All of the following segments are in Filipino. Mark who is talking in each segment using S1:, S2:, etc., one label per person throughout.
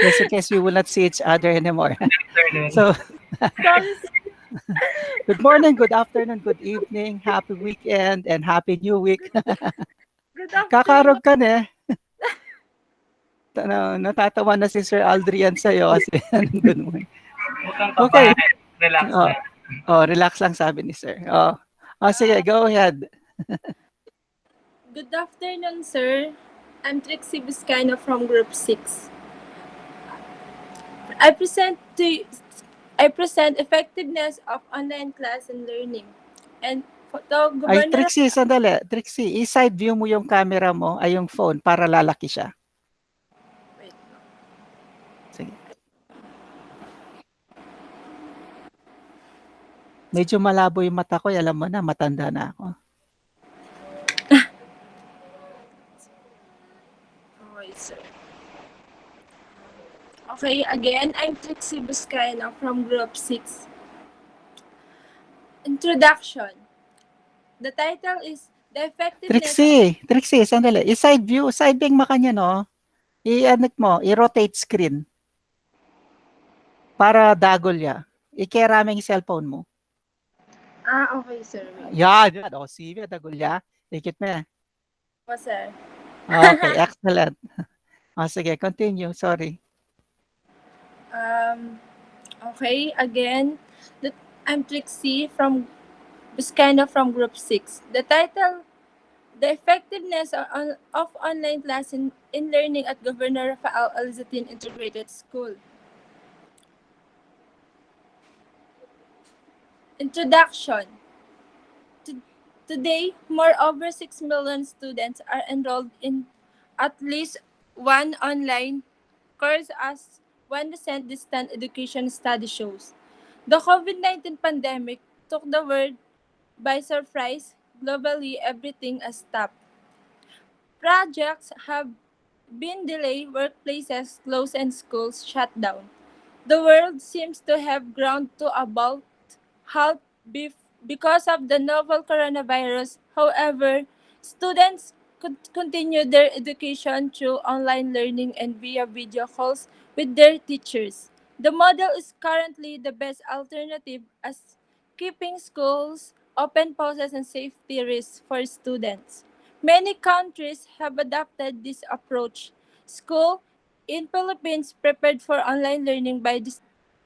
S1: Just in case we will not see each other anymore.
S2: Afternoon.
S1: So,
S3: Sorry, sir.
S1: good morning, good afternoon, good evening, happy weekend, and happy new week.
S3: Good afternoon.
S1: Kakarog ka na eh. Natatawa na si Sir Aldrian sa'yo kasi good morning.
S2: Huwag kang
S1: Okay.
S2: kabahan. Relax
S1: Oh,
S2: lang.
S1: relax lang sabi ni Sir. Sige, go ahead.
S3: Good afternoon, sir. I'm Trixie Biscano from Group 6. I present to I present effectiveness of online class and learning. And to
S1: Ay,
S3: Governor,
S1: Trixie, sandali. Trixie, i-side view mo yung camera mo, ay yung phone, para lalaki siya.
S3: wait.
S1: Sige. Medyo malabo yung mata ko. Alam mo na, matanda na ako.
S3: Okay, sir. Okay, again, I'm Trixie Biscano from Group 6. Introduction. The title is The Effectiveness of...
S1: Trixie, sandali. I-side view, side view mo kanya, no? I-ano mo, i-rotate screen. Para dagol ya. I-keraming cellphone mo.
S3: Okay, sir.
S1: Yan. Sige, dagol ya. Ikit mo yan.
S3: Po, sir.
S1: Okay, excellent. Sige, continue. Sorry.
S3: Okay, again, I'm Trixie from Biscano from Group 6. The title, The Effectiveness of Online Class in Learning at Governor Rafael Alzatin Integrated School. Introduction. Today, more over 6 million students are enrolled in at least one online course as one recent distant education study shows. The COVID-19 pandemic took the world by surprise. Globally, everything has stopped. Projects have been delayed, workplaces closed, and schools shut down. The world seems to have ground to about halt because of the novel coronavirus. However, students could continue their education through online learning and via video calls with their teachers. The model is currently the best alternative as keeping schools open poses and safety risks for students. Many countries have adopted this approach. School in Philippines prepared for online learning by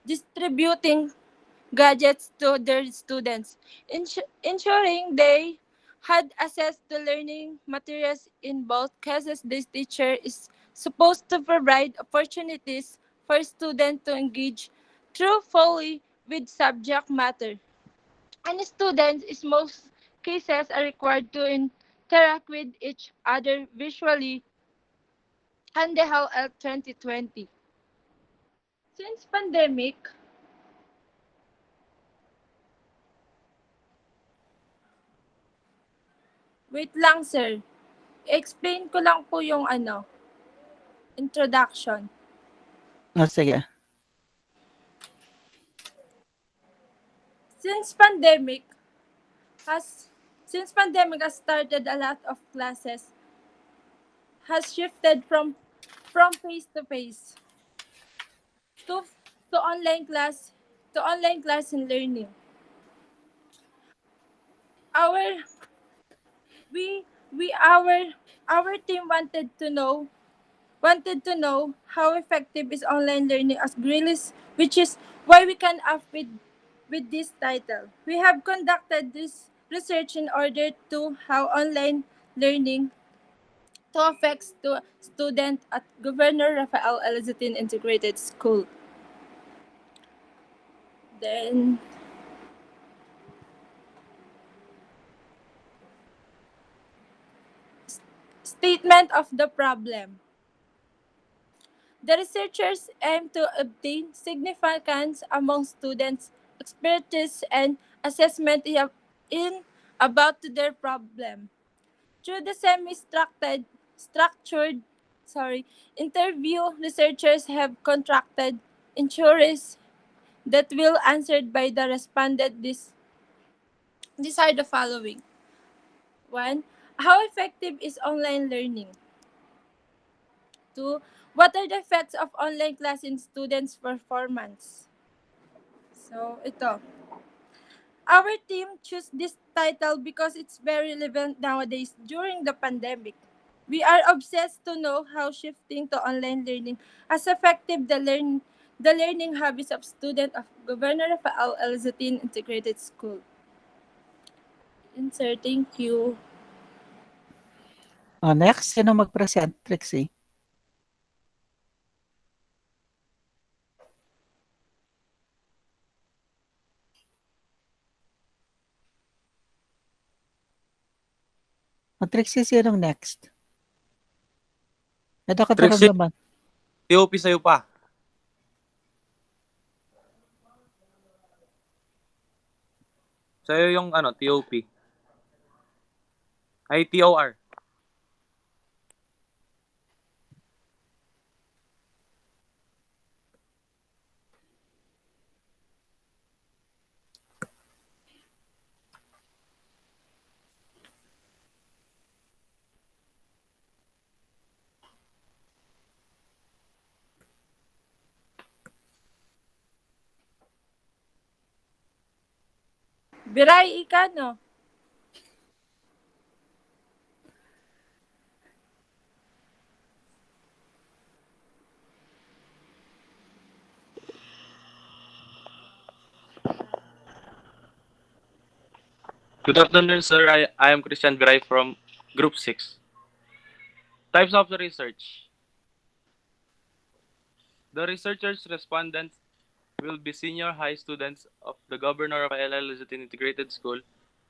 S3: distributing gadgets to their students, ensuring they had access to learning materials. In both cases, this teacher is supposed to provide opportunities for students to engage truthfully with subject matter. And students, in most cases, are required to interact with each other visually and the whole 2020. Since pandemic, wait lang sir, explain ko lang po yung introduction.
S1: Sige.
S3: Since pandemic has started, a lot of classes has shifted from face to face to to online class and learning. Our we our team wanted to know how effective is online learning as grillis, which is why we can up with this title. We have conducted this research in order to how online learning to affects to student at Governor Rafael Alzatin Integrated School. Then statement of the problem. The researchers aim to obtain significance among students' expertise and assessment in about their problem. Through the structured interview, researchers have contracted inquiries that will answered by the respondent. These are the following. One, how effective is online learning? Two, What are the effects of online class in students' performance? So, ito. Our team chose this title because it's very relevant nowadays during the pandemic. We are obsessed to know how shifting to online learning has affected the learning habits of students of Governor Rafael L. Zatin Integrated School. Insert, thank you.
S1: Next, sino mag-present, Trixie? Trixie, sinong next? Nakatarong
S2: Trixie,
S1: naman.
S2: TOP sa'yo pa. Sa'yo yung TOP. Ay, TOR.
S3: Biray, ika, no?
S2: Good afternoon, sir. I am Christian Viray from Group 6. Types of the research. The researchers' respondents will be senior high students of the Governor of Rafael Luzon Integrated School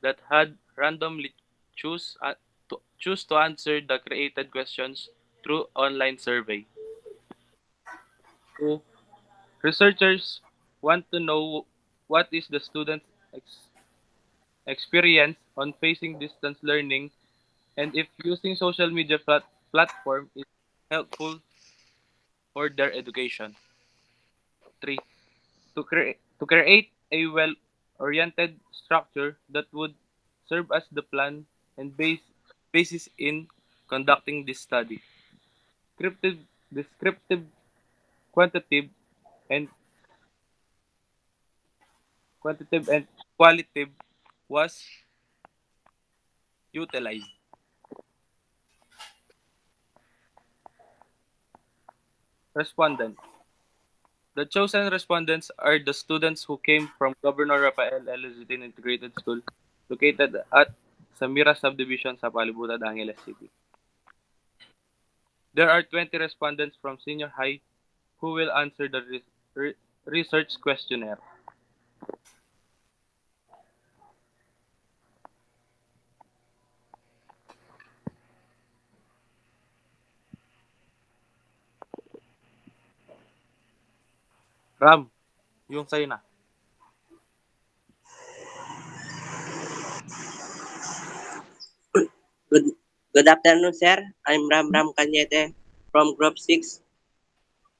S2: that had randomly choose to answer the created questions through online survey. 2. Researchers want to know what is the student's experience on facing distance learning and if using social media platform is helpful for their education. 3. To create a well-oriented structure that would serve as the plan and basis in conducting this study. Descriptive, quantitative, and quantitative and qualitative was utilized. Respondent. The chosen respondents are the students who came from Governor Rafael L. Zitin Integrated School located at Samira Subdivision sa Palibutan, Angeles City. There are 20 respondents from senior high who will answer the research questionnaire. Ram, yung sa'yo na.
S4: Good, good afternoon, sir. I'm Ram Kanyete from Group 6.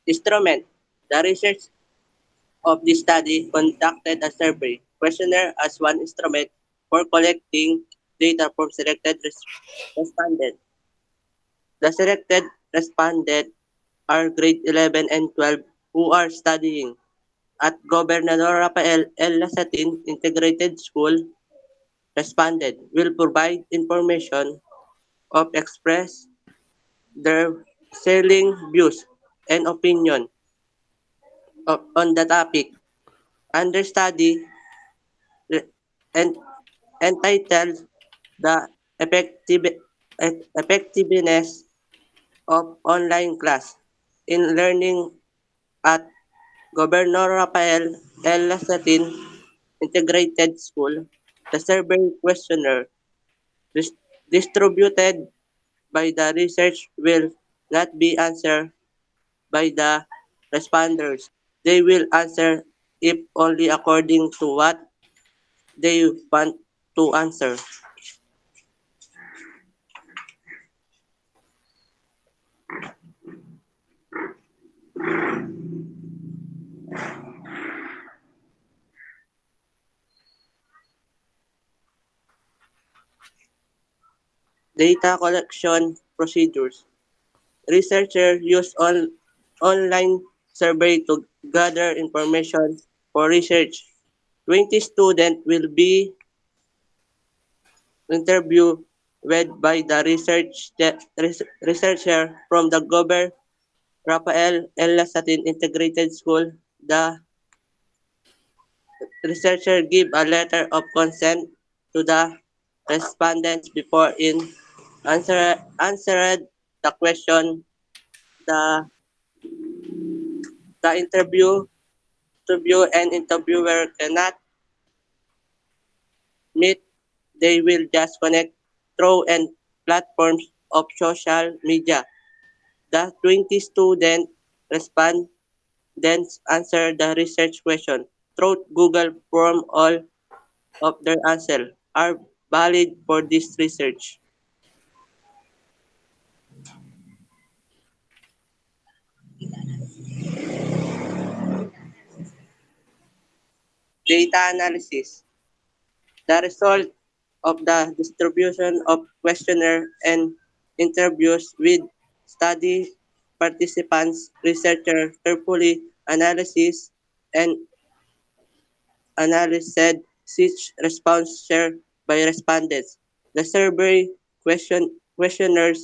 S4: Instrument. The research of this study conducted a survey questionnaire as one instrument for collecting data from selected respondents. The selected respondents are grade 11 and 12 who are studying at Governor Rafael L. Lasatin Integrated School. Respondent will provide information of express their selling views and opinion on the topic under study and entitled the effective, effectiveness of online class in learning at Governor Rafael L. Lasatin Integrated School. The survey questionnaire distributed by the research will not be answered by the responders. They will answer if only according to what they want to answer. Data collection procedures. researchers use online survey to gather information for research. 20 students will be interviewed by the researcher from the Gober Rafael L. Lasatin Integrated School. The researcher give a letter of consent to the respondents before in answered the question. The the interview and interviewer cannot meet. They will just connect through and platforms of social media. The 20 student respondents answer the research question through Google Form. All of their answers are valid for this research. Data analysis. The result of the distribution of questionnaire and interviews with study participants, researcher carefully analysis and analyzed each response shared by respondents. The survey questionnaires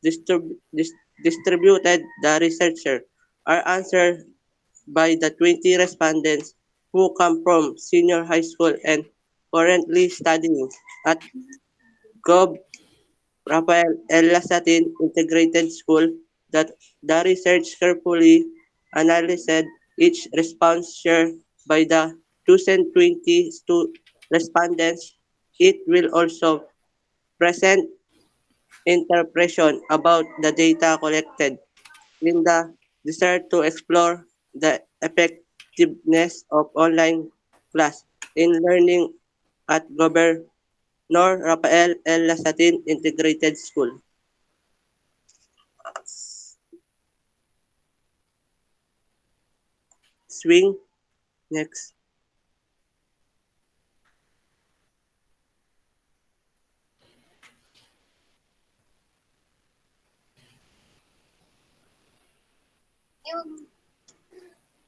S4: distributed the researcher are answered by the 20 respondents who come from senior high school and currently studying at Gov. Rafael L. Lasatin Integrated School. That the research carefully analyzed each response shared by the chosen 20 respondents. It will also present interpretation about the data collected in the desire to explore the effectiveness of online class in learning at Governor Rafael L. Lasatin Integrated School. Swing next.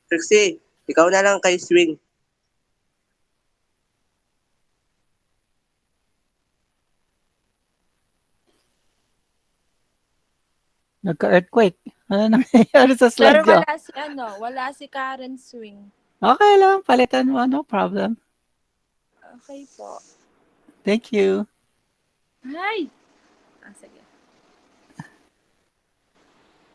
S4: Trixie, ikaw na lang kay Swing.
S1: Nagka-earthquake. Ano nangyayari sa
S3: Sir,
S1: slide ko?
S3: wala si Karen Swing.
S1: Okay lang, palitan mo, no problem.
S3: Okay po.
S1: Thank you.
S3: Hi! Sige.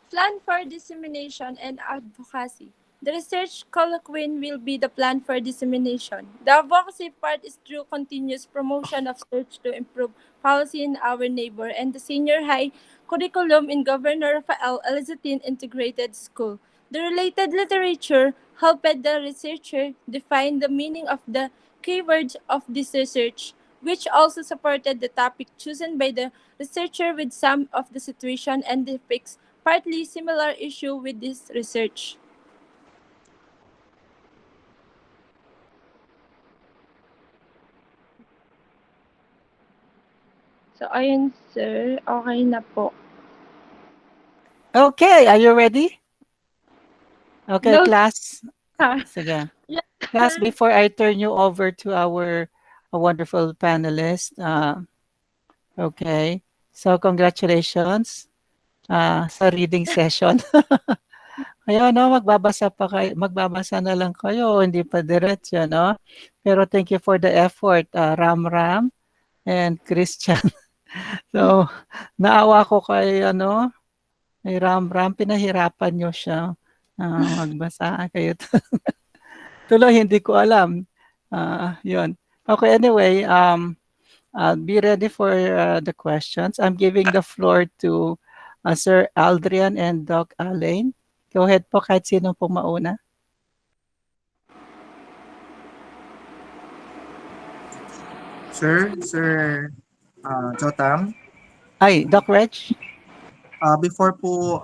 S3: Plan for dissemination and advocacy. The research colloquium will be the plan for dissemination. The advocacy part is through continuous promotion of search to improve policy in our neighbor and the senior high curriculum in Governor Rafael Elizatin Integrated School. The related literature helped the researcher define the meaning of the keywords of this research, which also supported the topic chosen by the researcher with some of the situation and depicts partly similar issue with this research. So, ayun sir, okay na po.
S1: Okay, are you ready? Okay,
S3: No,
S1: class.
S3: sir.
S1: Sige.
S3: Yeah.
S1: Class, before I turn you over to our wonderful panelist, okay. So, congratulations sa reading session. Ayun, no, magbabasa na lang kayo, hindi pa diretso, no? Pero thank you for the effort, Ram Ram and Christian. So, naawa ko kay, kay Ram Ram, pinahirapan niyo siya magbasa. Kayo tuloy, hindi ko alam. Yun. Okay, anyway, be ready for the questions. I'm giving the floor to Sir Aldrian and Doc Alain. Go ahead po, kahit sino po mauna.
S5: Sir Jotam,
S1: Ay, Doc Reg?
S5: before po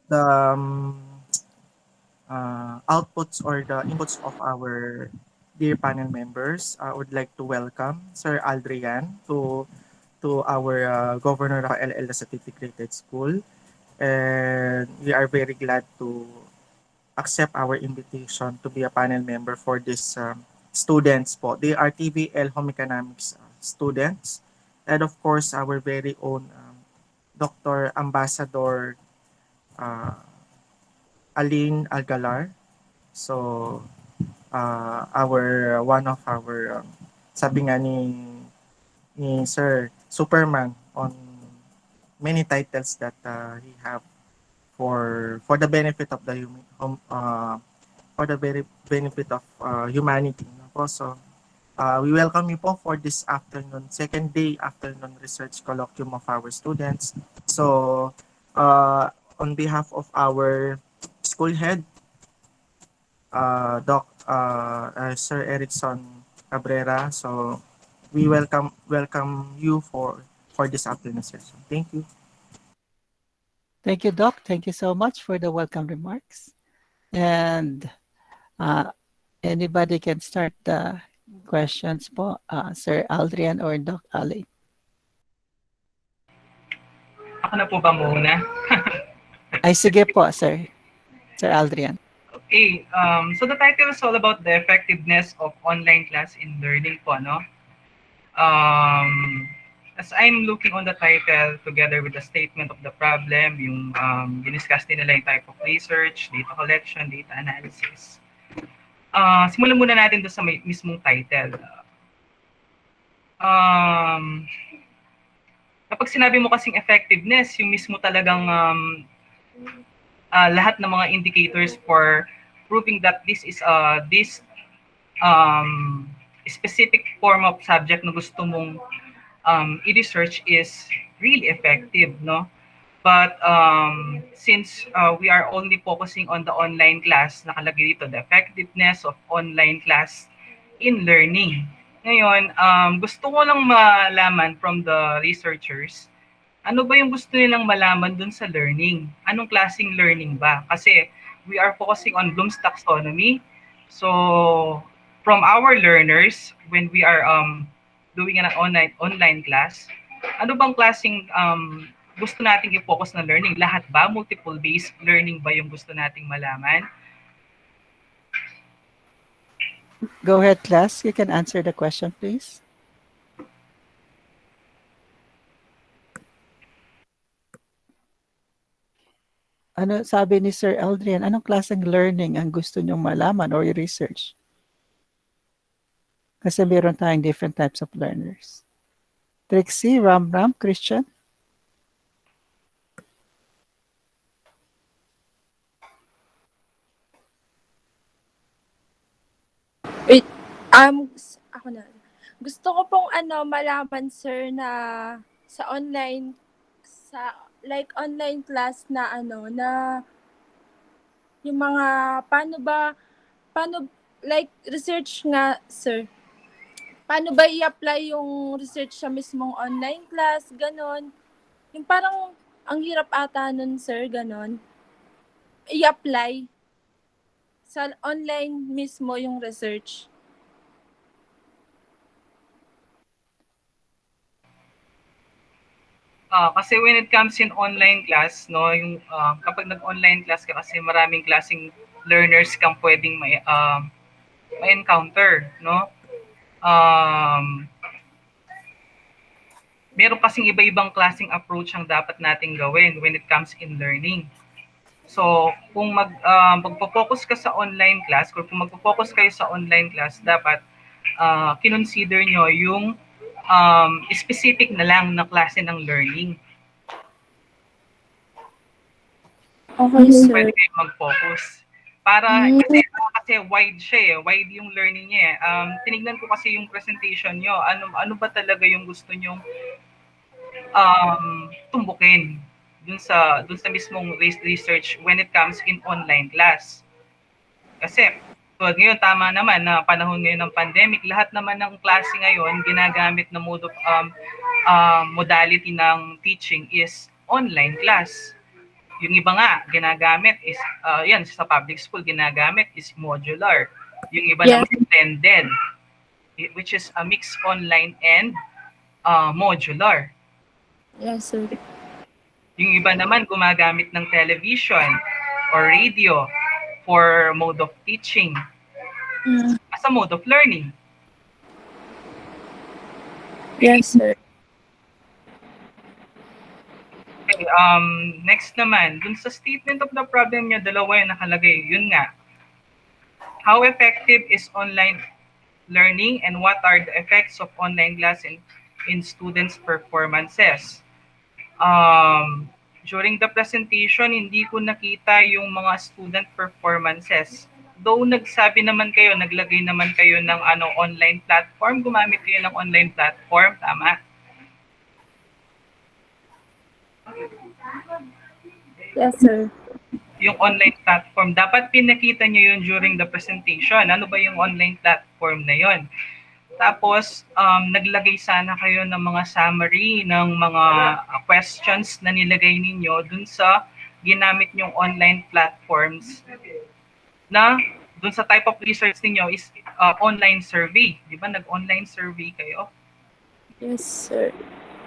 S5: the outputs or the inputs of our dear panel members, I would like to welcome Sir Aldrian to our Governor Rafael L. Integrated School. And we are very glad to accept our invitation to be a panel member for this students po. They are TVL Home Economics students. And of course, our very own Dr. Ambassador uh, Aline Algalar. So, our one of our sabi nga ni Sir Superman on many titles that he have for the benefit of the for the very benefit of humanity. No po? So, we welcome you po for this afternoon, second day afternoon research colloquium of our students. So, on behalf of our school head, Sir Erickson Cabrera, so we welcome you for this afternoon session. Thank you.
S1: Thank you, Doc. Thank you so much for the welcome remarks. And anybody can start the questions po, Sir Aldrian or Doc Ali.
S6: Ako na po ba muna?
S1: Ay, sige po, Sir. Sir Aldrian.
S6: Okay, so the title is all about the effectiveness of online class in learning po, no? As I'm looking on the title together with the statement of the problem, yung diniscuss din nila yung type of research, data collection, data analysis. Simulan muna natin doon sa mismong title. Kapag sinabi mo kasing effectiveness, yung mismo talagang lahat ng mga indicators for proving that this is this specific form of subject na gusto mong i-research is really effective, no? But since we are only focusing on the online class, nakalagay dito the effectiveness of online class in learning. Ngayon, gusto ko lang malaman from the researchers, ano ba yung gusto nilang malaman dun sa learning? Anong klaseng learning ba? Kasi we are focusing on Bloom's taxonomy. So, from our learners, when we are doing an online class, ano bang klaseng gusto nating i-focus na learning? Lahat ba? Multiple-based learning ba yung gusto nating malaman?
S1: Go ahead, class. You can answer the question, please. Ano sabi ni Sir Aldrian? Anong klaseng learning ang gusto nyong malaman or i-research? Kasi meron tayong different types of learners. Trixie, Ram, Christian?
S3: Wait, ako na. Gusto ko pong malaman, sir, na sa online, like online class na na yung mga, paano, like research nga, sir. Paano ba i-apply yung research sa mismong online class, ganon. Yung parang, ang hirap ata nun, sir, ganon. I-apply sa online mismo yung research.
S6: Kasi when it comes in online class, no, yung kapag nag-online class ka kasi maraming klaseng learners kang pwedeng ma-encounter, no? Meron kasing iba-ibang klaseng approach ang dapat nating gawin when it comes in learning. So, kung magpo-focus ka sa online class, kung magpo-focus kayo sa online class, dapat kinonsider nyo yung specific na lang na klase ng learning.
S3: Okay, sir.
S6: Pwede kayo mag-focus. Para, kasi wide siya eh. Wide yung learning niya eh. Tinignan ko kasi yung presentation nyo. Ano ba talaga yung gusto nyong tumbukin dun sa mismong research when it comes in online class. Kasi, tulad ngayon, tama naman na panahon ngayon ng pandemic, lahat naman ng klase ngayon, ginagamit na mode of modality ng teaching is online class. Yung iba nga, ginagamit is, yan, sa public school, ginagamit is modular. Yung iba naman, blended, which is a mix online and modular.
S3: Yes, sir.
S6: Yung iba naman gumagamit ng television or radio for mode of teaching as a mode of learning.
S3: Yes, sir.
S6: Okay, next naman, dun sa statement of the problem niya, dalawa yung nakalagay. Yun nga, how effective is online learning and what are the effects of online class in students' performances? During the presentation, hindi ko nakita yung mga student performances. Though nagsabi naman kayo, naglagay naman kayo ng online platform, gumamit kayo ng online platform, tama?
S3: Yes, sir.
S6: Yung online platform, dapat pinakita nyo yun during the presentation. Ano ba yung online platform na yun? Tapos, naglagay sana kayo ng mga summary ng mga questions na nilagay ninyo dun sa ginamit nyong online platforms na dun sa type of research ninyo is online survey. Di ba? Nag-online survey kayo.
S3: Yes, sir.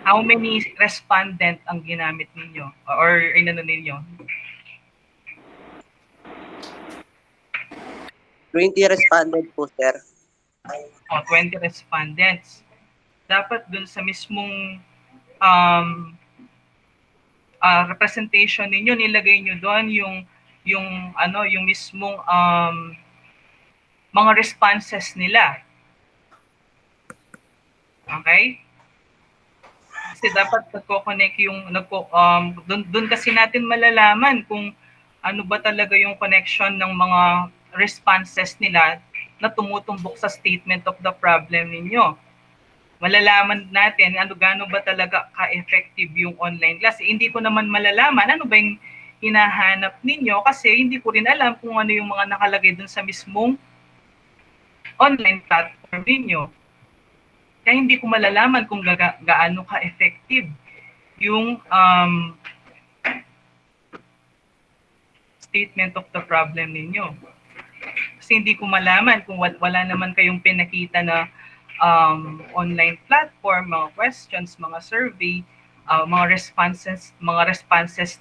S6: How many respondent ang ginamit ninyo? Or inano ninyo?
S4: 20 responded po, sir.
S6: 20 respondents. Dapat dun sa mismong representation ninyo, nilagay nyo doon yung mismong mga responses nila. Okay? Kasi dapat nagko-connect doon kasi natin malalaman kung ano ba talaga yung connection ng mga responses nila na tumutumbok sa statement of the problem ninyo. Malalaman natin gaano ba talaga ka-effective yung online class. Hindi ko naman malalaman ano ba yung hinahanap ninyo kasi hindi ko rin alam kung ano yung mga nakalagay dun sa mismong online platform ninyo. Kaya hindi ko malalaman kung gaano ka-effective yung statement of the problem ninyo. Kasi hindi ko malaman kung wala naman kayong pinakita na online platform, mga questions, mga survey, mga responses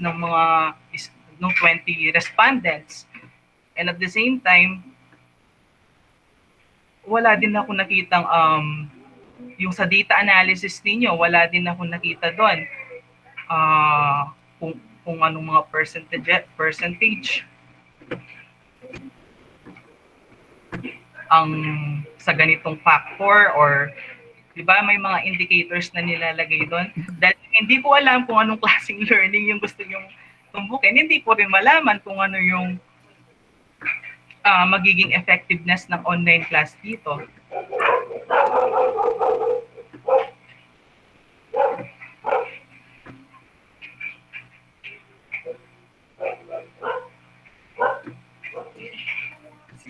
S6: ng mga ng 20 respondents. And at the same time, wala din ako nakitang yung sa data analysis ninyo, wala din ako nakita doon kung anong mga percentage ang sa ganitong factor or 'di ba may mga indicators na nilalagay doon. Dahil hindi ko alam kung anong klaseng learning yung gusto nyong tumbukin, hindi ko rin malaman kung ano yung magiging effectiveness ng online class dito.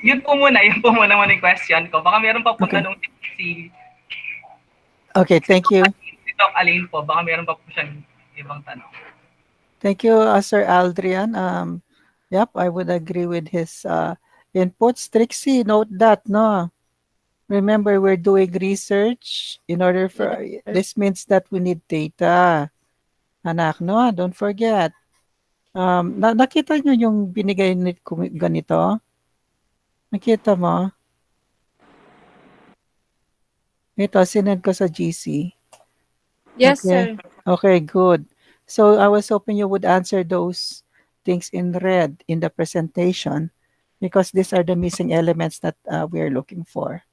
S6: Yun po muna yung yung question ko. Baka meron pa po tanong si
S1: Okay, thank you.
S6: Si Doc Alain po. Baka meron pa po siyang ibang tanong.
S1: Thank you, Sir Aldrian. Yep, I would agree with his inputs. Trixie, note that, no? Remember, we're doing research in order for, this means that we need data. Anak, no? Don't forget. Nakita nyo yung binigay ni ganito? Nakita mo? Ito, sinend ko sa GC.
S3: Yes,
S1: Okay.
S3: sir.
S1: Okay, good. So I was hoping you would answer those things in red in the presentation because these are the missing elements that we are looking for.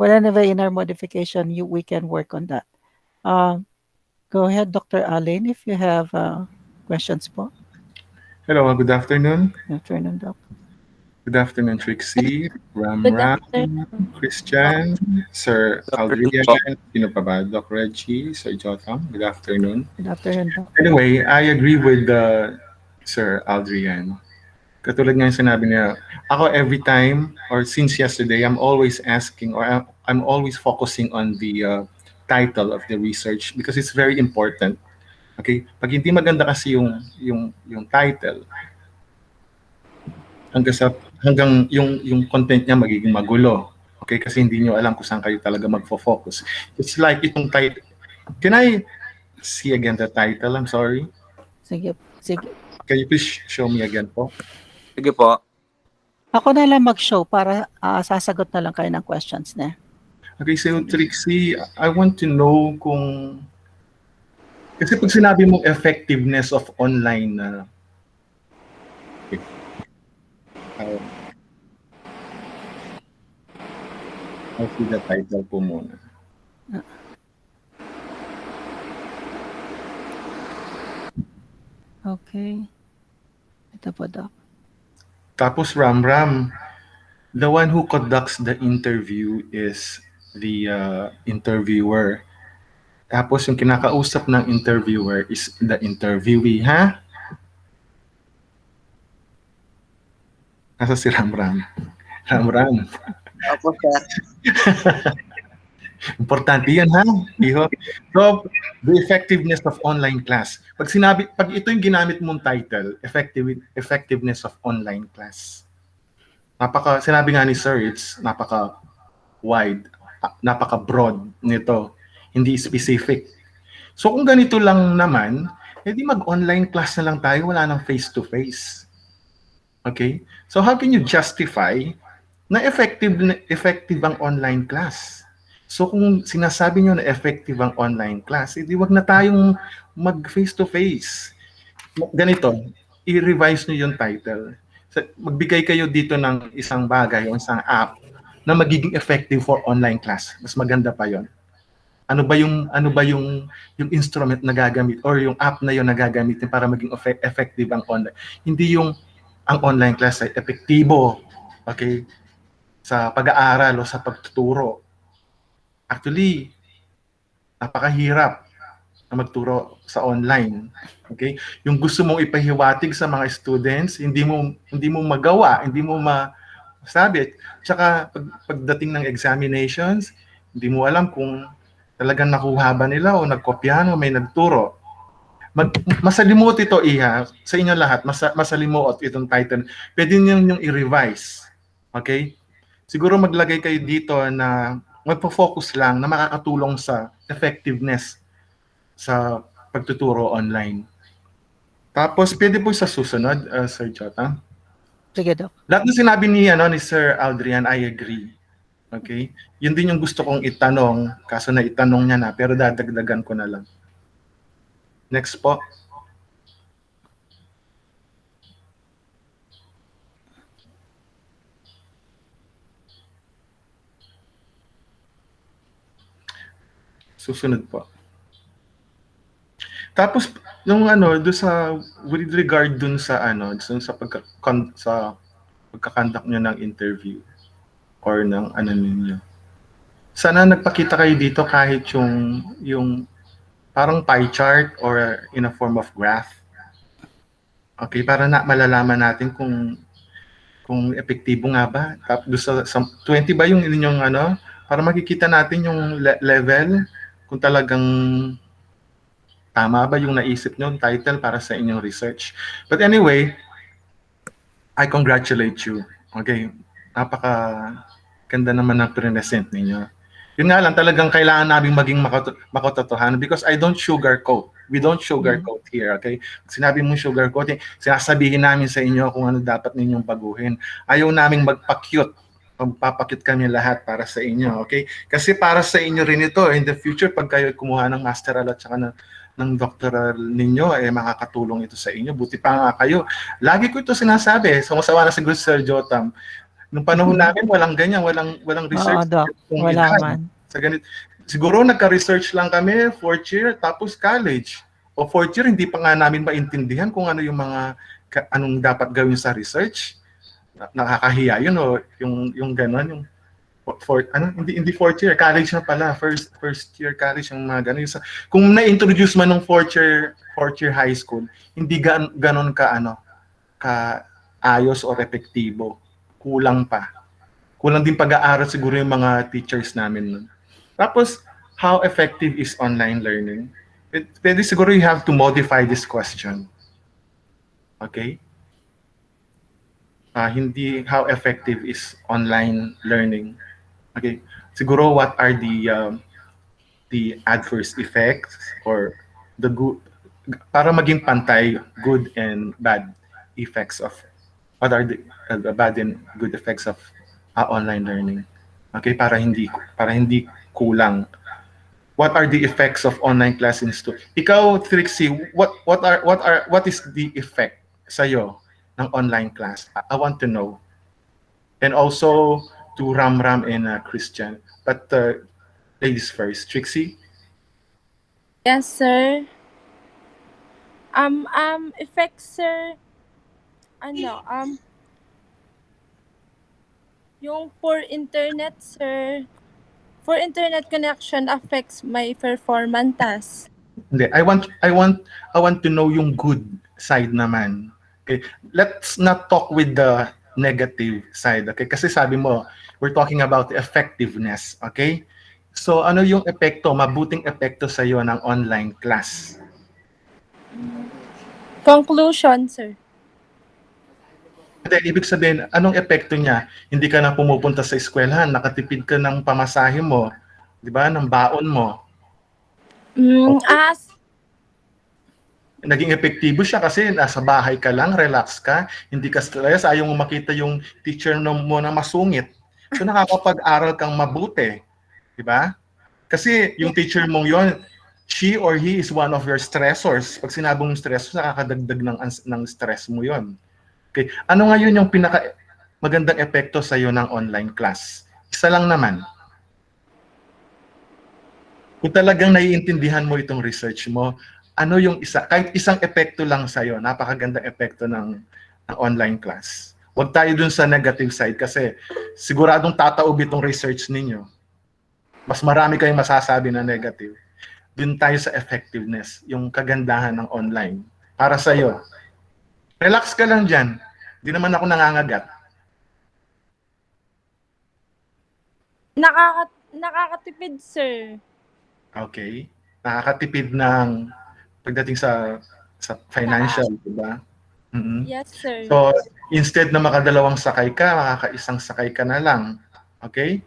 S1: Well, anyway, in our modification, we can work on that. Go ahead, Dr. Alain, if you have questions po.
S7: Hello, good afternoon.
S1: Good afternoon, Doc.
S7: Good afternoon, Trixie, Ram,
S3: Good afternoon.
S7: Christian, Sir Aldrian, sino pa ba? Doc Reggie, Sir Jotham. Good afternoon.
S1: Good afternoon, Doc.
S7: Anyway, I agree with Sir Aldrian. Katulad nga yung sinabi niya, ako every time or since yesterday, I'm always asking or I'm always focusing on the title of the research because it's very important. Okay? Pag hindi maganda kasi yung title, hanggang yung content niya magiging magulo. Okay? Kasi hindi niyo alam kung saan kayo talaga magfo-focus. It's like itong title. Can I see again the title? I'm sorry.
S1: Sige, sige.
S7: Can you please show me again po?
S2: Sige po.
S1: Ako na lang mag-show para sasagot na lang kayo ng questions na.
S7: Okay, so
S1: Sige.
S7: Trixie, I want to know kung... Kasi pag sinabi mong effectiveness of online na... Okay. I'll see the title po muna.
S1: Okay. Ito po, Doc.
S7: Tapos Ram, the one who conducts the interview is the interviewer. Tapos yung kinakausap ng interviewer is the interviewee, ha? Nasa si Ram. Ram.
S4: Opo, sir.
S7: Importante yan, ha? Iho. So, the effectiveness of online class. Pag ito yung ginamit mong title, effectiveness of online class. Sinabi nga ni Sir, it's napaka wide, napaka broad nito, hindi specific. So kung ganito lang naman, edi mag-online class na lang tayo, wala nang face-to-face. Okay? So how can you justify na effective ang online class? So kung sinasabi nyo na effective ang online class, edi wag na tayong mag face-to-face. Ganito, i-revise nyo yung title. Magbigay kayo dito ng isang bagay o isang app na magiging effective for online class. Mas maganda pa yon. Ano ba yung instrument na gagamit or yung app na yon na gagamitin para maging effective ang online. Hindi yung ang online class ay epektibo, okay, sa pag-aaral o sa pagtuturo. Actually, napakahirap na magturo sa online. Okay? Yung gusto mong ipahiwatig sa mga students, hindi mo magawa, hindi mo masabi. Tsaka pagdating ng examinations, hindi mo alam kung talagang nakuha ba nila o nagkopyahan o may nagturo. Masalimuot ito, Iha, sa inyo lahat, masalimuot itong title. Pwede niyo yung i-revise. Okay? Siguro maglagay kayo dito na magpo-focus lang na makakatulong sa effectiveness sa pagtuturo online. Tapos, pwede po sa susunod, Sir Jota.
S1: Sige, Doc.
S7: Lahat ng sinabi ni Sir Aldrian, I agree. Okay? Yun din yung gusto kong itanong, kaso na itanong niya na, pero dadagdagan ko na lang. Next po. Susunod po. Tapos yung do sa with regard dun sa sa pagkakandak niyo ng interview or ng ninyo. Sana nagpakita kayo dito kahit yung parang pie chart or in a form of graph. Okay, para na malalaman natin kung epektibo nga ba. Tapos sa 20 ba yung inyong para makikita natin yung level kung talagang tama ba yung naisip nyo, title para sa inyong research. But anyway, I congratulate you. Okay, napaka ganda naman ng present ninyo. Yun nga lang, talagang kailangan namin maging makatotohanan because I don't sugarcoat. We don't sugarcoat here, okay? Sinabi mo sugarcoating, sinasabihin namin sa inyo kung ano dapat ninyong baguhin. Ayaw naming magpa-cute. Magpapakit kami lahat para sa inyo, okay? Kasi para sa inyo rin ito, in the future, pag kayo kumuha ng masteral at saka ng doctoral ninyo, makakatulong ito sa inyo. Buti pa nga kayo. Lagi ko ito sinasabi, sumasawa na siguro Sir Jotam. Nung panahon namin, walang ganyan, walang research.
S1: Doc. Wala man.
S7: Sa ganit. Siguro nagka-research lang kami, 4th year, tapos college. O 4th year, hindi pa nga namin maintindihan kung ano yung anong dapat gawin sa research. Nakakahiya yun, o yung gano'n, yung hindi 4th year, college na pala, first year college, yung mga gano'n. Kung na-introduce man ng 4th year high school, hindi gano'n ka ayos o epektibo. Kulang pa. Kulang din pag-aaral siguro yung mga teachers namin nun. Tapos, how effective is online learning? Pwede siguro you have to modify this question. Okay? Hindi how effective is online learning. Okay? Siguro what are the adverse effects or the good para maging pantay, good and bad effects of what are the bad and good effects of online learning. Okay, para hindi kulang. What are the effects of online class in school? Ikaw, Trixie, what is the effect sa'yo ng online class? I want to know. And also to Ram Ram and Christian. But ladies first, Trixie.
S3: Yes, sir. Effects, sir, ano, yung poor internet, sir. Poor internet connection affects my performance.
S7: Hindi, I want to know yung good side naman. Okay? Let's not talk with the negative side, okay? Kasi sabi mo, we're talking about effectiveness, okay? So ano yung epekto, mabuting epekto sa iyo ng online class?
S3: Conclusion, sir.
S7: Dahil ibig sabihin, anong epekto niya? Hindi ka na pumupunta sa eskwelahan, nakatipid ka ng pamasahe mo, 'di ba? Ng baon mo.
S3: As
S7: Naging epektibo siya kasi nasa bahay ka lang, relax ka, hindi ka stress, ayaw mo makita yung teacher mo na masungit. So nakakapag-aral kang mabuti, di ba? Kasi yung teacher mong yon, she or he is one of your stressors. Pag sinabing stressors, nakakadagdag ng stress mo yon. Okay. Ano ngayon yung pinaka magandang epekto sa iyo ng online class? Isa lang naman. Kung talagang naiintindihan mo itong research mo, ano yung isa, kahit isang epekto lang sa'yo, napakagandang epekto ng online class. Huwag tayo dun sa negative side kasi siguradong tataob itong research ninyo. Mas marami kayong masasabi na negative. Dun tayo sa effectiveness, yung kagandahan ng online. Para sa'yo. Relax ka lang dyan. Di naman ako nangangagat.
S3: nakakatipid, sir.
S7: Okay? Nakakatipid ng pagdating sa financial, di ba? Mm-hmm.
S3: Yes, sir.
S7: So, instead na makadalawang sakay ka, makakaisang sakay ka na lang. Okay?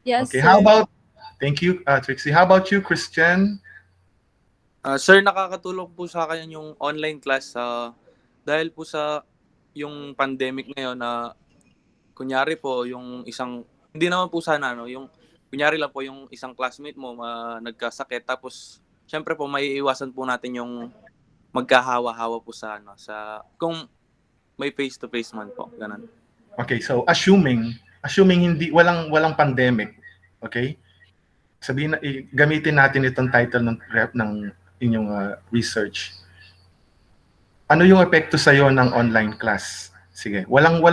S3: Yes,
S7: Okay,
S3: sir.
S7: how about, thank you, Trixie. How about you, Christian?
S2: Sir, nakakatulong po sa akin yung online class dahil po sa yung pandemic ngayon na kunyari po yung isang hindi naman po sana yung kunyari lang po yung isang classmate mo nagkasakit tapos syempre po maiiwasan po natin yung magkahawa-hawa po sa kung may face to face man po ganun.
S7: Okay, so assuming hindi walang pandemic, okay? Sabihin na gamitin natin itong title ng inyong research. Ano yung epekto sa iyo ng online class? Sige, walang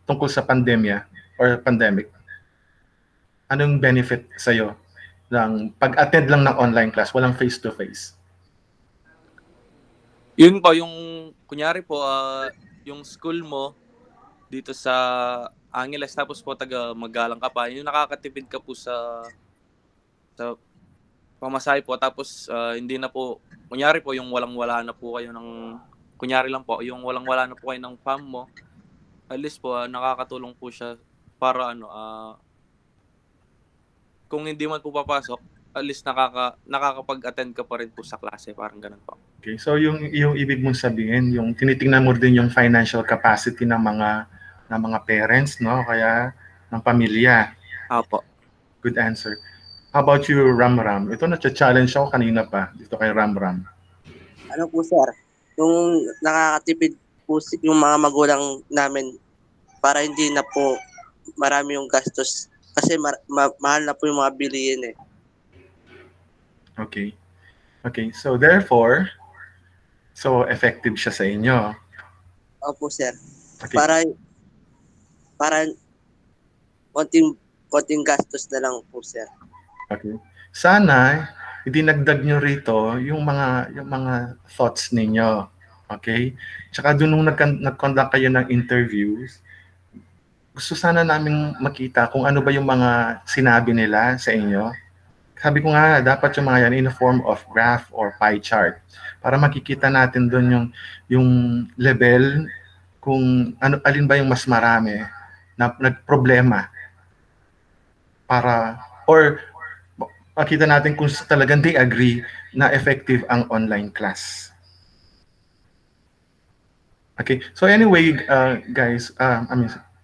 S7: tungkol sa pandemya or pandemic. Anong benefit sa iyo ng pag-attend lang ng online class, walang face to face?
S2: Yun po yung kunyari po yung school mo dito sa Angeles tapos po taga Magalang ka pa, yung nakakatipid ka po sa pamasahe po tapos hindi na po kunyari po yung walang-wala na po kayo ng kunyari lang po yung walang-wala na po kayo ng fam mo, at least po nakakatulong po siya para kung hindi man po papasok, at least nakakapag-attend ka pa rin po sa klase, parang ganun po.
S7: Okay, so yung ibig mong sabihin, yung tinitingnan mo din yung financial capacity ng mga parents, no? Kaya ng pamilya.
S2: Apo.
S7: Good answer. How about you, Ram Ram? Ito na-challenge ako kanina pa dito kay Ram Ram.
S4: Ano po sir, yung nakakatipid po yung mga magulang namin para hindi na po marami yung gastos kasi mahal na po yung mga bilihin eh.
S7: Okay. Okay, so therefore, so effective siya sa inyo.
S4: Opo sir.
S7: Okay.
S4: Para konting gastos na lang po sir.
S7: Okay. Sana idinagdag nyo rito yung mga thoughts ninyo. Okay? Tsaka doon nung nag-conduct kayo ng interviews, gusto sana naming makita kung ano ba yung mga sinabi nila sa inyo. Sabi ko nga, dapat yung mga yan in the form of graph or pie chart para makikita natin doon yung level kung alin ba yung mas marami na nagproblema para or makita natin kung talagang they agree na effective ang online class. Okay. So anyway, guys,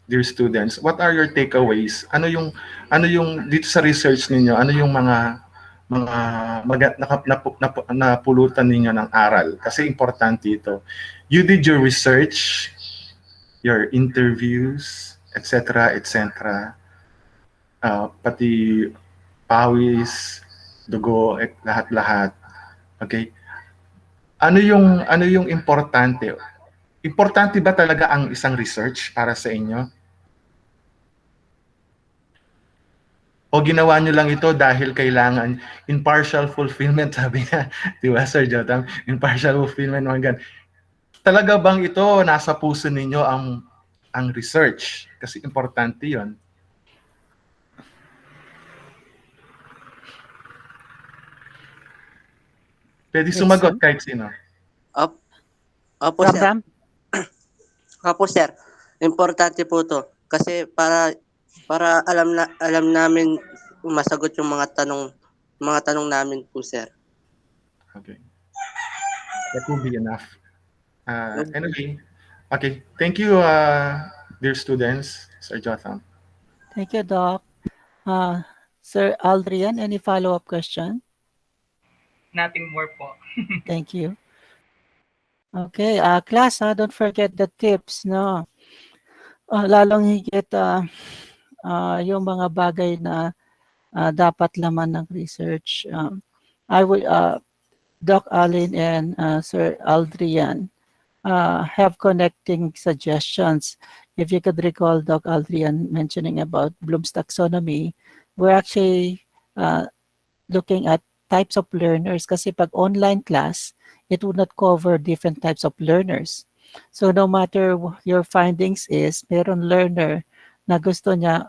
S7: dear students, what are your takeaways? Ano yung dito sa research ninyo? Ano yung mga napulutan ninyo ng aral? Kasi importante ito. You did your research, your interviews, etc., etc. Pati pawis, dugo, lahat-lahat. Okay? Ano yung importante? Importante ba talaga ang isang research para sa inyo? O ginawa nyo lang ito dahil kailangan impartial fulfillment, sabi nga, di ba, Sir Jotam? Impartial fulfillment, mga ganun. Talaga bang ito nasa puso ninyo ang research? Kasi importante yon. Pwede sumagot
S1: Excellent.
S7: kahit sino.
S4: Opo,
S1: Ram
S4: sir.
S1: Ram?
S4: Opo, sir. Importante po to. Kasi para alam namin masagot yung mga tanong namin po, sir.
S7: Okay. That will be enough. Anyway, okay. Thank you, dear students, Sir Jotham.
S1: Thank you, Doc. Sir Aldrian, any follow-up question?
S6: Nothing more po.
S1: Thank you. Okay, class, don't forget the tips, no? Lalong higit yung mga bagay na dapat laman ng research. I will, Doc Allen and Sir Aldrian have connecting suggestions. If you could recall Doc Aldrian mentioning about Bloom's taxonomy, we're actually looking at types of learners kasi pag online class, it would not cover different types of learners. So no matter your findings is, meron learner na gusto niya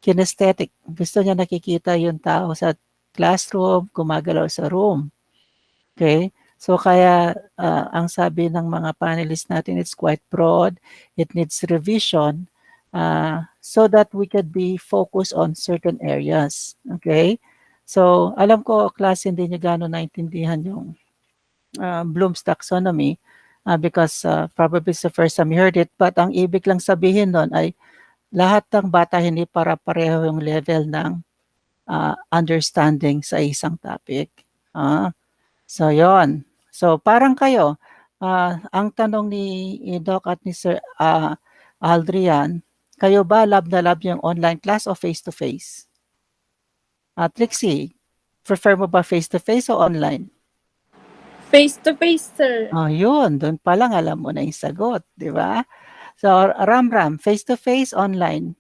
S1: kinesthetic. Gusto niya nakikita yung tao sa classroom, gumagalaw sa room. Okay? So kaya ang sabi ng mga panelists natin, it's quite broad. It needs revision so that we could be focused on certain areas. Okay? So alam ko, klase hindi niyo gano'n naintindihan yung Bloom's taxonomy because probably it's the first time you heard it. But ang ibig lang sabihin nun ay lahat ng bata hindi para-pareho yung level ng understanding sa isang topic. So, yon. So, parang kayo, ang tanong ni Doc at ni Sir Aldrian, kayo ba love na love yung online class o face-to-face? Trixie, prefer mo ba face-to-face o online?
S3: Face-to-face, sir.
S1: Yun. Doon pa lang alam mo na yung sagot, di ba? So, Ram, face-to-face, online.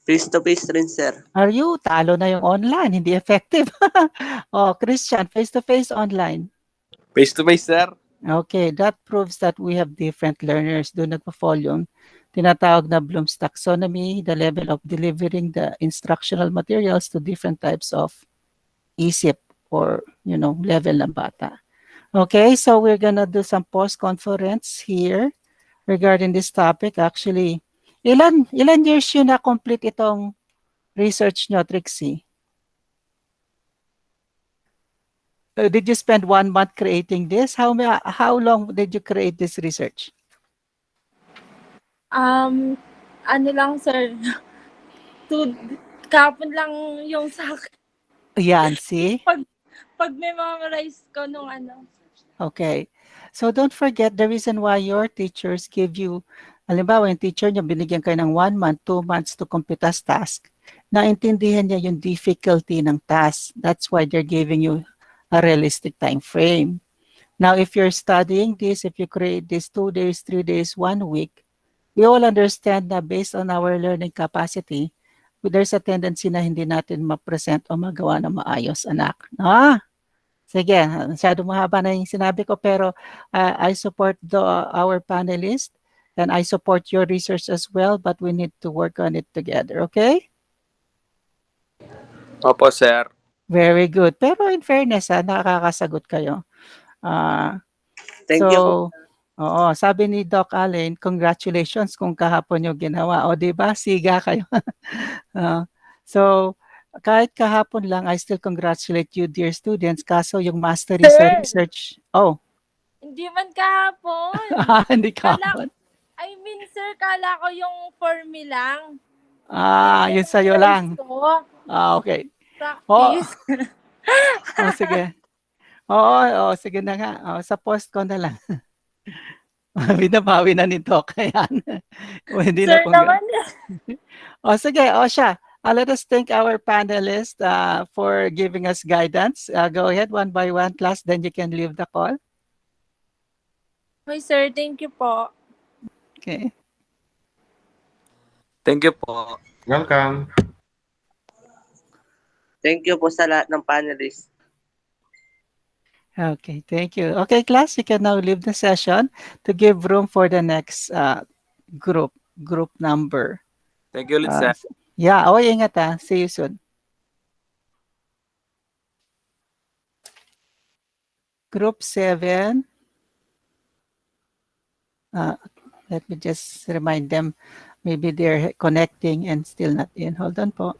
S4: Face-to-face rin, sir.
S1: Are you? Talo na yung online. Hindi effective. Christian, face-to-face, online.
S2: Face-to-face, sir.
S1: Okay, that proves that we have different learners. Doon nagpa-fall yung tinatawag na Bloom's taxonomy, the level of delivering the instructional materials to different types of isip or, level ng bata. Okay, so we're gonna do some post-conference here regarding this topic. Actually, ilan years yun na-complete itong research nyo, Trixie? Did you spend 1 month creating this? How long did you create this research?
S3: Ano lang, sir. Kapon lang yung sa akin.
S1: Yan, see?
S3: Pag memorize ko nung ano.
S1: Okay. So don't forget the reason why your teachers give you, halimbawa yung teacher niya binigyan kayo ng 1 month, 2 months to complete a task, naintindihan niya yung difficulty ng task. That's why they're giving you a realistic time frame. Now, if you're studying this, if you create this 2 days, 3 days, 1 week, we all understand na based on our learning capacity, there's a tendency na hindi natin ma-present o magawa na maayos, anak. Sige, masyado mahaba na yung sinabi ko, pero I support our panelists and I support your research as well, but we need to work on it together, okay?
S2: Opo, sir.
S1: Very good. Pero in fairness, nakakasagot kayo.
S4: Thank you.
S1: Oo, sabi ni Doc Allen, congratulations kung kahapon yung ginawa. O, di ba? Siga kayo. So, Kahit kahapon lang, I still congratulate you, dear students. Kaso yung mastery sa
S3: Sir,
S1: research, oh,
S3: hindi man kahapon.
S1: hindi
S3: Kala,
S1: kahapon.
S3: I mean, sir, kala ko yung for me lang.
S1: Yun
S3: Yung
S1: sa'yo
S3: rest
S1: lang.
S3: ko,
S1: Okay. Oh,
S3: practice.
S1: sige. Oo, sige na nga. Sa post ko na lang. Binabawi na ni Doc. Ayan. Hindi na
S3: Sir
S1: kung...
S3: naman.
S1: Sige. Siya. Let us thank our panelists for giving us guidance. Go ahead, one by one, class. Then you can leave the call.
S3: Okay, sir, thank you po.
S1: Okay.
S2: Thank you po.
S7: Welcome.
S4: Thank you po sa lahat ng panelists.
S1: Okay, thank you. Okay, class, you can now leave the session to give room for the next group number.
S2: Thank you ulit, sir.
S1: Yeah, ingat ha. See you soon. Group 7. Let me just remind them. Maybe they're connecting and still not in. Hold on po.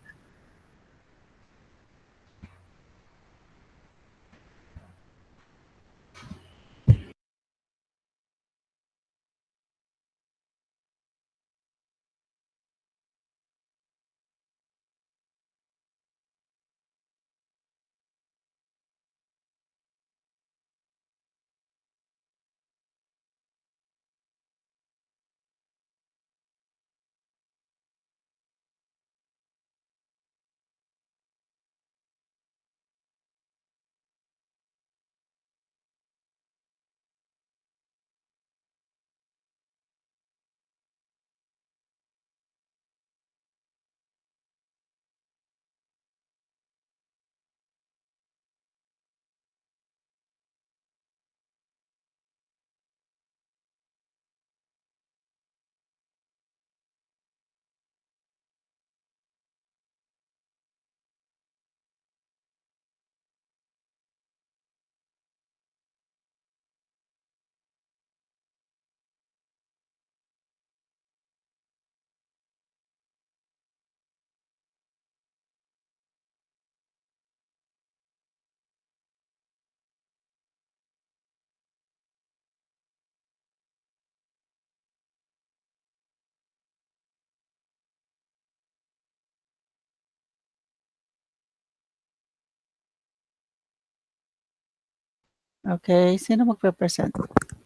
S1: Okay, sino magpe-present?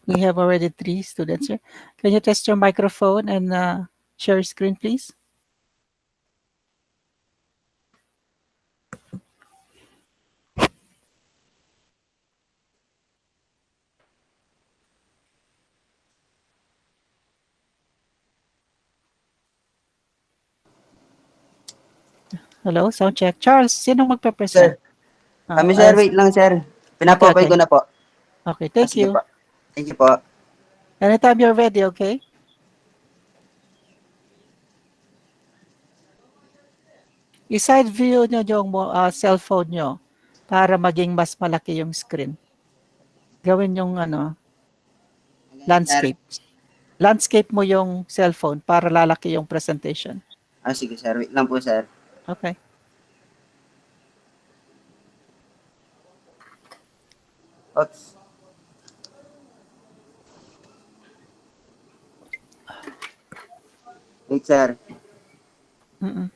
S1: We have already 3 students here. Can you test your microphone and share screen, please? Hello, sound check. Charles, sino magpe-present?
S8: Sir, kami sir, wait lang sir.
S1: Okay,
S8: Pinapapay
S1: okay.
S8: ko na po.
S1: Okay, thank
S8: Sige
S1: you.
S8: po. Thank you po.
S1: Anytime you're ready, okay? I-side view nyo yung cellphone nyo para maging mas malaki yung screen. Gawin yung
S8: Sir.
S1: landscape. Landscape mo yung cellphone para lalaki yung presentation.
S8: Sige sir, wait lang po sir.
S1: Okay.
S8: Oops. Wait sir.
S1: Mm-mm.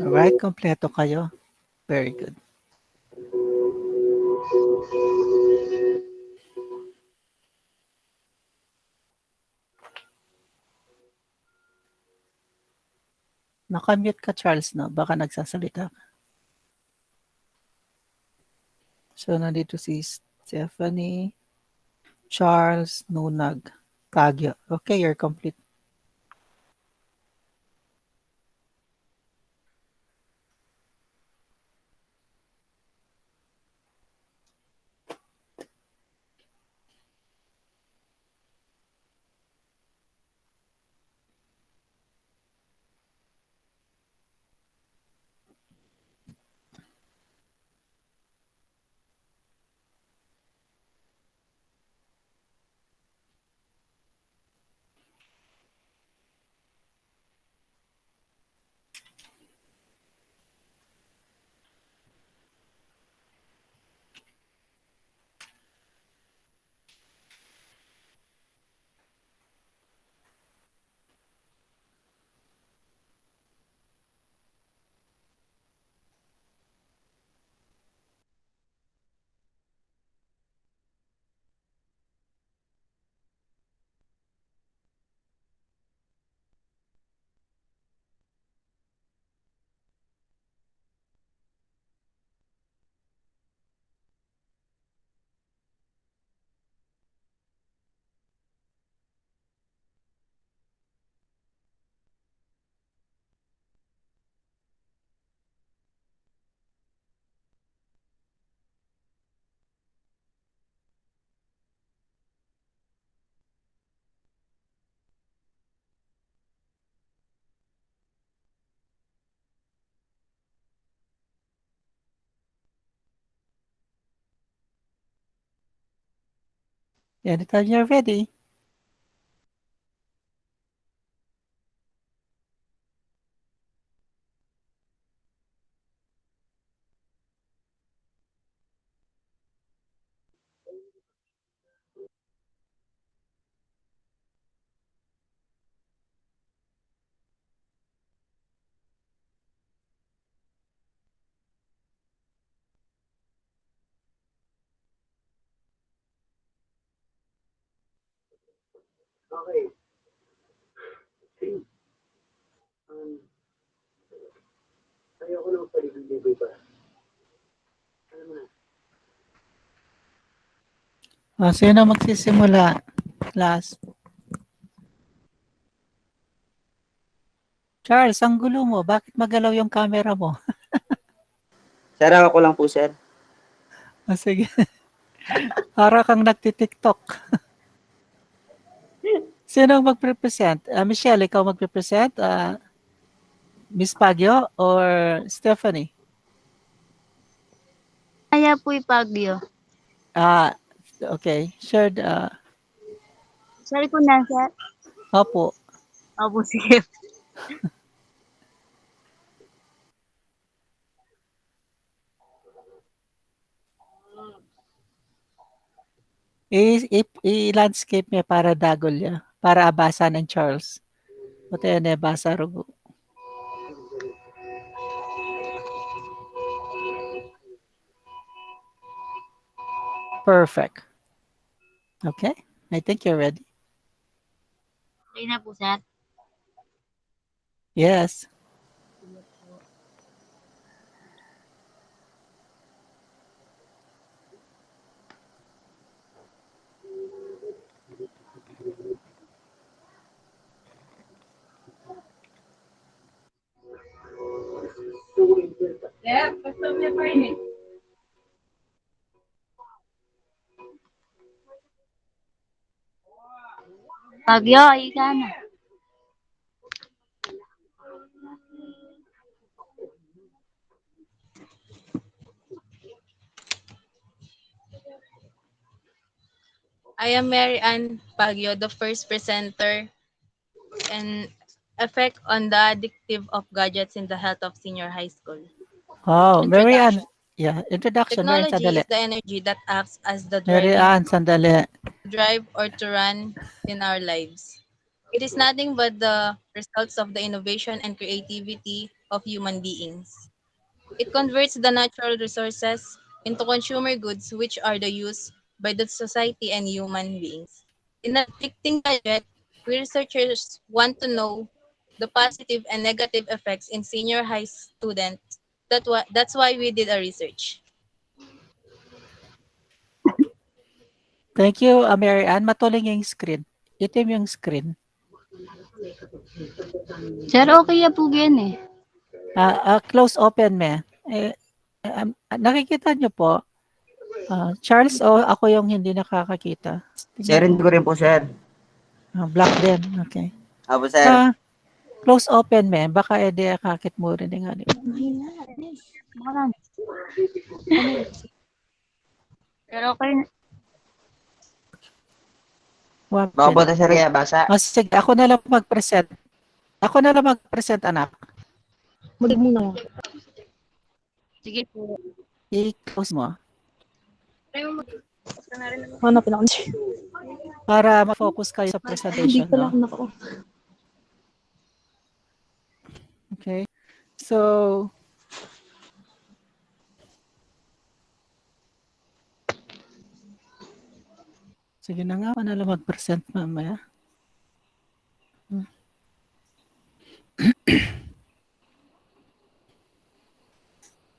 S1: Alright, kompleto kayo. Very good. Nakamute ka, Charles, no? Baka nagsasalita ka. So, nandito si Stephanie, Charles, Nunag, Tagyo. Okay, you're complete. Anytime you're ready. Sino magsisimula? Class. Charles, ang gulo mo. Bakit magalaw yung camera mo?
S8: Sir, ako lang po, sir.
S1: Sige. Para kang nagtitiktok. Sino ang magpresent? Michelle, ikaw magpresent? Miss Pagyo or Stephanie?
S9: Kaya po ipagyo.
S1: Okay. Shared.
S9: Sorry ko na, sir.
S1: Opo.
S9: Opo, sige.
S1: I-landscape niya para dagol niya. Para abasa ng Charles. Puti yan basa rugo. Perfect. Okay. I think you're ready.
S9: Okay na po, sir.
S1: Yes.
S9: Pagyo, ika na.
S10: I am Mary Ann Pagyo, the first presenter, and effect on the addictive of gadgets in the health of senior high school.
S1: Oh, Mary Ann.
S10: Introduction.
S1: Yeah, introduction. Mary Ann,
S10: Technology
S1: sandali.
S10: is the energy that acts as the
S1: Mary
S10: driving
S1: Ann, sandali.
S10: drive or to run in our lives. It is nothing but the results of the innovation and creativity of human beings. It converts the natural resources into consumer goods which are the use by the society and human beings. In addicting gadget, we researchers want to know the positive and negative effects in senior high students. That's why we did a research.
S1: Thank you, Mary Ann. Matuling yung screen. Itim yung screen.
S9: Sir, okay ya po yan eh.
S1: Close open me. Nakikita niyo po? Charles o ako yung hindi nakakakita?
S8: Sir, hindi ko rin po, sir.
S1: Black din. Okay.
S8: Apo, sir.
S1: Close open me. Baka edi kakit mo rin nga.
S9: Pero okay na.
S8: Baka po sir, kaya basa.
S1: Sige, ako na lang mag-present. Ako na lang mag-present, anak.
S9: Mulig muna. Sige po.
S1: I-close mo.
S9: Hanapin ako siya.
S1: Para ma-focus kayo sa presentation.
S9: Hindi ko lang nako.
S1: Okay. So, sige na nga, na lang mag-present mamaya.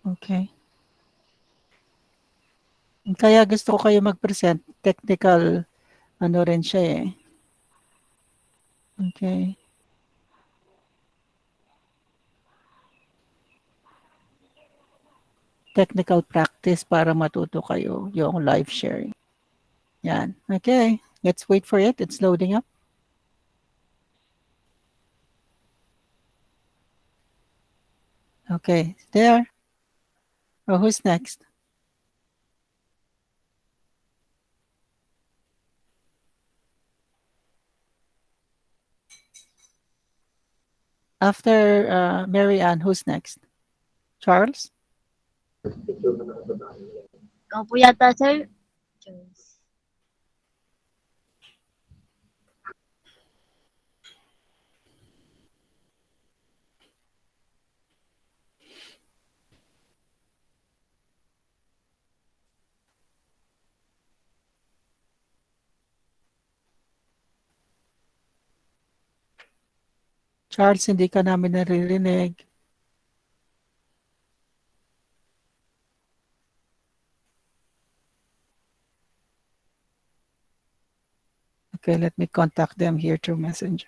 S1: Okay. Kaya gusto ko kayo mag-present. Technical, ano rin siya eh. Okay. Technical practice para matuto kayo yung live sharing. Yan. Okay. Let's wait for it. It's loading up. Okay. There. Oh, who's next? After Mary Ann, who's next? Charles?
S9: Ikaw po yata, sir.
S1: Charles, hindi ka namin naririnig. Okay, let me contact them here through Messenger.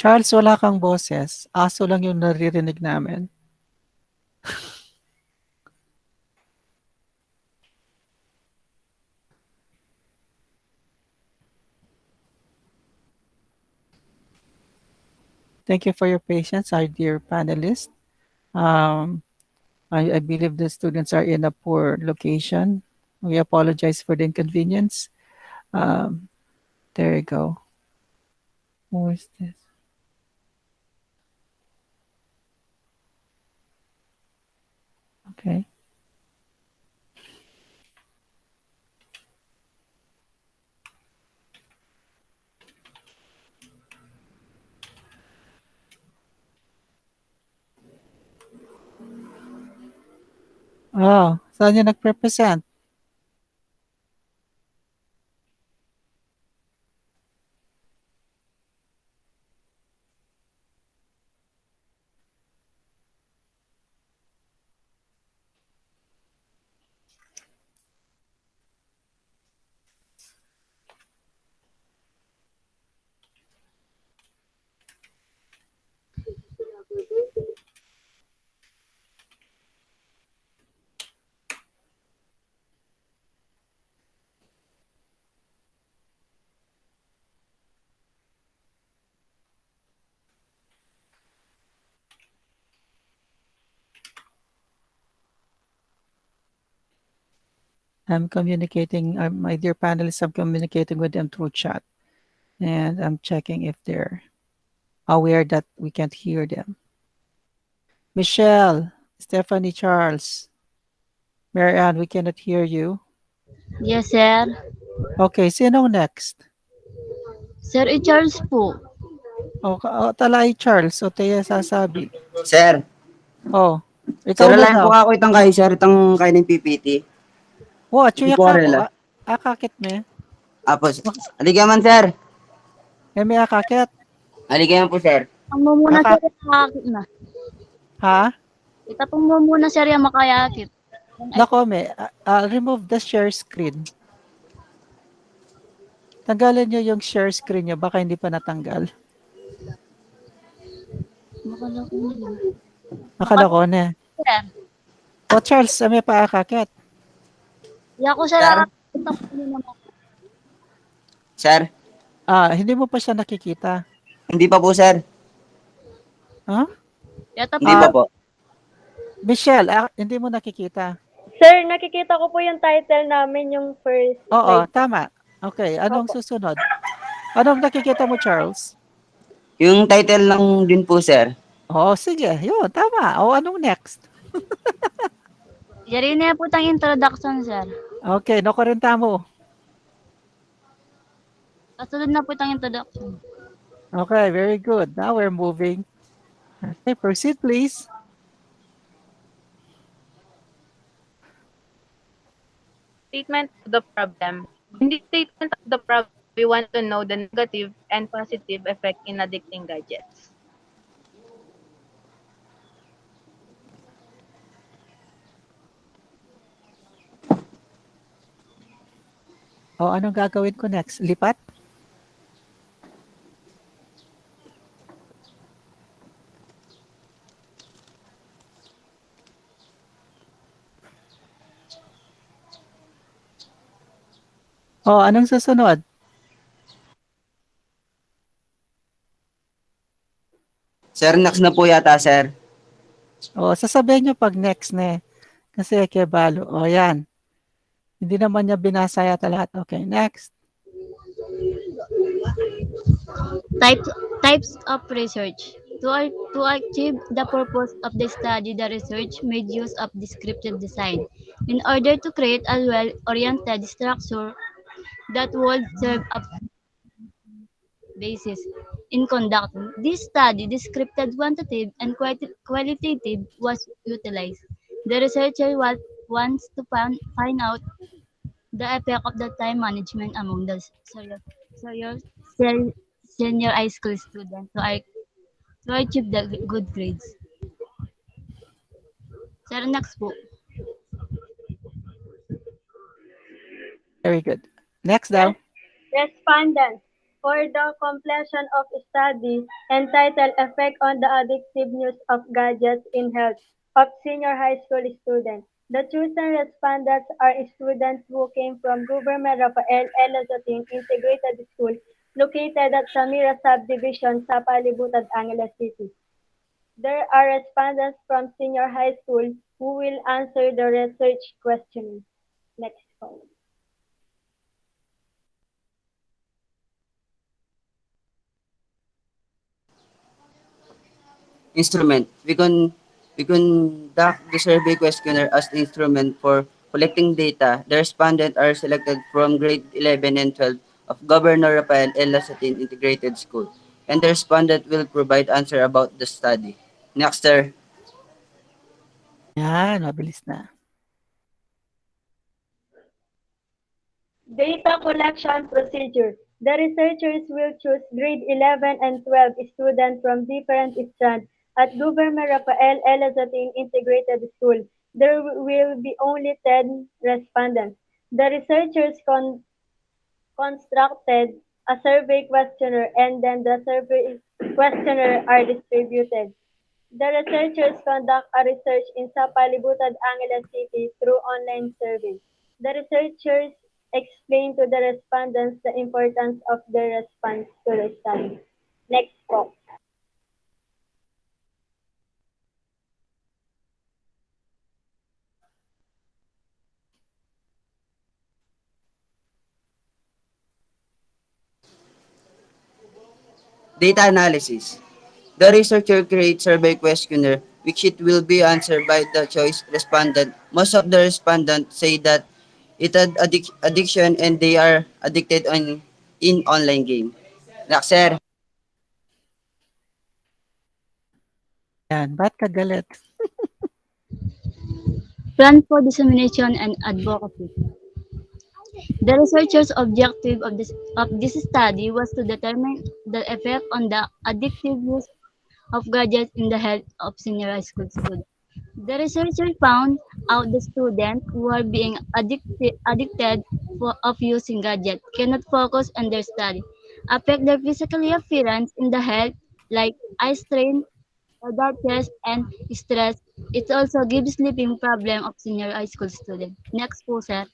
S1: Charles, wala kang boses. Aso lang yung naririnig namin. Thank you for your patience, our dear panelists. I believe the students are in a poor location. We apologize for the inconvenience. There you go. Who is this? Okay. Oh, saan yung nag-represent? I'm communicating, my dear panelists, I'm communicating with them through chat. And I'm checking if they're aware that we can't hear them. Michelle, Stephanie, Charles, Mary Ann, we cannot hear you.
S9: Yes, sir.
S1: Okay, sino next?
S9: Sir, Charles po.
S1: Talay Charles, o tayo sasabi.
S8: Sir,
S1: Oh, ikaw
S8: sir,
S1: na
S8: alayan
S1: daw.
S8: po ako itang kayo, sir, itang kayo ng PPT.
S1: Wow,
S8: Hindi
S1: chuya
S8: po
S1: ka
S8: arela.
S1: ako. Akakit me.
S8: Apos, halika man, sir.
S1: May akakit.
S8: Halika man po, sir.
S9: Itapong mo muna, sir, makayakit na.
S1: Ha?
S9: Itapong mo muna, sir, yung makayakit.
S1: Nako, remove the share screen. Tanggalin nyo yung share screen nyo. Baka hindi pa natanggal. Nakalako na.
S9: Sir.
S1: O Charles, may paakakit.
S9: Hindi ako, sir,
S8: Sir?
S1: Hindi mo pa siya nakikita.
S8: Hindi pa po, sir.
S1: Huh?
S8: Hindi pa po.
S1: Michelle, hindi mo nakikita.
S11: Sir, nakikita ko po yung title namin, yung first
S1: Oo,
S11: slide.
S1: tama. Okay, anong susunod? Anong nakikita mo, Charles?
S8: Yung title lang din po, sir.
S1: Sige. Yun, tama. Anong next?
S9: Yari na po tang introduction, sir.
S1: Okay, nakurenta mo.
S9: Kasunod na po tang introduction.
S1: Okay, very good. Now we're moving. Okay, proceed, please.
S10: Statement of the problem. In this statement of the problem, we want to know the negative and positive effect in addicting gadgets.
S1: Anong gagawin ko next? Lipat? Oh, anong susunod?
S8: Sir, next na po yata, sir.
S1: Oh, sasabihin niyo 'pag next na, eh, kasi ekebalo. Oh, 'yan. Hindi naman niya binasa yata lahat. Okay, next.
S9: Types types of research. To achieve the purpose of the study, the research made use of descriptive design in order to create a well-oriented structure that would serve a basis in conducting this study. Descriptive, quantitative, and qualitative was utilized. The researcher wants to find out the effect of the time management among the senior, senior, senior high school students to achieve the good grades. Sir, next po.
S1: Very good. Next daw.
S11: Res- Respondents, for the completion of study entitled Effect on the Addictive Use of Gadgets in Health of Senior High School Students. The chosen respondents are students who came from Government Rafael L. Lazatin Integrated School located at Samira Subdivision, Sapalibutan, Angeles City. There are respondents from senior high school who will answer the research questionnaire. Next one.
S8: Instrument. We conduct the survey questionnaire as the instrument for collecting data. The respondents are selected from grade 11 and 12 of Governor Rafael L. Lasatin Integrated School, and the respondent will provide answer about the study. Next, sir.
S1: Yan, mabilis na.
S11: Data collection procedure. The researchers will choose grade 11 and 12 students from different strands at Governor Rafael L. Lazatin Integrated School. There will be only 10 respondents. The researchers constructed a survey questionnaire and then the survey questionnaire are distributed. The researchers conduct a research in Sapalibutan, Angeles City through online survey. The researchers explain to the respondents the importance of their response to the study. Next po.
S8: Data analysis. The researcher creates survey questionnaire which it will be answered by the choice respondent. Most of the respondents say that it had addiction and they are addicted in online game. Next, sir.
S1: Yan, ba't ka galit?
S9: Plan for dissemination and advocacy. The researchers' objective of this study was to determine the effect on the addictive use of gadgets in the health of senior high school students. The researchers found out the students who are being addicted of using gadgets cannot focus on their study, affect their physical appearance in the health like eye strain, dark chest, and stress. It also gives sleeping problem of senior high school students. Next po, sir.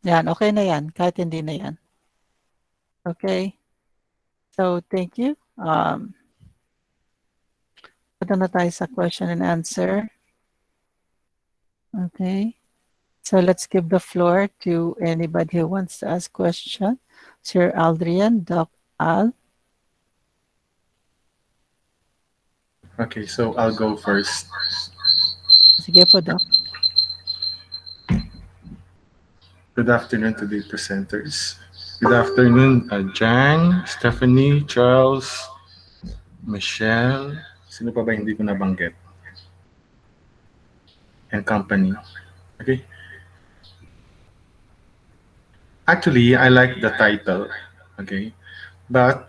S1: Yan, okay na yan. Kahit hindi na yan. Okay. So, thank you. Punta na tayo sa question and answer. Okay. So, let's give the floor to anybody who wants to ask question. Sir Aldrian, Doc Al.
S7: Okay, so I'll go first.
S1: Sige po, Doc.
S7: Good afternoon to the presenters. Good afternoon, Jan, Stephanie, Charles, Michelle. Sino pa ba hindi ko nabanggit? And company. Okay. Actually, I like the title. Okay. But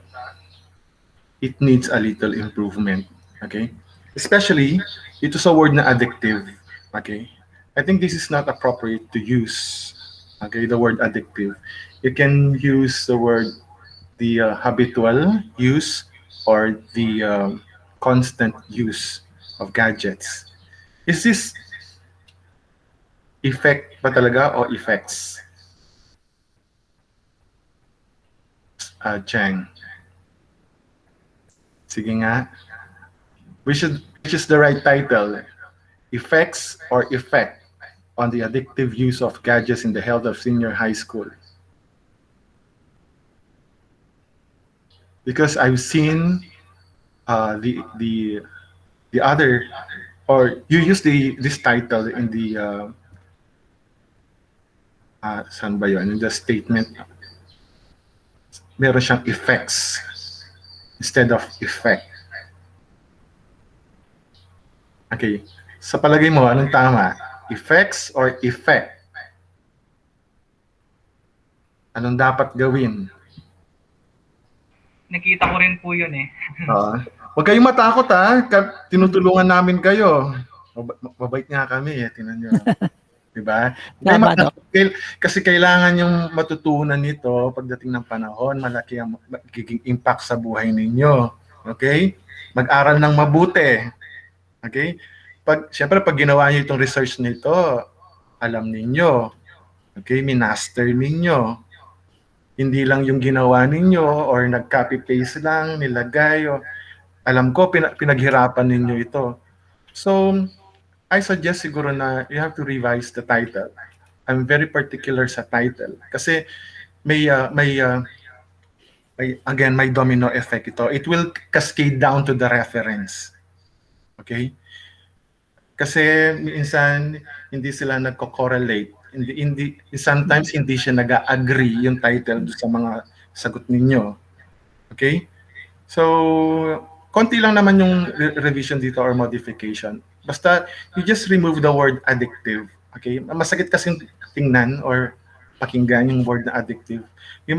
S7: it needs a little improvement. Okay. Especially, ito sa word na addictive. Okay. I think this is not appropriate to use. Okay, the word addictive. You can use the word habitual use or the constant use of gadgets. Is this effect ba talaga o effects? Cheng. Sige nga. Which is the right title? Effects or effect on the addictive use of gadgets in the health of senior high school? Because I've seen the other, or you use this title in the saan ba yun? In the statement, meron siyang effects instead of effect. Okay. Sa palagay mo, anong tama? Effects or effect? Anong dapat gawin?
S6: Nakita ko rin po yun eh.
S7: Huwag kayong matakot ha. Tinutulungan namin kayo. Mabait nga kami eh. Tingnan nyo. Diba? Kasi kailangan yung matutunan nito pagdating ng panahon. Malaki ang magiging impact sa buhay ninyo. Okay? Mag-aral ng mabuti. Okay? Siyempre, pag ginawa niyo itong research nito, alam ninyo. Okay? Minaster ninyo. Hindi lang yung ginawa ninyo or nag-copy-paste lang, nilagay. Alam ko, pinaghirapan ninyo ito. So, I suggest siguro na you have to revise the title. I'm very particular sa title. Kasi may domino effect ito. It will cascade down to the reference. Okay? Kasi minsan, hindi sila nagko-correlate. Sometimes hindi siya nag-agree yung title sa mga sagot ninyo. Okay? So, konti lang naman yung revision dito or modification. Basta, you just remove the word addictive. Okay? Masakit kasi tingnan or pakinggan yung word na addictive. May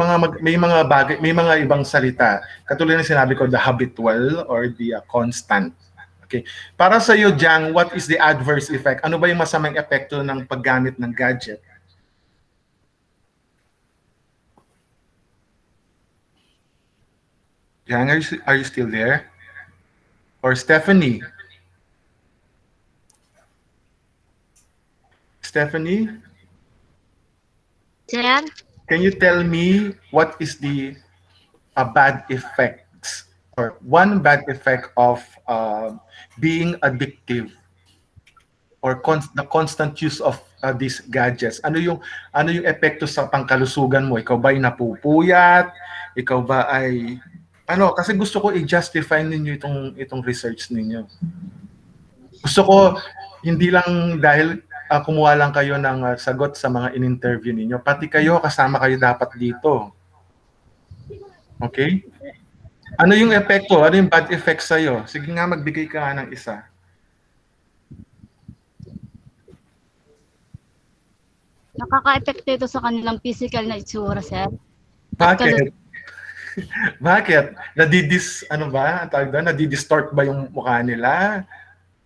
S7: mga ibang salita. Katulad ng sinabi ko, the habitual or the constant. Okay. Para sa iyo, Jang, what is the adverse effect? Ano ba yung masamang epekto ng paggamit ng gadget? Jang, are you still there? Or Stephanie? Stephanie?
S9: Sir?
S7: Can you tell me what is the bad effects or one bad effect of being addictive or the constant use of these gadgets? Ano yung epekto sa pangkalusugan mo? Ikaw ba ay napupuyat? Ikaw ba ay kasi gusto ko i-justify ninyo itong research ninyo. Gusto ko hindi lang dahil kumuha lang kayo ng sagot sa mga in-interview ninyo, pati kayo kasama kayo dapat dito. Okay? Ano yung epekto? Ano yung bad effect sa'yo? Sige nga, magbigay ka nga ng isa.
S9: Nakaka-epekto ito sa kanilang physical na itsura, sir.
S7: Bakit? Bakit? Nadidistort ba yung mukha nila?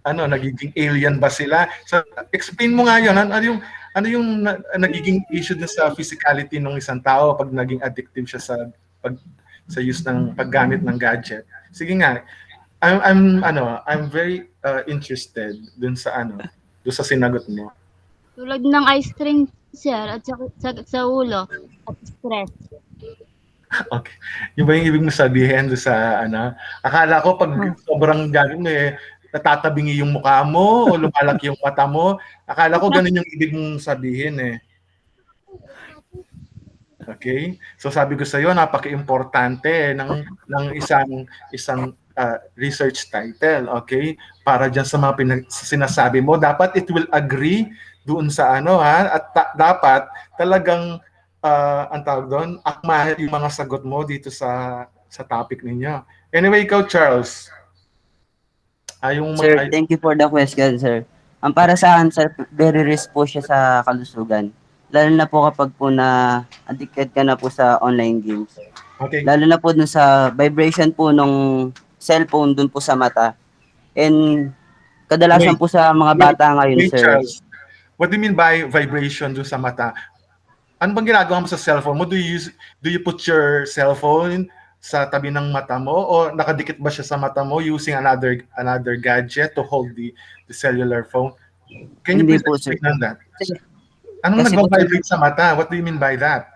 S7: Nagiging alien ba sila? So, explain mo nga yun. Ano yung nagiging issue din sa physicality ng isang tao pag naging addictive siya sa use ng paggamit ng gadget? Sige nga. I'm very interested dun sa sinagot mo.
S9: Tulad ng eye strain, sir, at sa ulo at stress.
S7: Okay. Yung ba yung ibig mo sabihin sa akala ko pag sobrang gano'n natatabingi yung mukha mo o lumalaki yung mata mo. Akala ko ganun yung ibig mong sabihin eh. Okay? So sabi ko sa iyo, napaka-importante ng isang research title, okay? Para diyan sa mga sinasabi mo, dapat it will agree doon sa at dapat talagang ang tawag doon, akma yung mga sagot mo dito sa topic ninyo. Anyway, ikaw, Charles.
S8: Sir, thank you for the question, sir. Ang para sa akin, sir, very risk po siya sa kalusugan. Lalo na po kapag po na addicted ka na po sa online games.
S7: Okay.
S8: Lalo na po dun sa vibration po nung cellphone dun po sa mata. And kadalasan po sa mga bata ngayon, sir.
S7: Charles, what do you mean by vibration dun sa mata? Ano bang ginagawa mo sa cellphone mo? Do you put your cellphone sa tabi ng mata mo o nakadikit ba siya sa mata mo using another gadget to hold the cellular phone? Can you
S8: Hindi
S7: please
S8: po, sir.
S7: explain on that?
S8: Kasi,
S7: Anong
S8: kasi po, sir,
S7: nagva-vibrate sa mata? What do you mean by that?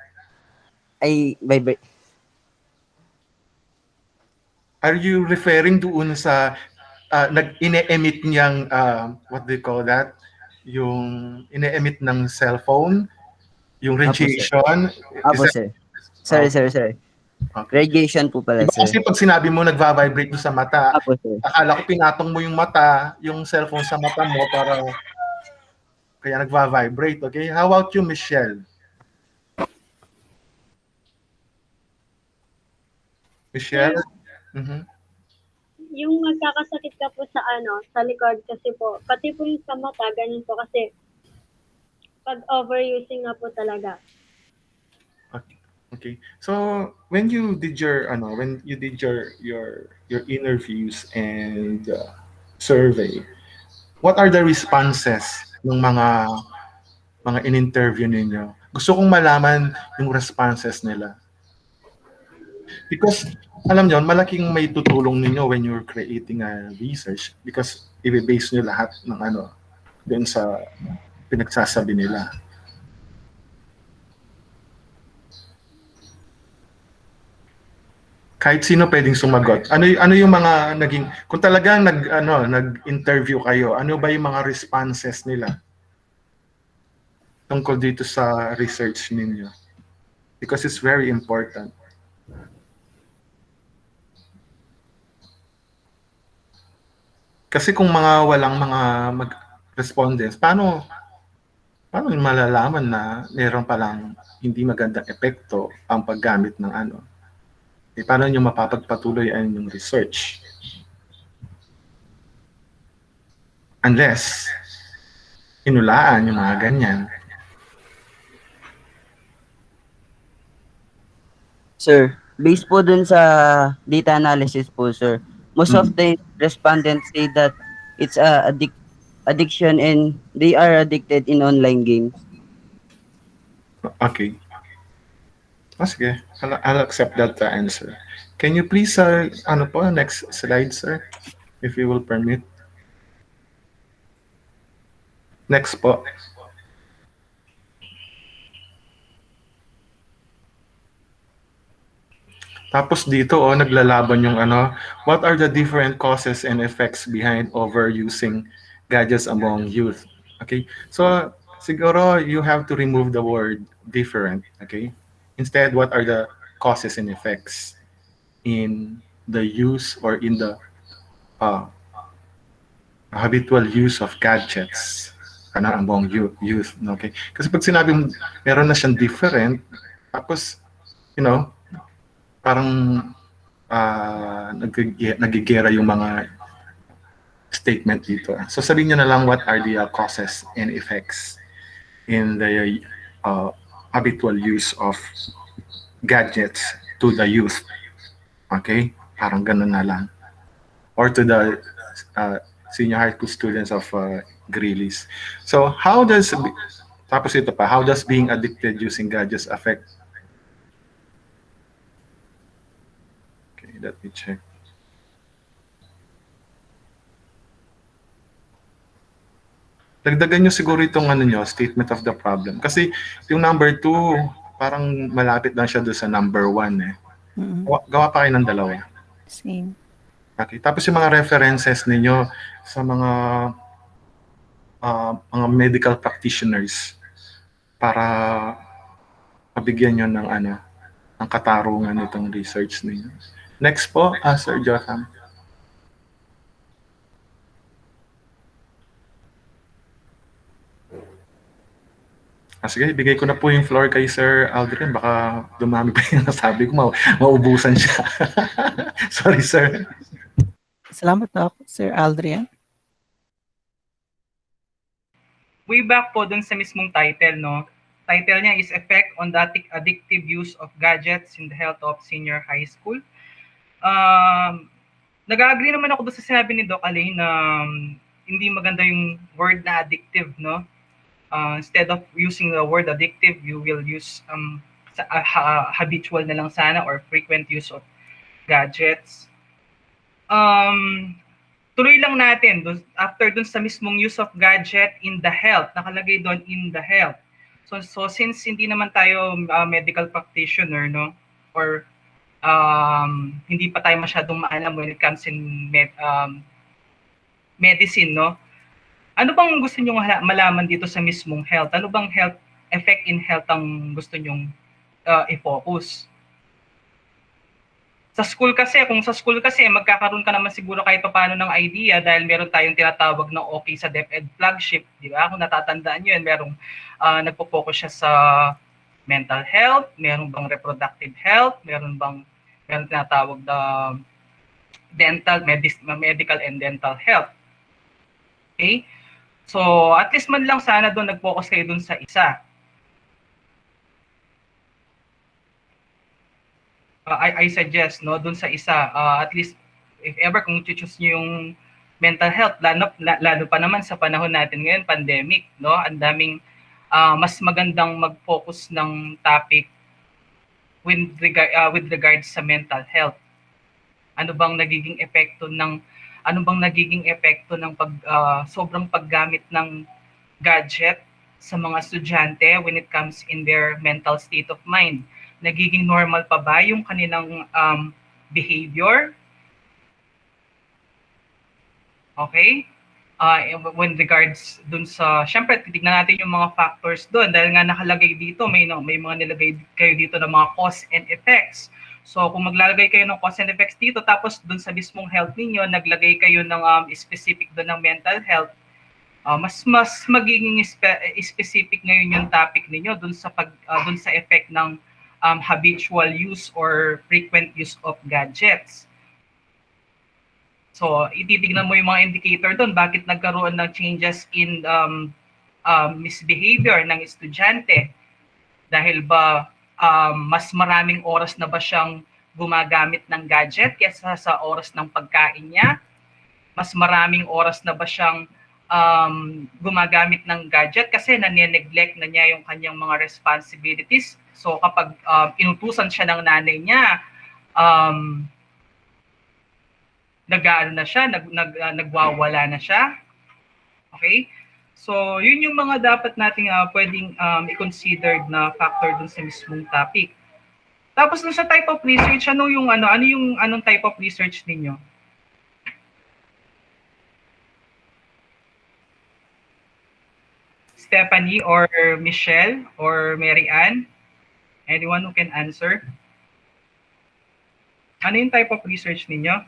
S8: ay, vibrate.
S7: Are you referring doon sa ine-emit niyang what do you call that? Yung ine-emit ng cellphone, yung
S8: Apo, sir.
S7: radiation, is
S8: Apo,
S7: that
S8: sir.
S7: oh,
S8: Sorry.
S7: okay.
S8: Radiation po pala,
S7: Iba
S8: sir.
S7: kasi pag sinabi mo nagva-vibrate doon sa mata,
S8: Apo, sir.
S7: akala ko pinatong mo yung mata, yung cellphone sa mata mo para kaya nagva-vibrate, okay? How about you, Michelle?
S11: Sir,
S7: Michelle? Mhm.
S11: yung magkakasakit ka po sa sa likod kasi po, pati po yung sa mata, ganun po kasi pag overusing na po talaga.
S7: Okay. Okay. So when you did your interviews and survey, what are the responses ng mga in-interview ninyo? Gusto kong malaman yung responses nila. Because alam niyo, malaking may tutulong ninyo when you're creating a research because i-base niyo lahat ng dun sa pinagsasabi nila. Kahit sino pwedeng sumagot. Ano yung mga naging kung talagang nag-interview kayo, ano ba yung mga responses nila tungkol dito sa research ninyo? Because it's very important. Kasi kung walang mga respondents, paano malalaman na meron palang hindi magandang epekto ang paggamit ng paano nyo mapapagpatuloy ang yung research? Unless, inulaan yung mga ganyan.
S8: Sir, based po dun sa data analysis po, sir, most of the respondents say that it's a addiction and they are addicted in online games.
S7: Okay. Sige. I'll accept that answer. Can you please, next slide, sir, if you will permit. Next po. Tapos dito, naglalaban yung what are the different causes and effects behind overusing gadgets among youth? Okay? So, siguro you have to remove the word different, okay? Instead, what are the causes and effects in the use or in the uh, habitual use of gadgets among youth, okay? Kasi pag sinabi mo, meron na siyang different, tapos, parang nagigera yung mga statement dito. So sabihin nyo na lang what are the causes and effects in the habitual use of gadgets to the youth. Okay? Parang ganun na lang. Or to the senior high school students of Greeley's. So tapos ito pa, how does being addicted using gadgets affect? Okay, let me check. Dagdagan nyo siguro itong statement of the problem. Kasi yung number 2, parang malapit lang siya doon sa number 1 eh. Gawa pa kayo ng dalawa.
S1: Same.
S7: Okay. Tapos yung mga references ninyo sa mga medical practitioners para mabigyan nyo ng katarungan itong research ninyo. Next po, Sir Jotham. Sige, ibigay ko na po yung floor kay Sir Aldrin. Baka dumami pa yung nasabi ko, maubusan siya. Sorry, sir.
S1: Salamat na ako, Sir Aldrin.
S6: Way back po dun sa mismong title, no? Title niya is Effect on the Addictive Use of Gadgets in the Health of Senior High School. Nag-agree naman ako doon sa sinabi ni Doc Alain na hindi maganda yung word na addictive, no? Instead of using the word addictive, you will use habitual na lang sana or frequent use of gadgets. Tuloy lang natin after dun sa mismong use of gadget in the health, nakalagay doon in the health. So since hindi naman tayo medical practitioner, no, or hindi pa tayo masyadong maalam when it comes in medicine, no, ano bang gusto niyo malaman dito sa mismong health? Ano bang health effect in health ang gusto niyo i-focus? Sa school kasi, kung sa school kasi, magkakaroon ka naman siguro kahit paano ng idea dahil meron tayong tinatawag na okay sa DepEd flagship, di ba? Kung natatandaan nyo yun, merong nagpo-focus siya sa mental health, meron bang reproductive health, meron tinatawag na medical and dental health. Okay? So, at least man lang sana doon nag-focus kayo doon sa isa. I suggest, no, doon sa isa, at least if ever kung choose niyo yung mental health, lalo pa naman sa panahon natin ngayon, pandemic, no, ang daming mas magandang mag-focus ng topic with regards sa mental health. Ano bang nagiging epekto ng sobrang paggamit ng gadget sa mga estudyante when it comes in their mental state of mind? Nagiging normal pa ba yung kanilang behavior? Okay? When regards dun sa, syempre titignan natin yung mga factors dun dahil nga nakalagay dito, may mga nilagay kayo dito ng mga cause and effects. So kung maglalagay kayo ng cause and effects dito tapos dun sa mismong health ninyo, naglagay kayo ng specific dun ng mental health, mas magiging specific ngayon yung topic ninyo dun sa effect ng habitual use or frequent use of gadgets. So, ititignan mo yung mga indicator doon, bakit nagkaroon ng changes in misbehavior ng estudyante. Dahil ba mas maraming oras na ba siyang gumagamit ng gadget kaysa sa oras ng pagkain niya? Mas maraming oras na ba siyang gumagamit ng gadget kasi nane-neglect na niya yung kanyang mga responsibilities? So kapag inutusan siya ng nanay niya, nagwawala na siya. Okay? So, yun yung mga dapat nating pwedeng i-consider na factor dun sa mismong topic. Tapos dun sa type of research, anong type of research ninyo? Stephanie or Michelle or Mary Ann? Anyone who can answer? Ano yung type of research ninyo?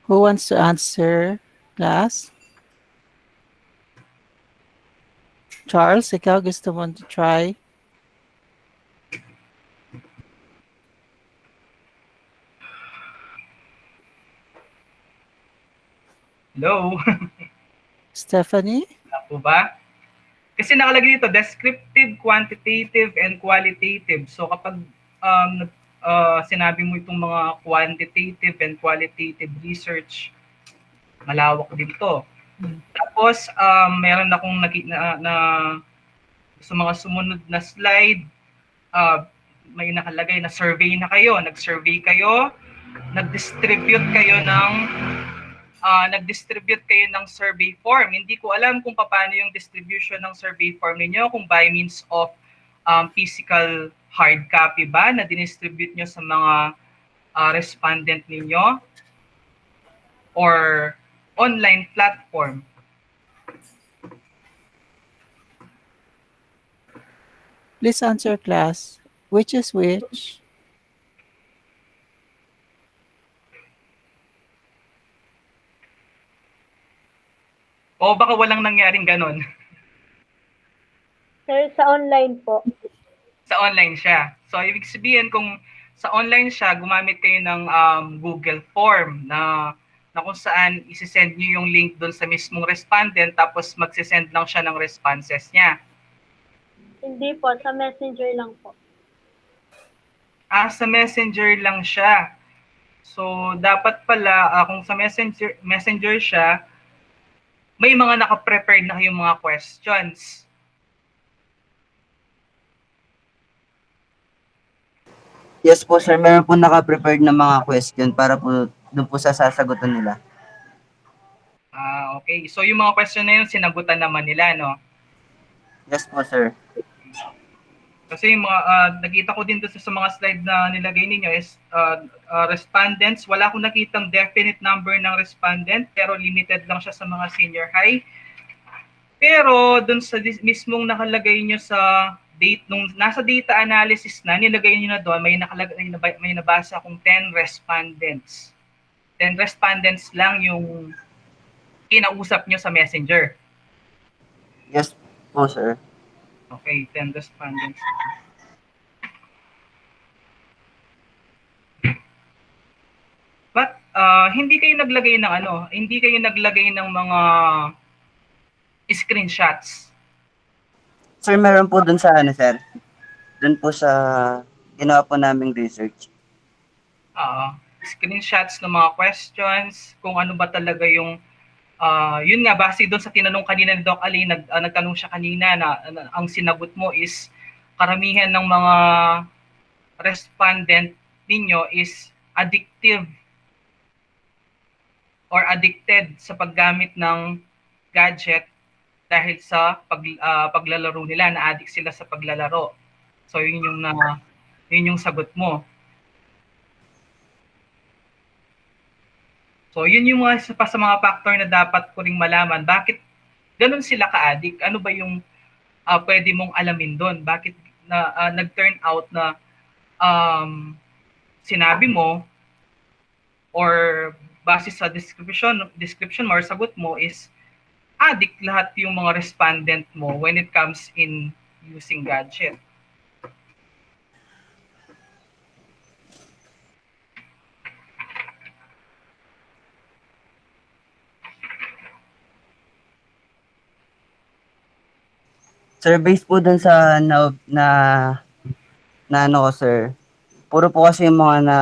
S1: Who wants to answer, class? Charles, ikaw gusto mo to try?
S6: Hello?
S1: Stephanie?
S6: Ako ba? Kasi nakalagay dito, descriptive, quantitative, and qualitative. So kapag sinabi mo itong mga quantitative and qualitative research, malawak din to. Tapos, meron akong nakita na sa mga sumunod na slide, may nakalagay na survey na kayo. Nag-survey kayo, nag-distribute kayo ng survey form. Hindi ko alam kung paano yung distribution ng survey form ninyo, kung by means of physical hard copy ba na dinistribute nyo sa mga respondent ninyo or online platform.
S1: Please answer, class. Which is which?
S6: O baka walang nangyaring ganon.
S11: Sir, sa online po.
S6: Sa online siya. So, ibig sabihin kung sa online siya, gumamit kayo ng Google form na na kung saan isi-send niyo yung link doon sa mismong respondent tapos magse-send lang siya ng responses niya.
S11: Hindi po, sa messenger lang po.
S6: Sa messenger lang siya. So, dapat pala, kung sa messenger siya, may mga naka-prepared na yung mga questions.
S8: Yes po sir, meron po naka-prepared na mga question para po doon po sa sasagutan nila.
S6: Okay. So, yung mga question na yun, sinagutan naman nila, no?
S8: Yes po sir.
S6: Kasi yung mga, nakita ko din doon sa mga slide na nilagay ninyo is respondents. Wala akong nakitang definite number ng respondent, pero limited lang siya sa mga senior high. Pero doon sa mismong nakalagay nyo sa date, nung nasa data analysis na, nilagay nyo na doon, may nakalagay na, may nabasa akong 10 respondents. 10 respondents lang yung kinausap nyo sa messenger.
S8: Yes po sir.
S6: Okay, 10 respondents. But hindi kayo naglagay ng hindi kayo naglagay ng mga screenshots.
S8: Sir, meron po dun sa sir. Dun po sa ginawa po naming research.
S6: Screenshots ng mga questions, kung ano ba talaga yung yun nga, base doon sa tinanong kanina ni Doc Ali, nagtanong siya kanina na ang sinagot mo is karamihan ng mga respondent ninyo is addictive or addicted sa paggamit ng gadget dahil sa paglalaro nila, na-addict sila sa paglalaro. So yun yung sagot mo. So yun yung mga pa sa mga factor na dapat ko ring malaman. Bakit ganun sila ka-addict? Ano ba yung pwede mong alamin doon? Bakit nag-turn out na sinabi mo or base sa description mo or sagot mo is addict lahat yung mga respondent mo when it comes in using gadget.
S8: Sir, based po dun sa na ano ko sir, puro po kasi yung mga na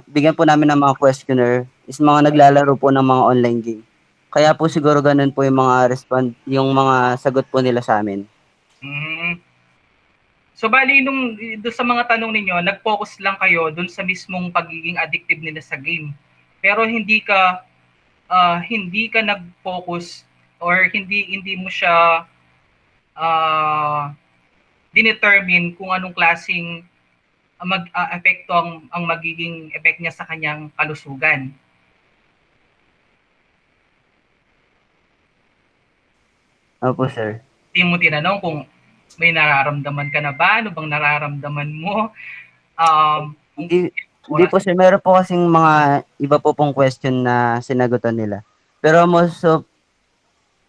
S8: bigyan po namin ng mga questionnaire is mga naglalaro po ng mga online game. Kaya po siguro ganun po yung mga yung mga sagot po nila sa amin.
S6: So bali nung doon sa mga tanong ninyo, nag-focus lang kayo doon sa mismong pagiging addictive nila sa game. Pero hindi ka nag-focus or hindi mo siya dinetermine kung anong klaseng epekto ang magiging effect niya sa kanyang kalusugan.
S8: Opo, sir.
S6: Hindi mo tinanong kung may nararamdaman ka na ba? Ano bang nararamdaman mo?
S8: Hindi po sir, meron po kasing mga iba po pong question na sinagutan nila. Pero most of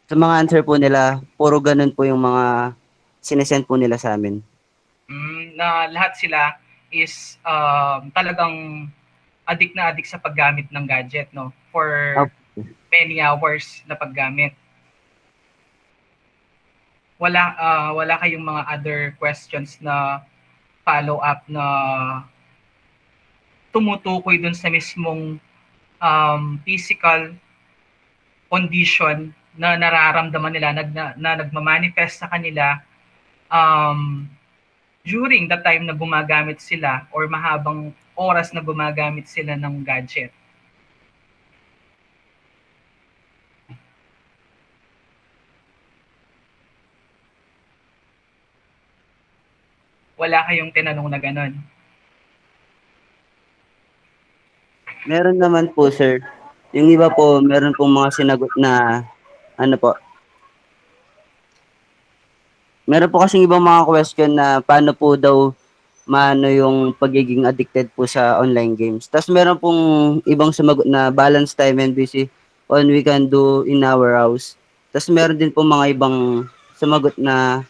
S8: sa mga answer po nila, puro ganun po yung mga sinesend po nila sa amin.
S6: Na lahat sila is talagang addict sa paggamit ng gadget, no? For many hours na paggamit. Wala kayong mga other questions na follow up na tumutukoy dun sa mismong physical condition na nararamdaman nila, na nagmamanifest sa kanila during the time na gumagamit sila or mahabang oras na gumagamit sila ng gadget. Wala kayong tinanong na ganon?
S8: Meron naman po, sir. Yung iba po, meron pong mga sinagot na ano po. Meron po kasing ibang mga question na paano po daw maano yung pagiging addicted po sa online games. Tapos meron pong ibang sumagot na balance time and busy on we can do in our house. Tapos meron din po mga ibang sumagot na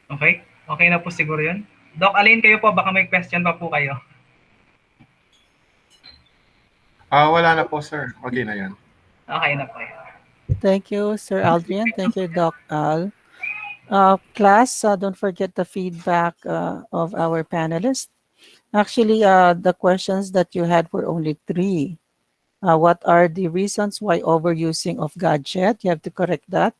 S6: Okay? Okay na po siguro yun. Doc Aline, kayo po, baka may question pa po kayo.
S7: Wala na po, sir. Okay na yan.
S6: Okay na po yun.
S1: Thank you, Sir Aldrian. Thank you, Doc Al. Class, don't forget the feedback of our panelists. Actually, the questions that you had were only three. What are the reasons why overusing of gadget? You have to correct that.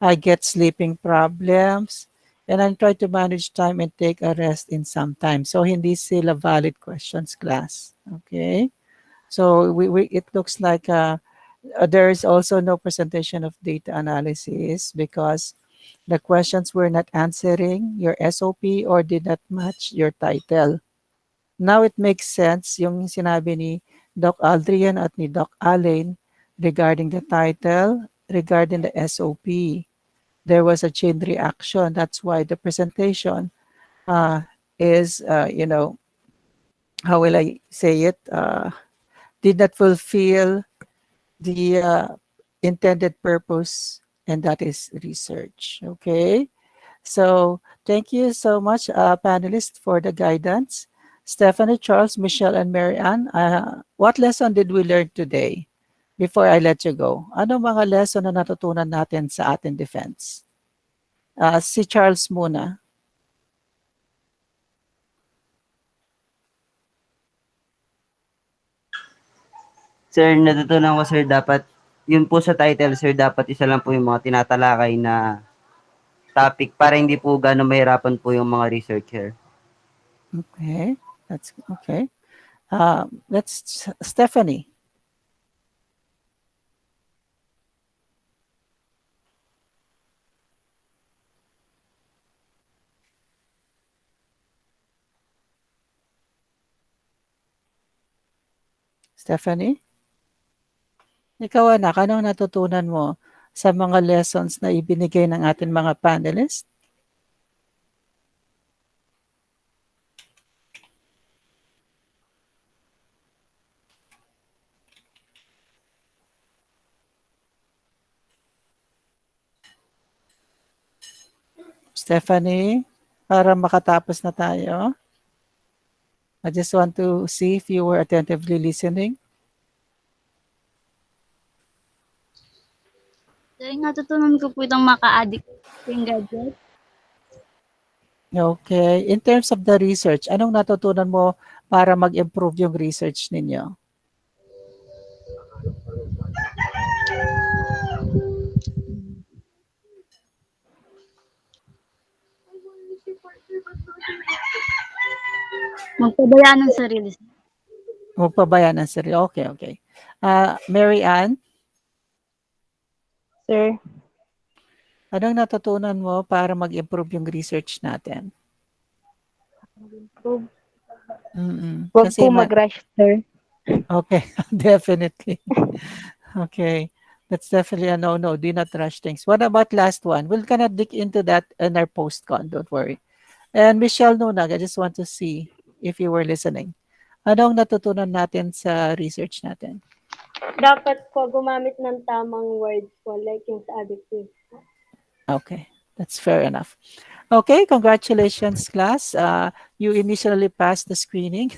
S1: I get sleeping problems, and I'm trying to manage time and take a rest in some time. So hindi sila valid questions, class. Okay. So it looks like there is also no presentation of data analysis because the questions were not answering your SOP or did not match your title. Now it makes sense yung sinabi ni Doc Aldrian at ni Doc Alain regarding the title, regarding the SOP. There was a chain reaction. That's why the presentation is, how will I say it, did not fulfill the intended purpose, and that is research. Okay. So thank you so much, panelists, for the guidance. Stephanie, Charles, Michelle, and Marianne, what lesson did we learn today? Before I let you go, ano mga lesson na natutunan natin sa ating defense? Si Charles muna.
S8: Sir, natutunan ko sir dapat, yun po sa title sir, dapat isa lang po yung mga tinatalakay na topic para hindi po gano'ng mahirapan po yung mga researcher.
S1: Okay, that's okay. That's Stephanie. Stephanie? Ikaw anak, anong natutunan mo sa mga lessons na ibinigay ng ating mga panelists? Stephanie, para makatapos na tayo. I just want to see if you were attentively listening.
S9: Sir, natutunan ko po itong maka-addict yung gadget.
S1: Okay. In terms of the research, anong natutunan mo para mag-improve yung research ninyo?
S9: Magpabayaan ng sarili.
S1: Magpabaya ng sarili. Okay, okay. Mary Ann,
S3: Sir,
S1: anong natutunan mo para mag-improve yung research natin?
S3: wag
S1: Kasi
S3: po mag-rush, sir.
S1: okay, definitely. Okay. That's definitely a no-no. Do not rush things. What about last one? We're gonna dig into that in our post-con. Don't worry. And Michelle Nunag, I just want to see if you were listening. Anong natutunan natin sa research natin?
S11: Dapat po gumamit ng tamang words po, like yung sa addictive.
S1: Okay, that's fair enough. Okay, congratulations, class. You initially passed the screening.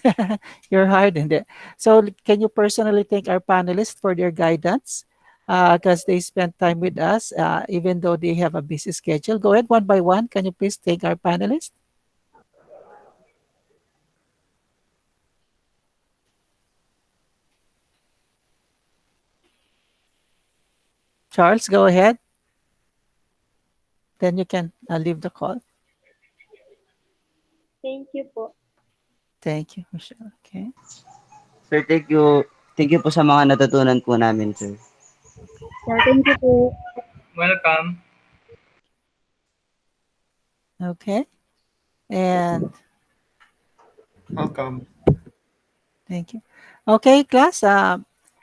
S1: You're hard in it. So can you personally thank our panelists for their guidance? Because they spent time with us, even though they have a busy schedule. Go ahead, one by one. Can you please thank our panelists? Charles, go ahead. Then you can leave the call.
S11: Thank you po.
S1: Thank you, Michelle. Okay.
S8: Sir, thank you. Thank you po sa mga natutunan po namin, sir.
S9: Sir, thank you po.
S6: Welcome.
S1: Okay. And
S7: Welcome.
S1: thank you. Okay, class.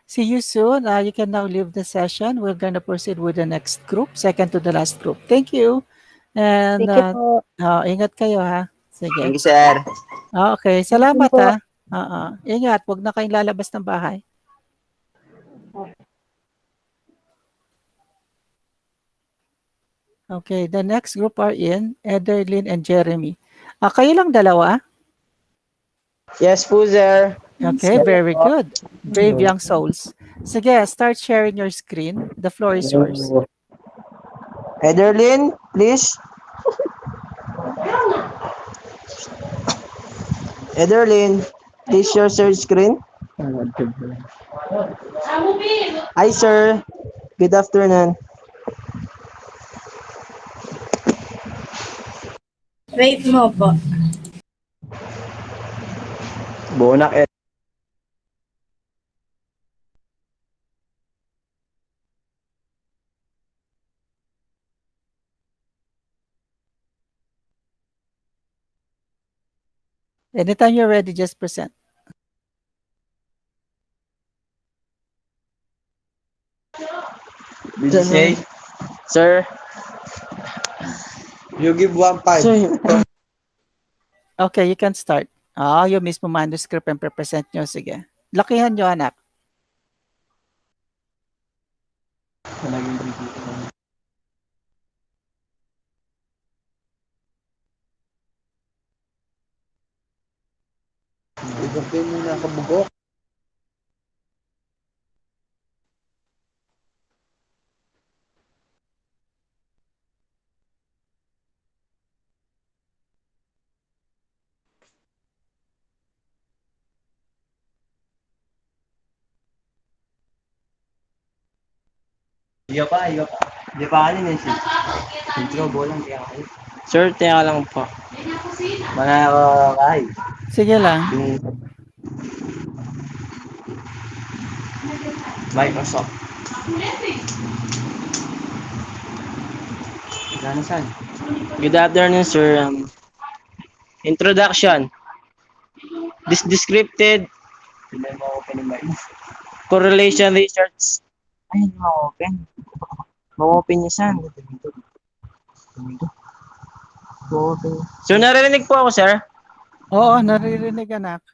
S1: See you soon. You can now leave the session. We're going to proceed with the next group, second to the last group. Thank you. And
S3: Thank you po.
S1: ingat kayo ha. Sige.
S8: Thank you, sir.
S1: Okay, salamat
S3: po.
S1: ha. Ingat, wag na kayong lalabas ng bahay. Okay, the next group are in Ederlyn and Jeremy. Kayo lang dalawa?
S12: Yes po, sir.
S1: Okay, very good. Brave young souls. Sige, start sharing your screen. The floor is yours.
S12: Ederlyn, please. Ederlyn, please share screen. Hi, sir. Good afternoon.
S3: Wait mo po.
S12: Bonak,
S1: Anytime you're ready, just present.
S12: Did you say? Sir, you give 1.5. Sir,
S1: Okay, you can start. Yung mismo manuscript and present nyo. Sige. Lakihan nyo, anak.
S12: ibigay mo na kabugok. Iya pa. Di pa kanin eh. Intro, bolang, di ako. Sir, teka lang po. Mga kahay.
S1: Sige lang.
S12: Microsoft. Good afternoon, sir. Introduction. This descriptive correlation research. Ay, hindi ma-open. Ma-open niya saan? Sir, naririnig po ako, sir.
S1: Oo, naririnig, anak.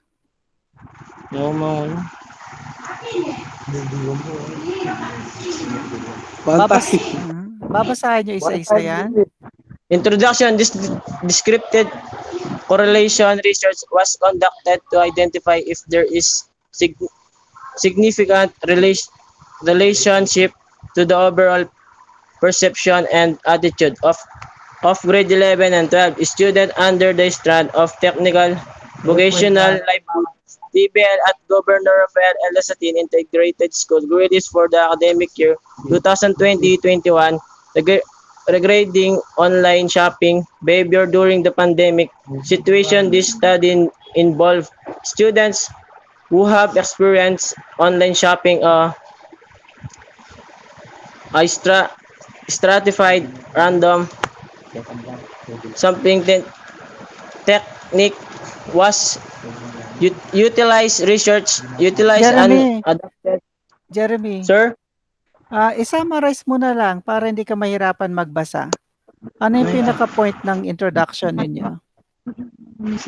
S12: Oo, ma-open.
S1: Babasahin nyo isa-isa yan.
S12: Introduction. This descriptive correlation research was conducted to identify if there is significant relationship to the overall perception and attitude of grade 11 and 12 students under the strand of technical vocational livelihood. TBL at Governor Rafael L. Lasatin Integrated School grades for the academic year 2020-21, regarding online shopping behavior during the pandemic situation. This study involved students who have experienced online shopping stratified random sampling technique was utilized
S1: Jeremy.
S12: and adapted.
S1: Jeremy.
S12: Sir?
S1: I-summarize mo na lang para hindi ka mahirapan magbasa. Ano yung pinaka-point ng introduction ninyo?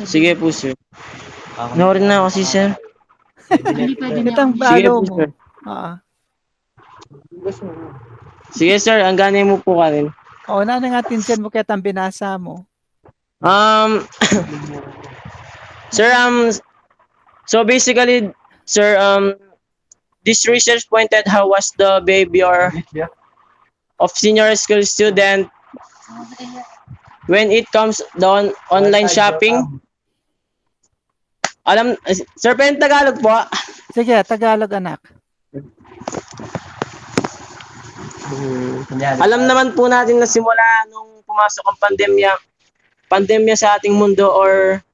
S12: Sige po, sir. Norin na ako si sir.
S1: Kitang balo mo.
S12: Sige, sir. Ang ganay mo po ka rin.
S1: Oo, na natindihan mo kitang binasa mo.
S12: Sir, so basically, sir, this research pointed how was the behavior of senior school student when it comes down online shopping. Sir, pen Tagalog po.
S1: Sige, Tagalog, anak.
S12: Alam naman po natin na simula nung pumasok ang pandemya sa ating mundo or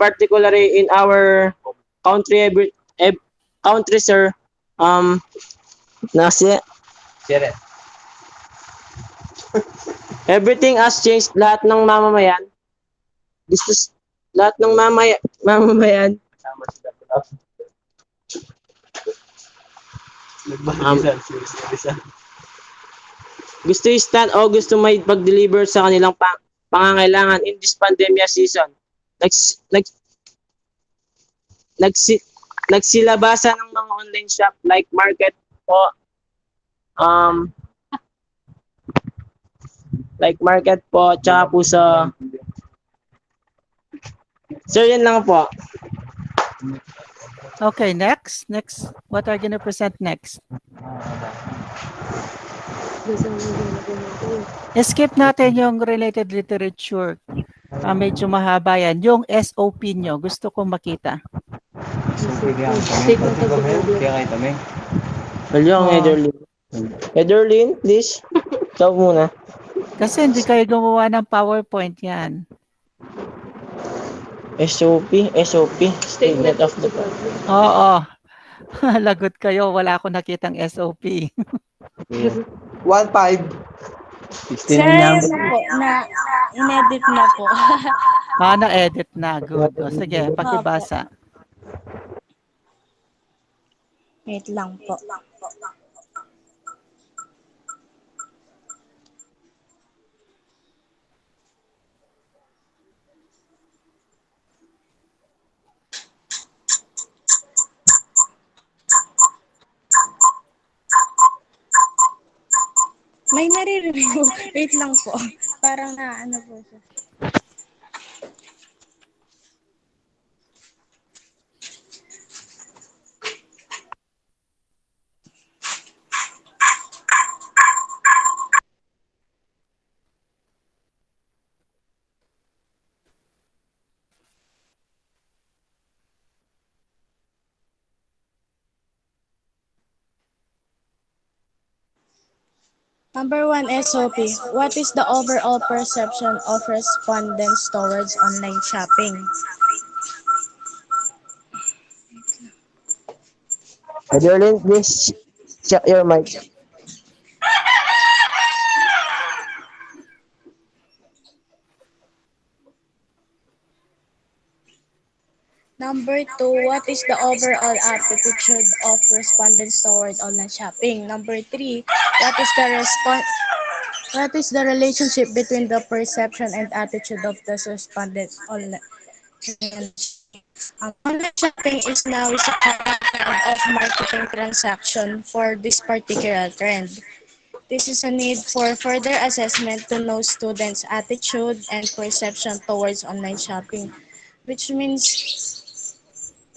S12: particularly in our country, sir, everything has changed. Lahat ng mamamayan, mamamayan, gusto i-stand o gusto may pag-deliver sa kanilang pangangailangan in this pandemia season. Nagsilabasa ng mga online shop like market po, like market po, tsaka po sa... Sir, yan lang po.
S1: Okay, next. Next. What are you gonna present next? Skip natin yung related literature. Medyo mahaba yan. Yung SOP nyo, gusto kong makita.
S12: Yung
S1: Oh,
S12: Ederlin. Ederlin, please. Ikaw muna.
S1: kasi hindi kayo gumawa ng PowerPoint yan.
S12: SOP. Statement of the
S1: Oo. Lagot kayo. Wala akong nakitang SOP.
S13: 1.5.
S3: Sir, yun po, inedit na po.
S1: Na-edit na. Good. O, sige, pakibasa.
S3: Wait lang po. May naririnig po. Wait lang po. Parang ano po siya. Number 1 SOP. What is the overall perception of respondents towards online shopping?
S12: Ederlin, please check your mic.
S3: Number 2, what is the overall attitude of respondents toward online shopping? Number 3, what is the relationship between the perception and attitude of the respondents online shopping? Online shopping is now a pattern of marketing transaction for this particular trend. This is a need for further assessment to know students' attitude and perception towards online shopping, which means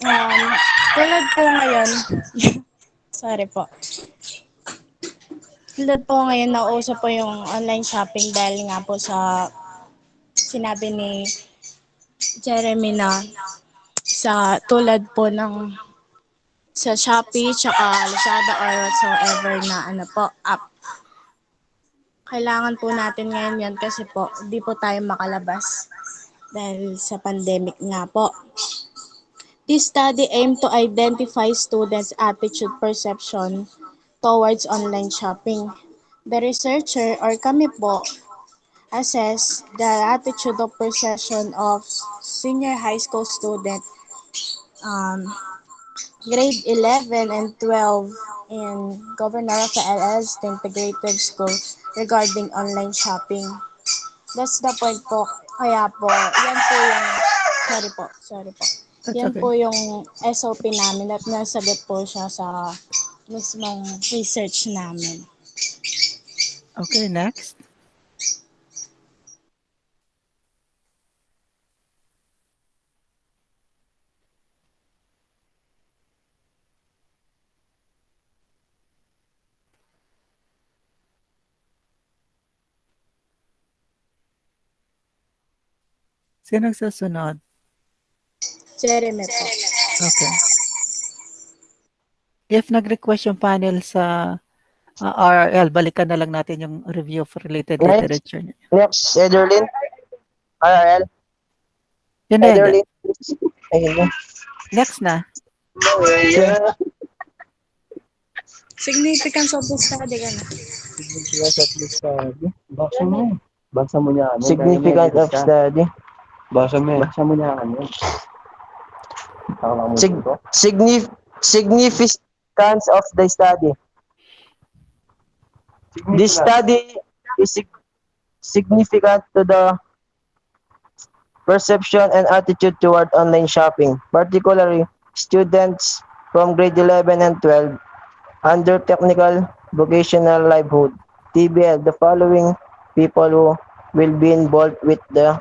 S3: tulad po ngayon, sorry po. Tulad po ngayon, nauso po yung online shopping dahil nga po sa sinabi ni Jeremy na sa tulad po ng sa Shopee, tsaka Lazada or whatsoever na app. Kailangan po natin ngayon yan kasi po, di po tayo makalabas dahil sa pandemic nga po. This study aimed to identify students' attitude perception towards online shopping. The researcher or kami po assess the attitude of perception of senior high school student grade 11 and 12 in Governor Rafael's Integrated School regarding online shopping. That's the point po. Kaya po, yan po yung sorry po.
S1: That's
S3: Yan
S1: okay.
S3: po yung SOP namin at nasagot po siya sa mismong research namin.
S1: Okay, next. Sinong susunod?
S3: Jeremy po.
S1: Okay. If nag-request yung panel sa RRL, balikan na lang natin yung review of related literature.
S12: Next, Ederlin. RRL.
S1: Hindi.
S12: Ederlin. Ayun.
S1: Next na.
S3: Significance of the study ka na.
S13: Basa mo niya.
S12: Significant of study.
S13: Basa mo niya.
S12: Significance of the study. This study is significant to the perception and attitude toward online shopping, particularly students from grade 11 and 12 under technical vocational livelihood, TBL. The following people who will be involved with the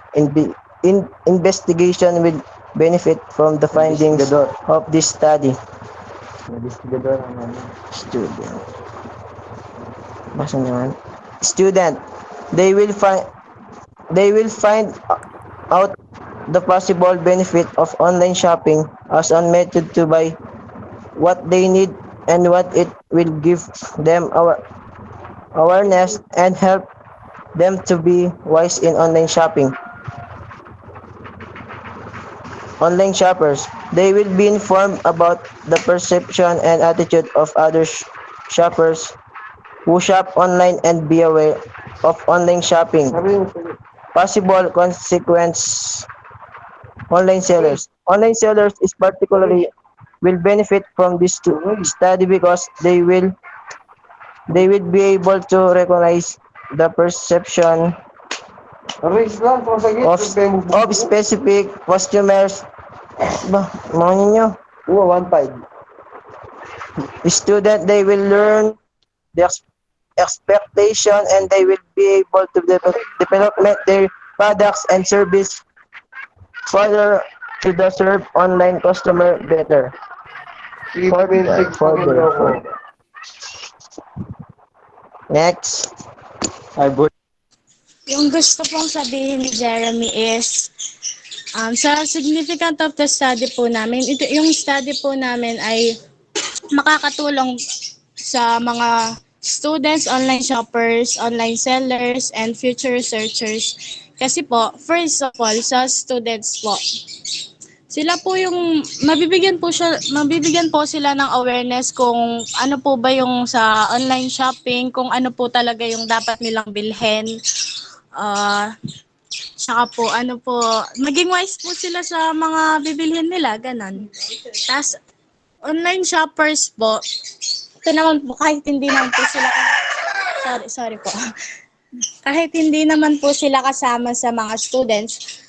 S12: investigation will benefit from the findings of this study. Student. Basa naman. Student, they will find out the possible benefit of online shopping as a method to buy what they need and what it will give them our awareness and help them to be wise in online shopping. Online shoppers, they will be informed about the perception and attitude of other shoppers who shop online and be aware of online shopping. Possible consequence. Online sellers. Online sellers is particularly will benefit from this study because they will be able to recognize the perception of specific customers. Ba, mga ninyo. 1.5. Student, they will learn the expectation and they will be able to develop their products and service further to the serve online customer better. Further. Next.
S9: Yung gusto pong sabihin ni Jeremy is, sa significant of the study po namin, yung study po namin ay makakatulong sa mga students, online shoppers, online sellers, and future researchers. Kasi po, first of all, sa students po, sila po yung mabibigyan po sila ng awareness kung ano po ba yung sa online shopping, kung ano po talaga yung dapat nilang bilhin. Saka po maging wise po sila sa mga bibilhin nila, ganon. Tas online shoppers po, ito naman po kahit hindi naman po sila sorry po. Kahit hindi naman po sila kasama sa mga students,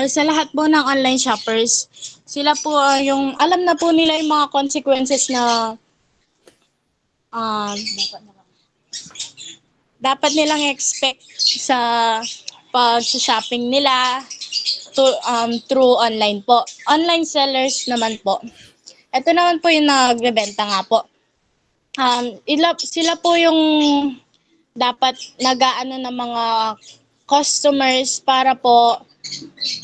S9: sa lahat po ng online shoppers, sila po yung alam na po nila yung mga consequences na dapat nilang expect sa pag-shopping nila through online po. Online sellers naman po. Ito naman po yung nagbebenta nga po. Sila po yung dapat nag-aano ng mga customers para po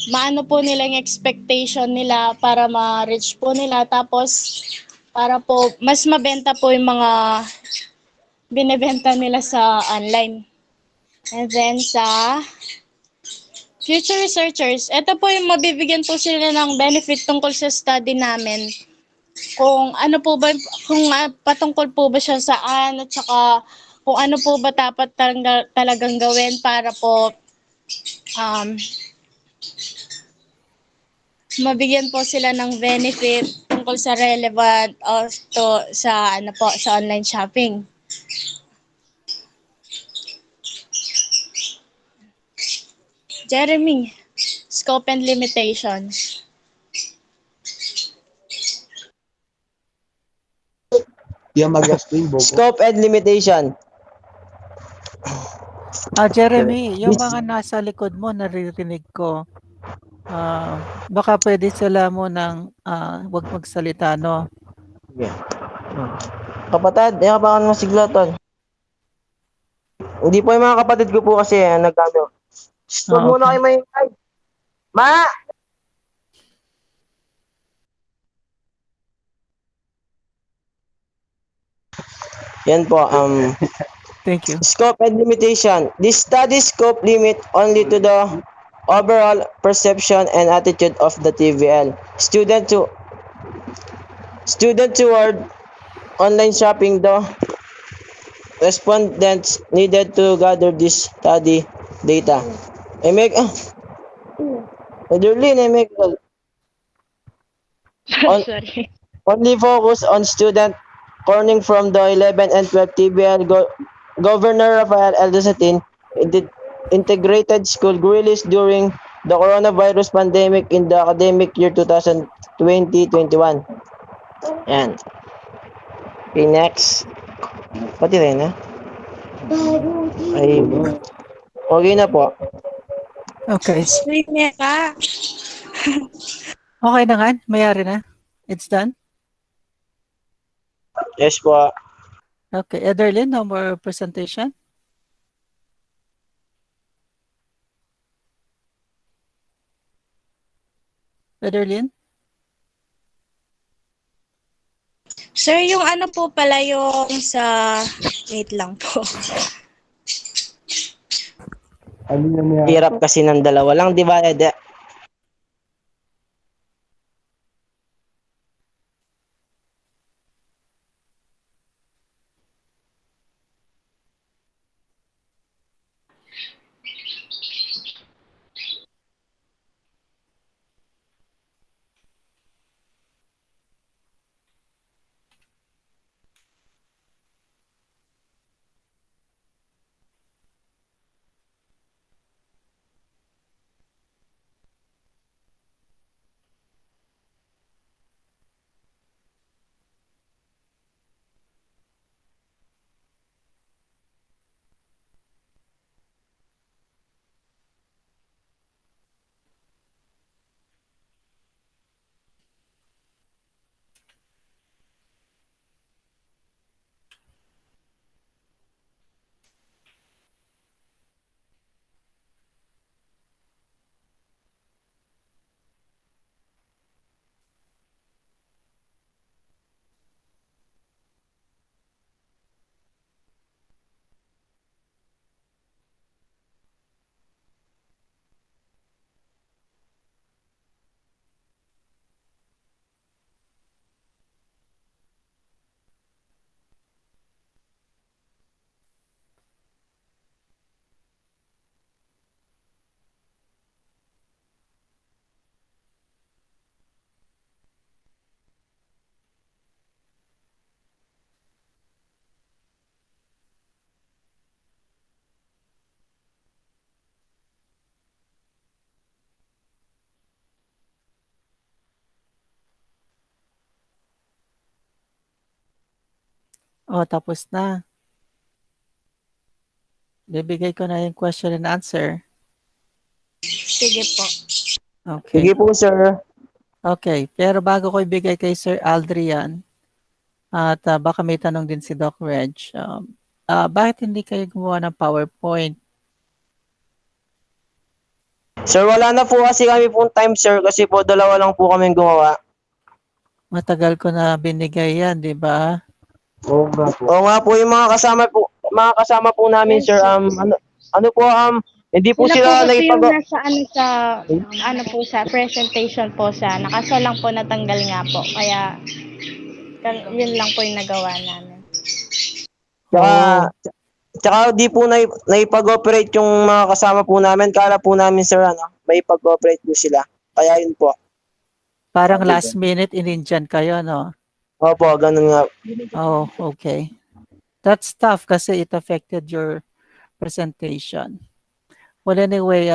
S9: maano po nila yung expectation nila para ma-reach po nila, tapos para po mas mabenta po yung mga binebenta nila sa online. And then sa future researchers, ito po yung mabibigyan po sila ng benefit tungkol sa study namin. Kung ano po ba, kung patungkol po ba siya saan, at saka kung ano po ba dapat talagang gawin para po mabigyan po sila ng benefit tungkol sa relevant sa online shopping. Jeremy, scope and limitations.
S12: Scope and limitation.
S1: Jeremy, yung mga nasa likod mo, naririnig ko. Baka pwede sila mo ng wag magsalita, no?
S12: Yeah. Kapatid, baka masiglaton. Hindi po yung mga kapatid ko po kasi nagkano. Huwag muna kayo maingay. Ma! Yan po,
S1: Thank you.
S12: Scope and limitation. This study scope limit only to the overall perception and attitude of the TVL. Student toward online shopping, the respondents needed to gather this study data.
S9: Sorry.
S12: Only focus on student corning from the 11 and 12 TVL Governor Rafael L. Dusatin integrated school released during the coronavirus pandemic in the academic year 2020-21. Yan. Okay, next. Pati rin, ha? Ay, Okay na po.
S1: Okay.
S14: Streamer ka.
S1: Okay na nga, mayari na. It's done.
S12: Yes po.
S1: Okay, Ederlyn, no more presentation? Ederlyn?
S14: Sir, yung ano po pala yung sa... Wait lang po.
S12: Hirap kasi ng dalawa lang, di ba, Ede?
S1: Oh, tapos na. Bibigay ko na yung question and answer.
S14: Sige po.
S1: Okay.
S12: Sige po, sir.
S1: Okay, pero bago ko ibigay kay Sir Aldrian, at baka may tanong din si Doc Reg, bakit hindi kayo gumawa ng PowerPoint?
S12: Sir, wala na po kasi kami pong time, sir, kasi po dalawa lang po kami gumawa.
S1: Matagal ko na binigay yan, di ba?
S12: Oo nga po, yung mga kasama po namin,
S11: Yes,
S12: sir,
S11: sir.
S12: ano po, hindi po
S11: Sila po
S12: sila
S11: kasi yung
S12: naipag...
S11: ano po sa presentation po sa nakaso lang po natanggal nga po. Kaya yun lang po yung nagawa namin.
S1: Oh,
S12: Tsaka di po naipag-operate yung mga kasama po namin. Kala po namin, sir, may pag-operate po sila. Kaya yun po.
S1: parang last minute in-Indian kayo, no?
S12: Opo, ganun nga.
S1: Oh, okay. That's tough kasi it affected your presentation. Well, anyway,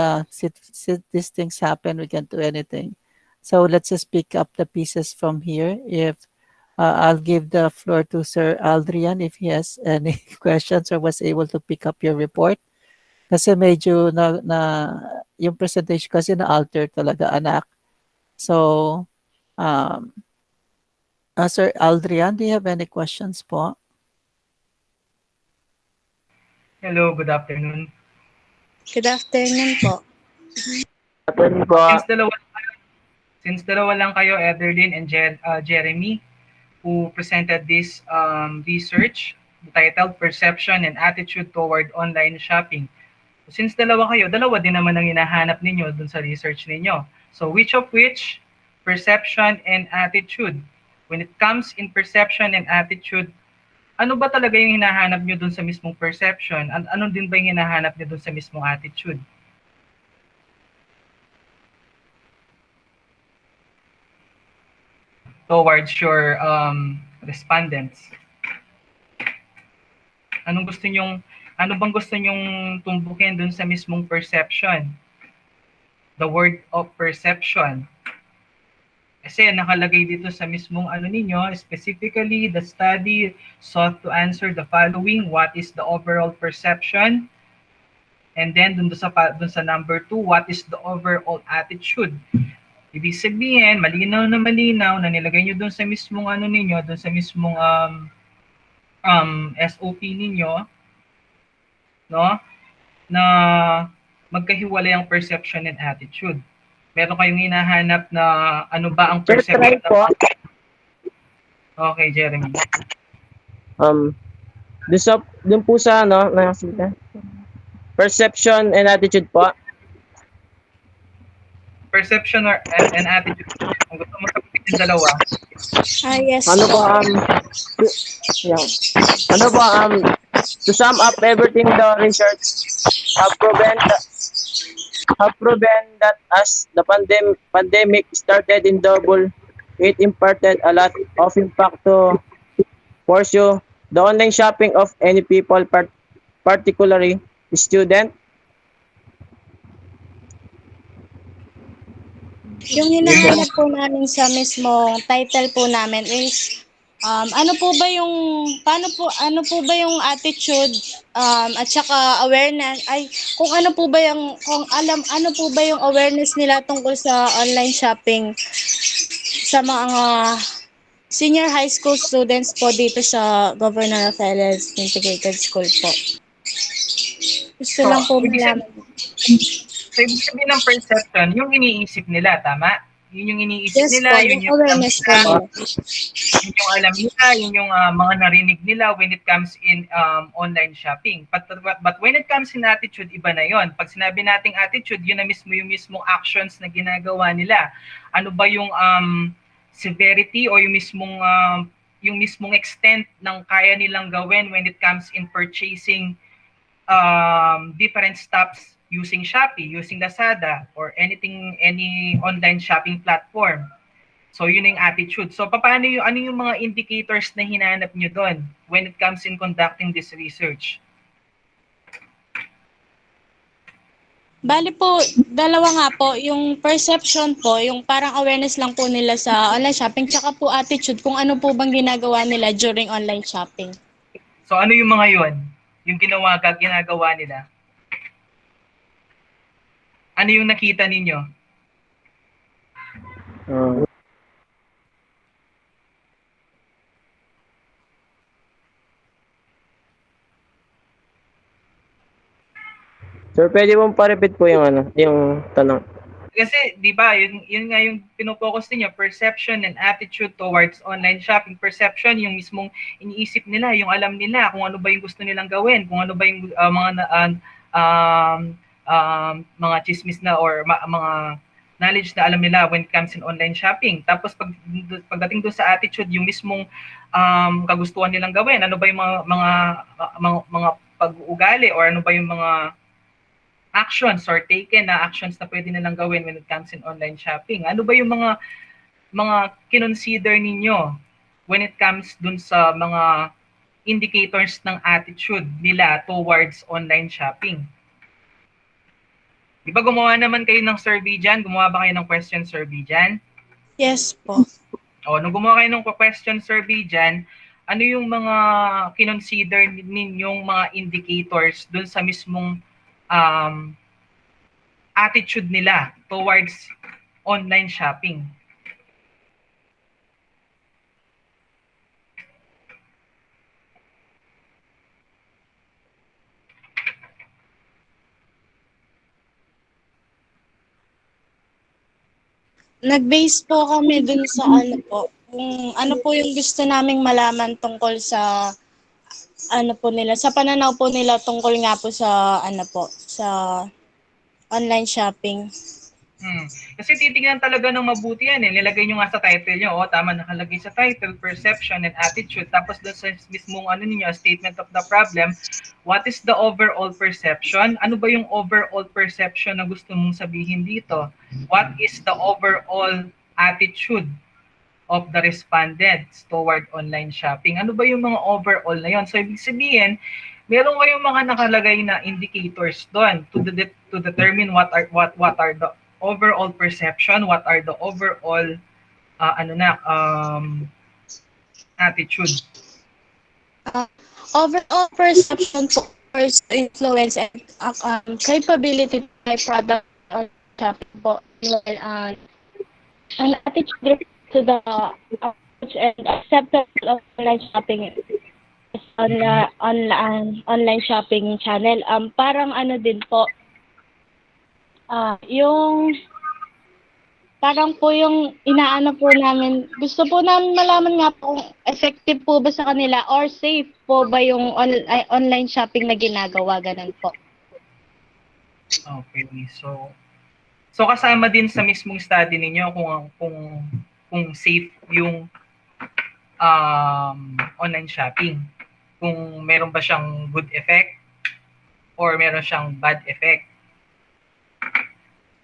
S1: these things happen, we can't do anything. So let's just pick up the pieces from here. If I'll give the floor to Sir Aldrian if he has any questions or was able to pick up your report. Kasi medyo yung presentation kasi na-alter talaga, anak. So, Sir Aldrian, do you have any questions po?
S6: Hello, good afternoon.
S14: Good afternoon po.
S6: Since dalawa lang kayo, Ederlyn and Jeremy, who presented this research titled Perception and Attitude Toward Online Shopping. Since dalawa kayo, dalawa din naman ang hinahanap ninyo dun sa research ninyo. So which, perception and attitude? When it comes in perception and attitude, ano ba talaga yung hinahanap nyo dun sa mismong perception? Ano din ba yung hinahanap nyo dun sa mismong attitude? Towards your respondents. Ano bang gusto nyong tumbukin dun sa mismong perception? The word of perception. Kasi nakalagay dito sa mismong ninyo, specifically, the study sought to answer the following: what is the overall perception And then dun sa number 2, what is the overall attitude? Ibig sabihin, malinaw na nilagay nyo dun sa mismong ano ninyo, dun sa mismong SOP ninyo, no? Na magkahiwalay ang perception and attitude. Meron kayong hinahanap na ano ba ang
S12: Sir, try
S6: perception ng...
S12: po.
S6: Okay, Jeremy.
S12: Dun po sa ano, perception and attitude po.
S6: Perception and attitude. Kung gusto mo sagutin yung dalawa.
S14: Yes.
S12: Ano po, yeah. Ano po, to sum up everything, the research have proven that as the pandemic started in double, it imparted a lot of impact to pursue the online shopping of any people, particularly student.
S14: Yung hinahanap po namin sa mismong title po namin is ano po ba yung attitude at saka awareness kung ano po ba yung awareness nila tungkol sa online shopping sa mga senior high school students po dito sa Governor Rafael Integrated School po. Gusto lang po malaman.
S6: So, ibig sabihin ng perception, yung iniisip nila, tama? Yun yung iniisip
S14: Yes
S6: nila,
S14: po,
S6: yun
S14: yung awareness po nila.
S6: Yun yung alam nila, yun yung mga narinig nila when it comes in online shopping. But when it comes in attitude, iba na yon. Pag sinabi nating attitude, yun na mismo yung mismong actions na ginagawa nila. Ano ba yung severity o yung mismong extent ng kaya nilang gawin when it comes in purchasing different stuffs using Shopee, using Lazada, or any online shopping platform. So, yun yung attitude. So, ano yung mga indicators na hinanap nyo doon when it comes in conducting this research?
S14: Bali po, dalawa nga po, yung perception po, yung parang awareness lang po nila sa online shopping, tsaka po attitude, kung ano po bang ginagawa nila during online shopping.
S6: So, ano yung mga yun? Yung ginagawa nila? Ano yung nakita ninyo?
S12: Sir, pwede mong pa-repeat po yung tanong.
S6: Kasi, di ba, yun nga yung pinopokus niyo, perception and attitude towards online shopping. Perception, yung mismong iniisip nila, yung alam nila kung ano ba yung gusto nilang gawin, kung ano ba yung mga chismis na or mga knowledge na alam nila when it comes in online shopping. Tapos pagdating doon sa attitude, yung mismong kagustuhan nilang gawin, ano ba yung mga pag-uugali or ano ba yung mga actions or taken na actions na pwede nilang gawin when it comes in online shopping. Ano ba yung mga kinonsider ninyo when it comes dun sa mga indicators ng attitude nila towards online shopping? Di ba gumawa naman kayo ng survey dyan? Gumawa ba kayo ng question survey dyan?
S14: Yes po.
S6: O, nung gumawa kayo ng question survey dyan, ano yung mga kinonsider ninyong mga indicators dun sa mismong attitude nila towards online shopping?
S14: Nag-base po kami dun sa ano po, kung ano po yung gusto naming malaman tungkol sa ano po nila, sa pananaw po nila tungkol nga po sa ano po, sa online shopping.
S6: Kasi titignan talaga ng mabuti yan eh. Nilagay nyo nga sa title nyo. O, tama, nakalagay sa title, perception and attitude. Tapos doon sa mismong ano ninyo, statement of the problem, what is the overall perception? Ano ba yung overall perception na gusto mong sabihin dito? What is the overall attitude of the respondents toward online shopping? Ano ba yung mga overall na yun? So, ibig sabihin, meron kayong mga nakalagay na indicators doon to determine what are the overall perception, what are the overall
S14: Overall perception po course influence and capability to buy product on shopping po. Well, ang attitude to the approach and acceptance of online shopping is online shopping channel. Parang ano din po, yung parang po yung inaano po namin, gusto po namin malaman nga po kung effective po ba sa kanila or safe po ba yung online shopping na ginagawa, ganun po.
S6: Okay. So kasama din sa mismong study ninyo kung safe yung online shopping. Kung meron ba siyang good effect or meron siyang bad effect.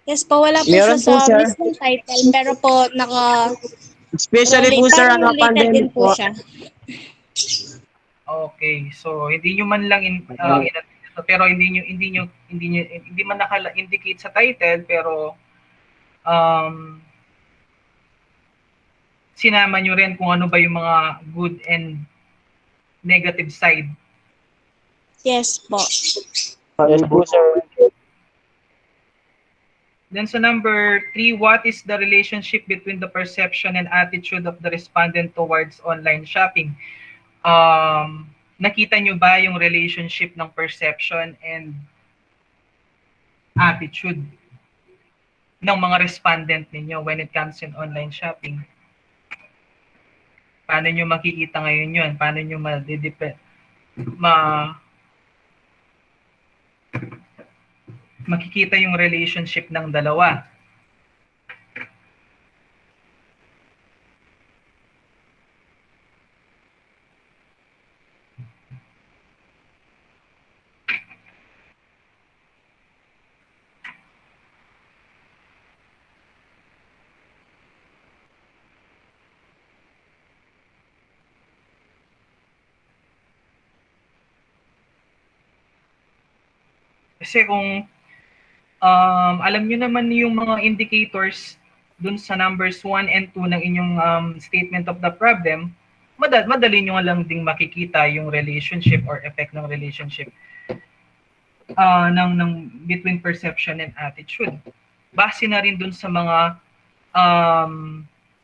S14: Yes po, wala po
S12: Meron
S14: siya
S12: po,
S14: sa
S12: sir.
S14: mismong title, pero po
S12: Especially po, sir,
S14: parang related
S12: pandemic
S14: din po
S12: po.
S14: siya.
S6: Okay. So hindi niyo man lang pero hindi man naka-indicate sa title, pero sinama niyo rin kung ano ba yung mga good and negative side.
S14: Yes po.
S12: Yes po, sir.
S6: Then sa number 3, what is the relationship between the perception and attitude of the respondent towards online shopping? Nakita nyo ba yung relationship ng perception and attitude ng mga respondent ninyo when it comes in online shopping? Paano nyo makikita ngayon yun? Paano nyo makikita yung relationship ng dalawa? Kasi kung alam nyo naman yung mga indicators dun sa numbers 1 and 2 ng inyong statement of the problem, madali nyo lang ding makikita yung relationship or effect ng relationship ng between perception and attitude. Base na rin dun sa mga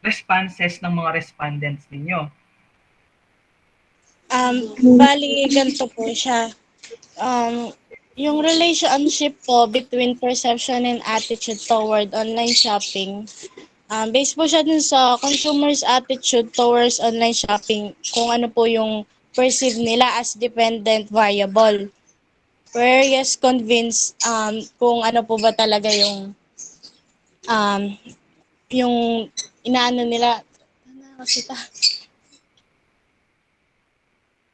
S6: responses ng mga respondents ninyo.
S14: Bali, ganito po siya. Yung relationship po between perception and attitude toward online shopping, based po siya dun sa consumer's attitude towards online shopping, kung ano po yung perceive nila as dependent variable. Whereas convinced kung ano po ba talaga yung inaano nila,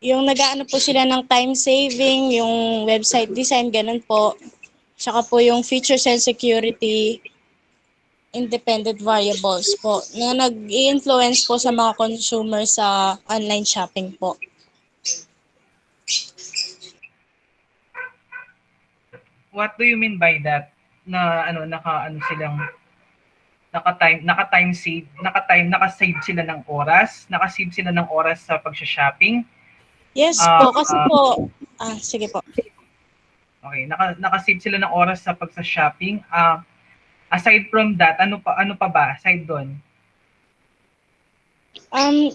S14: yung nag-aano po sila ng time saving, yung website design, ganun po. Tsaka po yung features and security independent variables po na nag-i-influence po sa mga consumer sa online shopping po.
S6: What do you mean by that? Na naka-save sila ng oras, sa pag-shopping.
S14: Yes po, kasi po, sige po.
S6: Okay, naka-save sila ng oras sa pag-shopping. Aside from that, ano pa ba aside doon?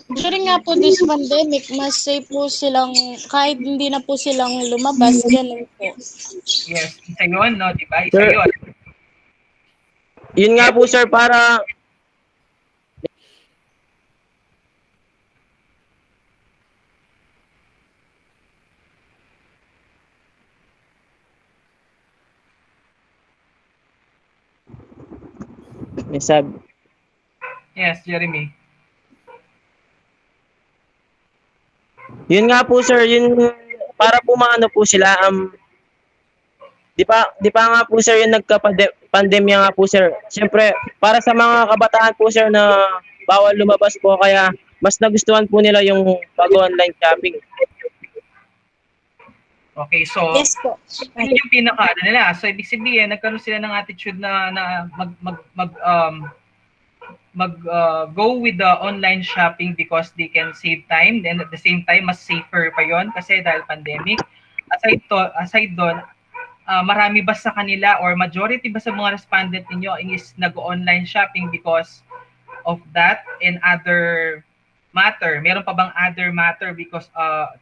S14: During nga po this pandemic, mas safe po silang, kahit hindi na po silang lumabas, ganun po.
S6: Yes, isa yun, no? Diba? Isa
S12: Sir,
S6: yun.
S12: Yun nga po, sir, para may sabi.
S6: Yes, Jeremy.
S12: Yun nga po, sir, yun para po maano po sila di pa nga po, sir, yung nagka-pandemya nga po, sir. Siyempre, para sa mga kabataan po, sir, na bawal lumabas po, kaya mas nagustuhan po nila yung pag-online shopping.
S6: Okay, so
S14: yes po.
S6: Yun yung pinaka nila. So ibig sabihin, nagkaroon sila ng attitude na go with the online shopping because they can save time, and at the same time mas safer pa yon kasi dahil pandemic. aside doon, marami ba sa kanila or majority ba sa mga respondent ninyo is nag-online shopping because of that and other matter? Meron pa bang other matter because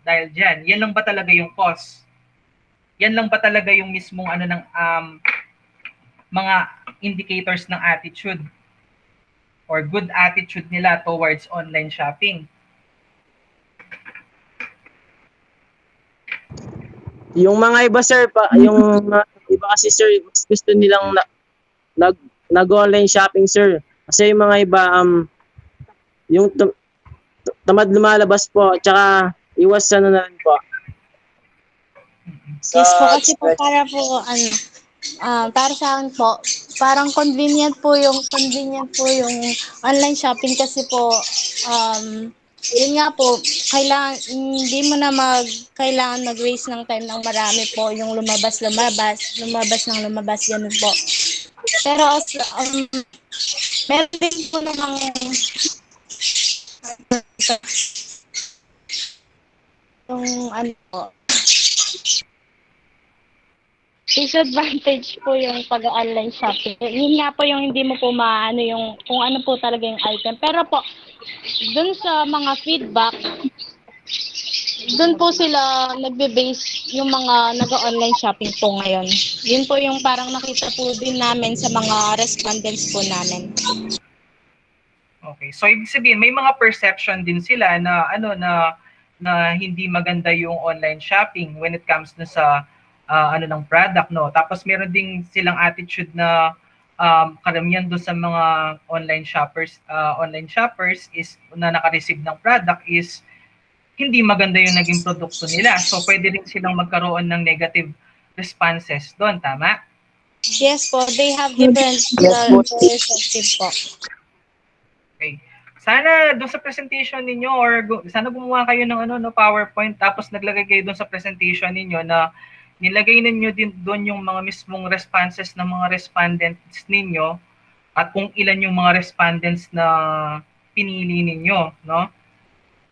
S6: dahil dyan? Yan lang ba talaga yung cause? Yan lang ba talaga yung mismong ano ng mga indicators ng attitude or good attitude nila towards online shopping?
S12: Yung mga iba sir, yung iba kasi sir, mas gusto nilang nag-online shopping sir. Kasi yung mga iba yung tamad lumalabas po, tsaka iwas ano na rin po.
S14: Yes po, kasi po para sa akin po, parang convenient po yung online shopping kasi po yun nga po, hindi mo na kailangan mag-waste ng time ng marami po yung lumabas ng lumabas, ganun po. Pero meron din po namang yung ano po, disadvantage po yung pag-online shopping. Yun nga po yung hindi mo po maano yung kung ano po talaga yung item. Pero po, dun sa mga feedback, dun po sila nagbe-base yung mga nag-online shopping po ngayon. Yun po yung parang nakita po din namin sa mga respondents po namin.
S6: Okay. So ibig sabihin may mga perception din sila na na hindi maganda yung online shopping when it comes na sa ng product, no. Tapos meron ding silang attitude na karamihan doon sa mga online shoppers is na naka-receive ng product is hindi maganda yung naging produkto nila. So pwede rin silang magkaroon ng negative responses doon, tama?
S14: Yes po, they have different perspective po.
S6: Okay. Sana doon sa presentation ninyo or sana gumawa kayo ng PowerPoint tapos naglagay kayo doon sa presentation ninyo na nilagay ninyo din doon yung mga mismong responses ng mga respondents ninyo at kung ilan yung mga respondents na pinili ninyo, no?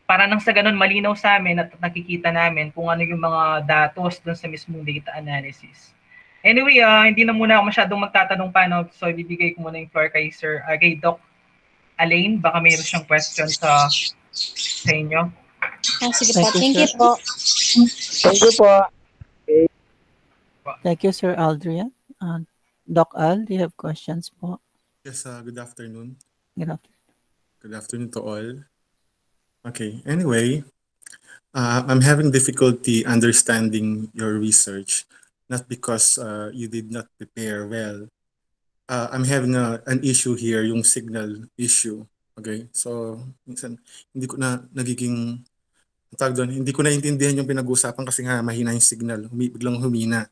S6: Para nang sa ganun malinaw sa amin at nakikita namin kung ano yung mga datos doon sa mismong data analysis. Anyway, hindi na muna ako masyadong magtatanong pa, no? So ibibigay ko muna yung floor kay kay Doc Alain, baka mayroon siyang question sa inyo.
S14: Sige po. Thank you po.
S12: Thank you po. Okay.
S1: Thank you, Sir Aldrian. Doc Al, do you have questions po?
S7: Yes, good afternoon.
S1: Good afternoon.
S7: Good afternoon to all. Okay, anyway, I'm having difficulty understanding your research, not because you did not prepare well. I'm having an issue here, yung signal issue. Okay, so minsan hindi ko na nagiging hindi ko naintindihan yung pinag-uusapan kasi nga mahina yung signal, biglang humina.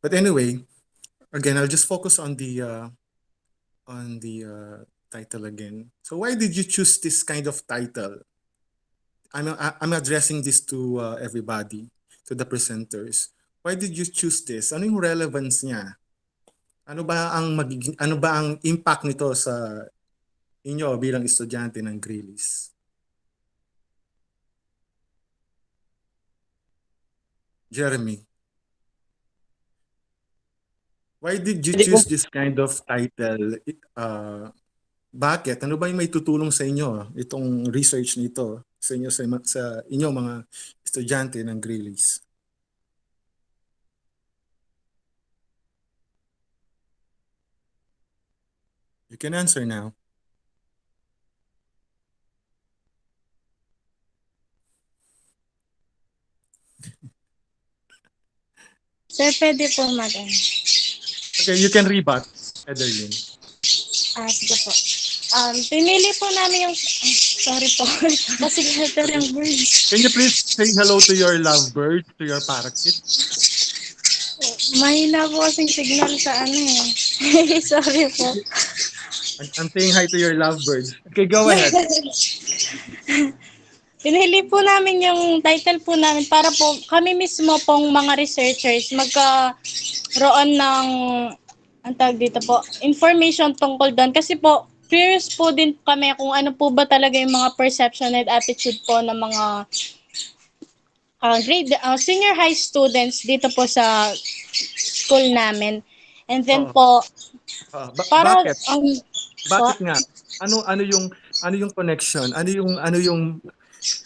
S7: But anyway, again, I'll just focus on the title again. So why did you choose this kind of title? I'm addressing this to everybody, to the presenters. Why did you choose this? Ano yung relevance niya? Ano ba ang impact nito sa inyo bilang estudyante ng Greeley's? Jeremy, why did you choose this kind of title? Bakit? Ano ba yung may tutulong sa inyo itong research nito sa inyo sa inyo mga estudyante ng Greeley's? You can answer now.
S14: Sir, pwede po madam.
S7: Okay, you can rebut, Ederlyn.
S14: Sige po. Pinili po namin yung... sorry po. Kasi ito yung birds.
S7: Can you please say hello to your lovebird, to your parakeet?
S14: Mahina po kasing signal sa sorry po.
S7: I'm saying hi to your lovebirds. Okay, go ahead.
S14: Pinili po namin yung title po namin para po kami mismo pong mga researchers magkaroon ng information tungkol doon. Kasi po, curious po din kami kung ano po ba talaga yung mga perception and attitude po ng mga senior high students dito po sa school namin. And then
S7: Oo.
S14: po, para,
S7: Bakit?
S14: po,
S7: Bakit nga? Ano yung connection? Ano yung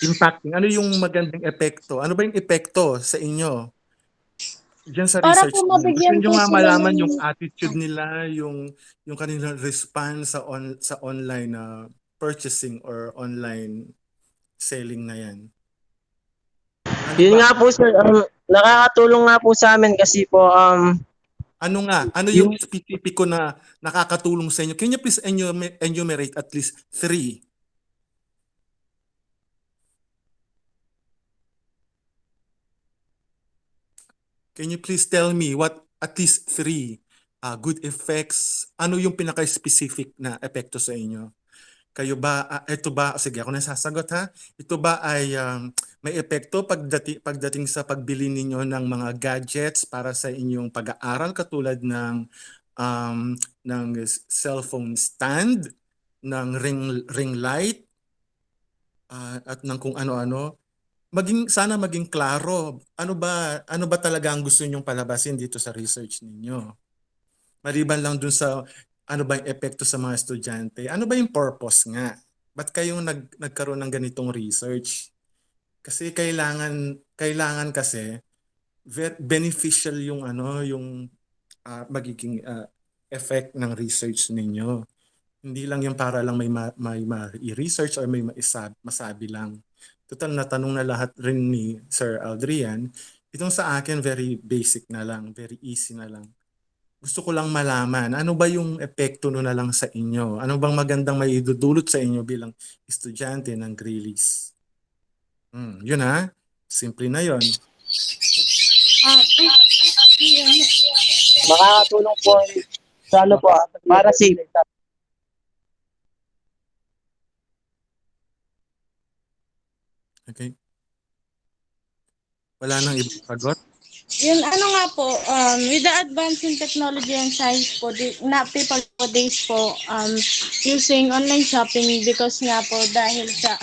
S7: impacting? Ano yung magandang epekto? Ano ba yung epekto sa inyo? Diyan sa
S14: para po
S7: research niyo. Gusto
S14: mabigyan
S7: niyo
S14: po
S7: nga
S14: sila
S7: malaman
S14: ng,
S7: yung attitude nila, yung kanilang response sa online purchasing or online selling na 'yan. Ano
S12: Yun
S7: ba?
S12: nga po sir, nakakatulong nga po sa amin kasi po
S7: Ano nga? Ano yung
S12: yung
S7: espesipiko na nakakatulong sa inyo? Can you please enumerate at least 3? Can you please tell me what at least 3 good effects? Ano yung pinaka-specific na epekto sa inyo? Kayo ba, ito ba, sige ako na sasagot ha. Ito ba ay may epekto pagdating sa pagbili ninyo ng mga gadgets para sa inyong pag-aaral katulad um, ng cellphone stand, ng ring light, at ng kung ano-ano? Sana maging klaro. Ano ba talaga ang gusto ninyong palabasin dito sa research ninyo? Maliban lang dun sa ano ba yung epekto sa mga estudyante, ano ba yung purpose nga? Ba't kayong nagkaroon ng ganitong research? Kasi kailangan kasi beneficial yung magiging effect ng research ninyo. Hindi lang yung para lang may ma-research or may masabi lang. Total natanong na lahat rin ni Sir Aldrian. Itong sa akin very basic na lang, very easy na lang. Gusto ko lang malaman, ano ba yung epekto nun na lang sa inyo? Ano bang magandang may idudulot sa inyo bilang estudyante ng Greeley's? Yun ha, simple na yun.
S12: makakatulong po sa ano po, para safe.
S7: Okay? Wala nang ibang sagot?
S14: yun ano nga po, with the advance in technology and science po, people nowadays po, using online shopping because nga po dahil sa,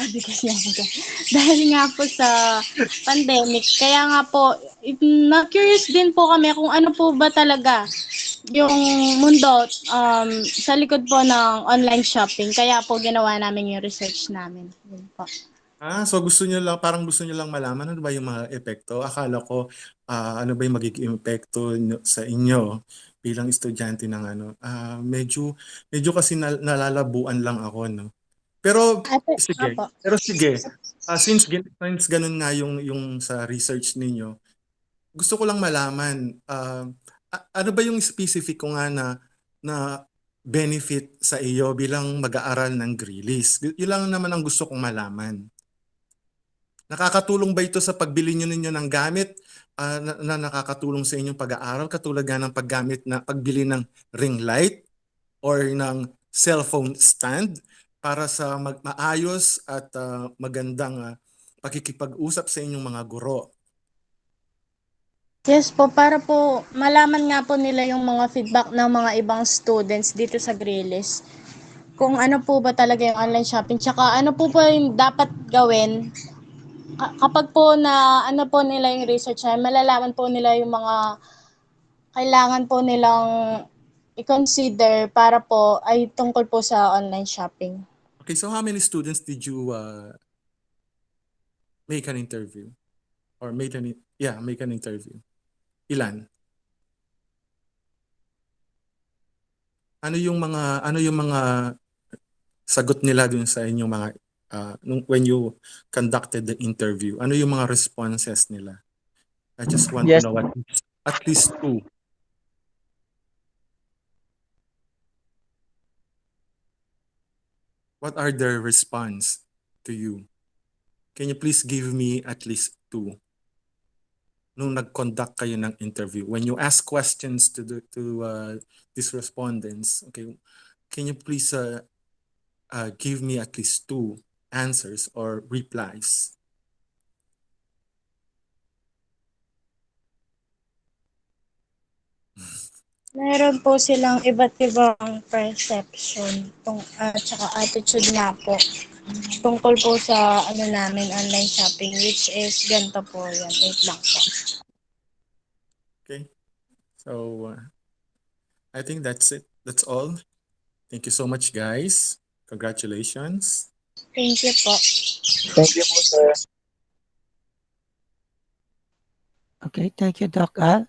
S14: dahil nga po sa pandemic, kaya nga po, na-curious din po kami kung ano po ba talaga yung mundo sa likod po ng online shopping. Kaya po ginawa namin yung research namin. Yun po.
S7: So parang gusto niyo lang malaman ano ba yung mga epekto. Akala ko ano ba yung magiging epekto sa inyo bilang estudyante ng medyo kasi nalalabuan lang ako, no. Pero sige.
S14: Apo.
S7: Pero sige. Since ganun nga yung sa research ninyo, gusto ko lang malaman ano ba yung specific ko nga na benefit sa iyo bilang mag-aaral ng Greeley's. Yun lang naman ang gusto kong malaman. Nakakatulong ba ito sa pagbili ninyo ng gamit na nakakatulong sa inyong pag-aaral katulad nga ng pagbili ng ring light or ng cellphone stand para sa maayos at magandang pakikipag-usap sa inyong mga guro?
S14: Yes po, para po malaman nga po nila yung mga feedback ng mga ibang students dito sa Greeley's. Kung ano po ba talaga yung online shopping, tsaka ano po ba yung dapat gawin kapag po na ano po nila yung research ay malalaman po nila yung mga kailangan po nilang i-consider para po ay tungkol po sa online shopping.
S7: Okay, so how many students did you make an interview? Or make an interview? Ilan? Ano yung mga sagot nila dun sa inyong mga when you conducted the interview? Ano yung mga responses nila? I just want to know at least 2. What are their response to you? Can you please give me at least 2? Nung nag-conduct kayo ng interview, when you ask questions to these respondents, okay, can you please give me at least 2 answers or replies?
S14: Meron po silang iba't ibang perception at saka attitude nga po. tungkol po sa ano namin, online shopping, which is ganito po yan. Wait lang po.
S7: Okay. So I think that's it. That's all. Thank you so much, guys. Congratulations.
S14: Thank you po.
S12: Thank you po, sir.
S1: Okay, thank you, Doc Al.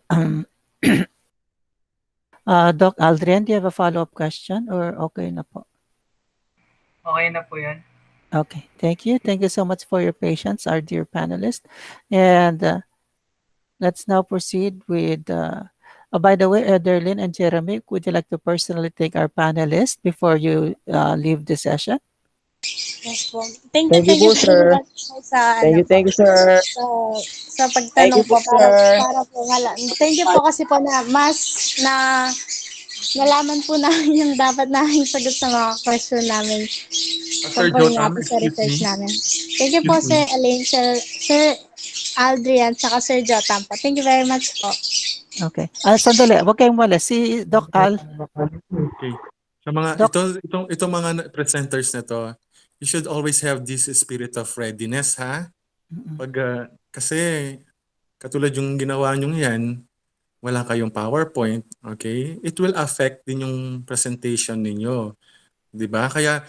S1: Doc Aldrin, do you have a follow-up question or okay na po?
S6: Okay na po yan.
S1: Okay, thank you. Thank you so much for your patience, our dear panelists. And let's now proceed with, by the way, Derlin and Jeremy, would you like to personally thank our panelists before you leave the session?
S14: Yes po. Thank
S12: Thank you
S14: you
S12: po,
S14: po
S12: sir.
S14: sa
S12: Thank
S14: ano
S12: you,
S14: po.
S12: sir.
S14: Sa
S12: Thank you
S14: pagtanong
S12: po,
S14: po
S12: sir.
S14: para po thank you po kasi po na mas na nalaman po namin yung dapat namin sagot sa mga question namin
S7: Sir
S14: tungkol nga
S7: Jotam,
S14: po sa
S7: excuse
S14: research
S7: me.
S14: namin. Thank you po,
S7: Excuse me.
S14: Sir Elaine, Sir Aldrian, saka Sir Jotam po. Thank you very much po.
S1: Okay. Sandali, huwag kayong wala. Si Doc Al.
S7: Okay. Sa mga
S1: Doc.
S7: itong mga presenters na to, you should always have this spirit of readiness, ha? Pag kasi katulad yung ginawa nyo yan, wala kayong PowerPoint, okay? It will affect din yung presentation ninyo. 'Di ba? Kaya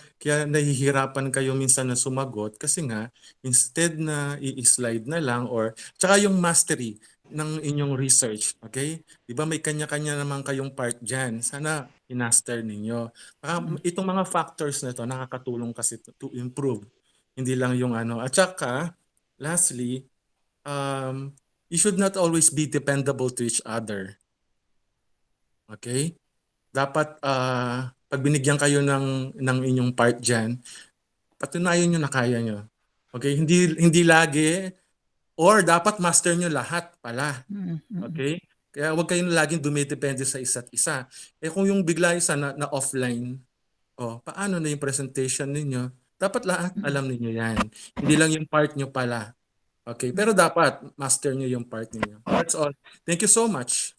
S7: nahihirapan kayo minsan na sumagot kasi nga instead na i-slide na lang or tsaka yung mastery ng inyong research, okay? 'Di ba may kanya-kanya naman kayong part diyan. Sana i-master ninyo. Itong mga factors na to nakakatulong kasi to improve. Hindi lang yung ano. At saka lastly, you should not always be dependable to each other. Okay? Dapat pag binigyan kayo ng inyong part diyan, patunayan niyo na kaya niyo. Okay? Hindi lagi or dapat master niyo lahat pala. Okay? Kaya huwag kayong laging dumidepende sa isa't isa. Kung yung bigla isa na offline, paano na yung presentation ninyo? Dapat lahat alam niyo 'yan. Hindi lang yung part niyo pala. Okay? Pero dapat master niyo yung part niyo. That's all. Thank you so much.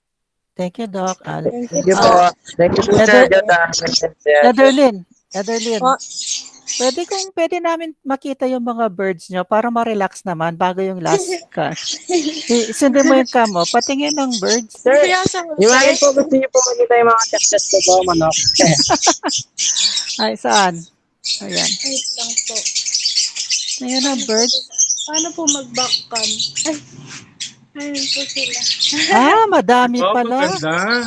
S1: Thank you, Doc Al.
S12: Thank you po. Thank you po, Sir Jotam.
S1: Ederlin,
S14: Po.
S1: pwede namin makita yung mga birds nyo para ma-relax naman bago yung last ka. Sundin mo yung cam mo, patingin ng birds.
S12: Sir, iwanan po gusto niyo po makita yung mga textures ko po, manok.
S1: Ay, saan? Ayan.
S14: Wait lang po.
S1: Tingnan ng birds.
S14: Paano po mag-back cam? Ayun po sila.
S1: Madami pala.
S7: Maganda.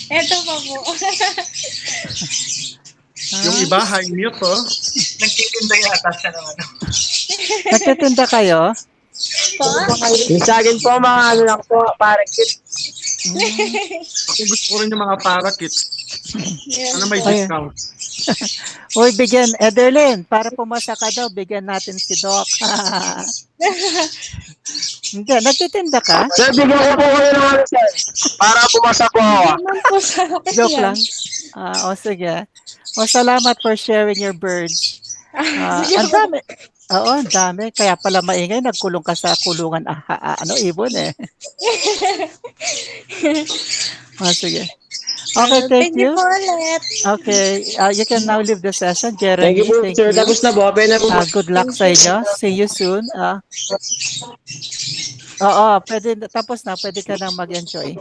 S14: Ito pa po.
S7: Yung iba, high mute,
S6: Nagtitinda yata siya ng ano.
S1: Nagtitinda kayo?
S12: Yung sa akin po, mga ano lang po, parakit.
S7: Ako gusto ko rin yung mga parakits. Ano may discount?
S1: Uy, bigyan, Ederlin, para pumasa ka daw, bigyan natin si Doc. Hindi, nagtitinda ka?
S12: Sir, bigyan ko po kayo ng ano, sir. Para pumasa po ako.
S1: Joke lang. Sige. Salamat for sharing your birds. Ang dami. Oo, ang dami. Kaya pala maingay, nagkulong ka sa kulungan. Ibon eh. Sige. Okay, thank you.
S14: Thank you po ulit.
S1: Okay, you can now leave the session. Jeremy,
S12: Thank you po, sir. Tapos na po.
S1: Good luck sa inyo. See you soon. Pwede, tapos na. Pwede ka nang mag-enjoy.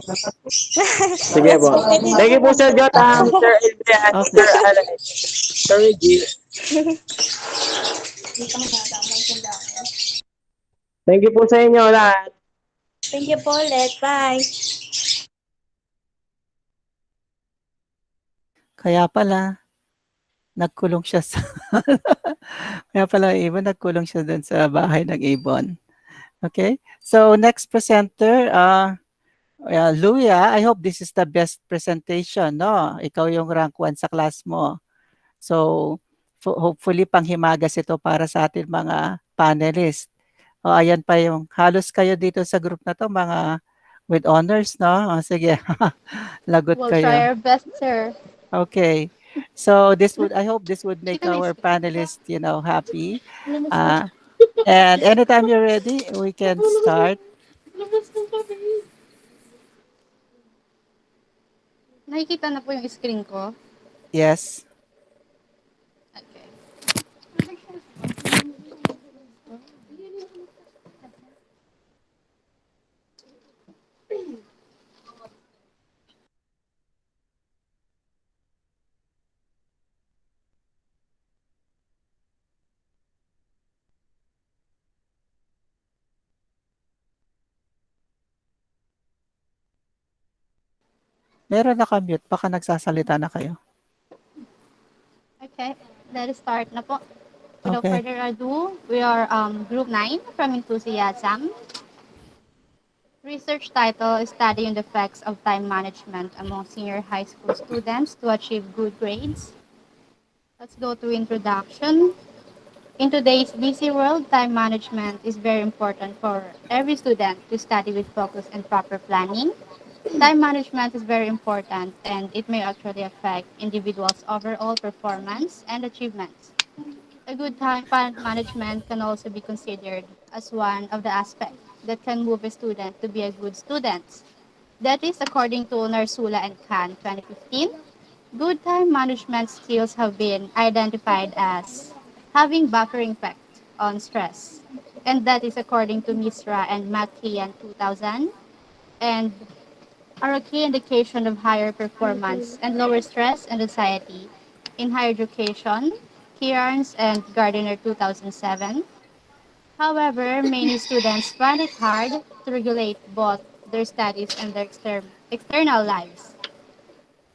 S12: Sige po. Thank you po, Sir Jotam, Sir Adrian, Sir Alan, Sir Reggie. Thank you po sa inyo lahat.
S14: Thank you po ulit. Bye.
S1: Kaya pala, nagkulong siya sa... Kaya pala, Ibon, nagkulong siya dun sa bahay ng Ibon. Okay? So, next presenter, Luya, I hope this is the best presentation, no? Ikaw yung rank 1 sa class mo. So, hopefully, panghimagas ito para sa atin mga panelists. Ayan pa yung halos kayo dito sa group na to, mga with honors, no? Sige, lagot
S15: We'll
S1: kayo.
S15: try our best, sir.
S1: Okay. So I hope this would make our panelists, happy. And anytime you're ready, we can start.
S15: Nakikita na po yung screen ko?
S1: Yes. Meron naka-mute, baka nagsasalita na kayo.
S15: Okay, let us start na po. Without
S1: Okay.
S15: further ado, we are Group 9 from Enthusiasm. Research title is Studying the Effects of Time Management Among Senior High School Students to Achieve Good Grades. Let's go to introduction. In today's busy world, time management is very important for every student to study with focus and proper planning. Time management is very important and it may actually affect individuals' overall performance and achievements. A good management can also be considered as one of the aspects that can move a student to be a good student. That is according to Narsula and Khan 2015. Good time management skills have been identified as having buffering effect on stress. And that is according to Misra and McKeon 2000. And are a key indication of higher performance and lower stress and anxiety in higher education, Kearns and Gardner 2007. However, many students find it hard to regulate both their studies and their external lives.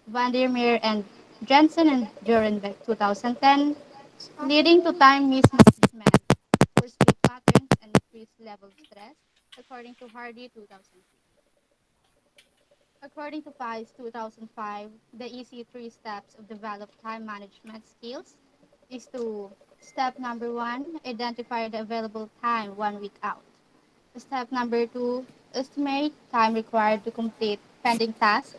S15: Vandermeer and Jensen and Jurenbeck 2010, leading to time mismanagement, poor sleep patterns, and increased level of stress, according to Hardy 2003. According to PIES 2005, the easy three steps of develop time management skills is to step number one, identify the available time 1 week out. Step number two, estimate time required to complete pending tasks.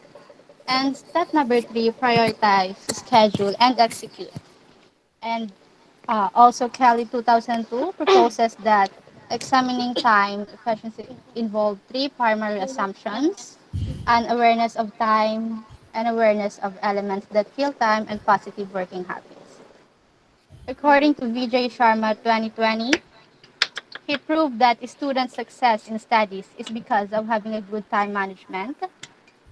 S15: And step number three, prioritize, schedule, and execute. And also, Kelly 2002 proposes that examining time efficiency involved three primary assumptions: an awareness of time, an awareness of elements that fill time, and positive working habits. According to Vijay Sharma 2020, he proved that student success in studies is because of having a good time management.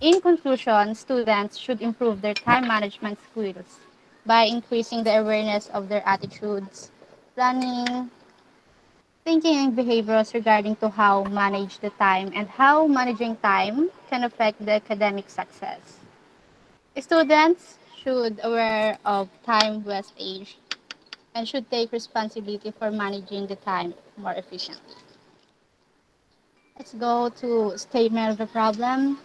S15: In conclusion, students should improve their time management skills by increasing the awareness of their attitudes, planning, thinking, and behaviors regarding to how manage the time and how managing time can affect the academic success. Students should aware of time wastage and should take responsibility for managing the time more efficiently. Let's go to statement of the problem.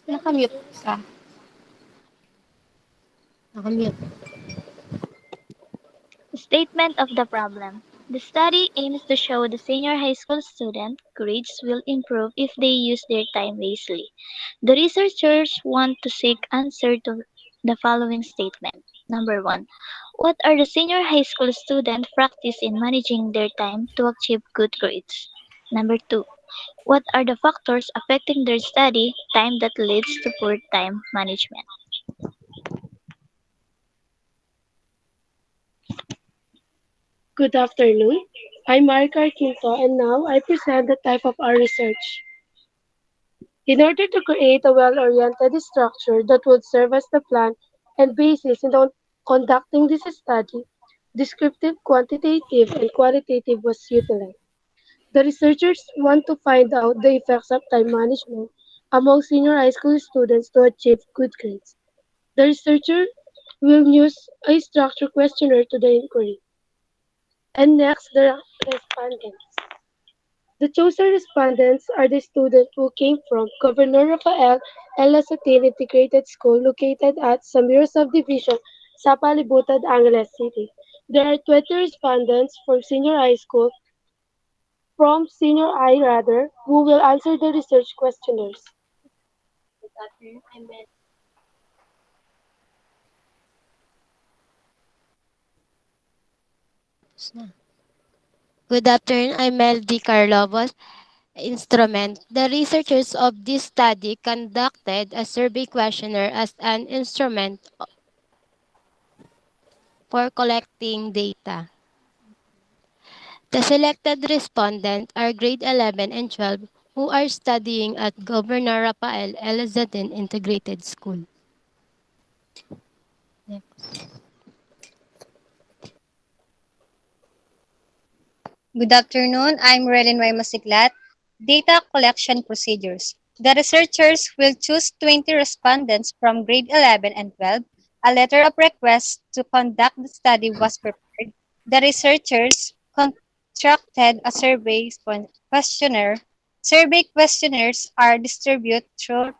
S15: Nakamute ka. Nakamute.
S9: Statement of the problem. The study aims to show the senior high school student grades will improve if they use their time wisely. The researchers want to seek answer to the following statement. Number one, what are the senior high school student practice in managing their time to achieve good grades? Number two, what are the factors affecting their study time that leads to poor time management?
S11: Good afternoon. I'm Marika Quinto and now I present the type of our research. In order to create a well-oriented structure that would serve as the plan and basis in conducting this study, descriptive, quantitative, and qualitative was utilized. The researchers want to find out the effects of time management among senior high school students to achieve good grades. The researcher will use a structured questionnaire to the inquiry. And next, the respondents. The chosen respondents are the students who came from Governor Rafael L. Lasatin Integrated School located at Samiro Subdivision, Sapalibutan, Angeles City. There are 20 respondents from senior high rather, who will answer the research questionnaires.
S16: Good afternoon, I'm Melody Carlovos. Instrument. The researchers of this study conducted a survey questionnaire as an instrument for collecting data. The selected respondents are grade 11 and 12 who are studying at Governor Rafael Elizadin Integrated School. Next.
S17: Good afternoon. I'm Relin Masiglat. Data collection procedures. The researchers will choose 20 respondents from grade 11 and 12. A letter of request to conduct the study was prepared. The researchers constructed a questionnaire. Survey questionnaires are distributed through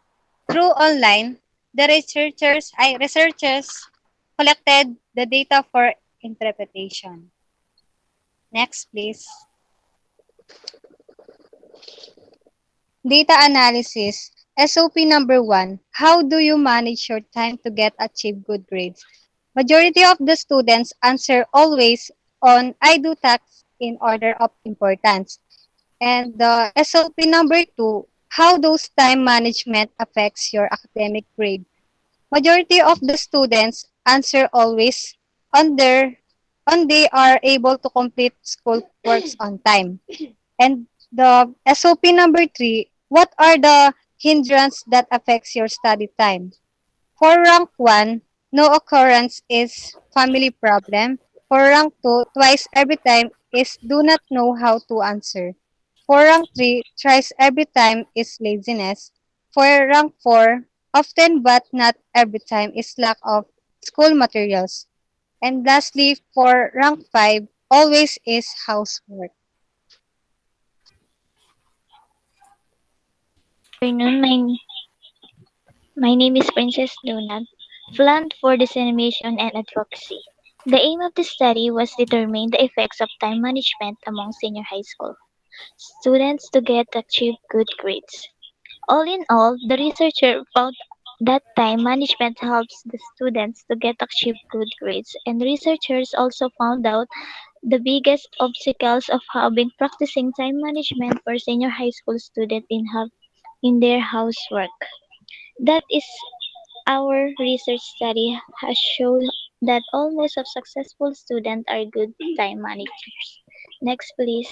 S17: online. The researchers collected the data for interpretation. Next, please. Data analysis. SOP number 1. How do you manage your time to achieve good grades? Majority of the students answer always on I do tasks in order of importance. And the SOP number 2. How does time management affects your academic grade? Majority of the students answer always on they are able to complete school works on time. And the SOP number 3, what are the hindrance that affects your study time? For rank 1, no occurrence is family problem. For rank 2, twice every time is do not know how to answer. For rank 3, twice every time is laziness. For rank 4, often but not every time is lack of school materials. And lastly, for rank 5, always is housework.
S18: Afternoon, my name is Princess Luna, Fund for Dissemination and Advocacy. The aim of the study was to determine the effects of time management among senior high school students to get achieve good grades. All in all, the researcher found that time management helps the students to get achieve good grades, and researchers also found out the biggest obstacles of having practicing time management for senior high school students in their housework. That is our research study has shown that almost of successful students are good time managers. Next, please.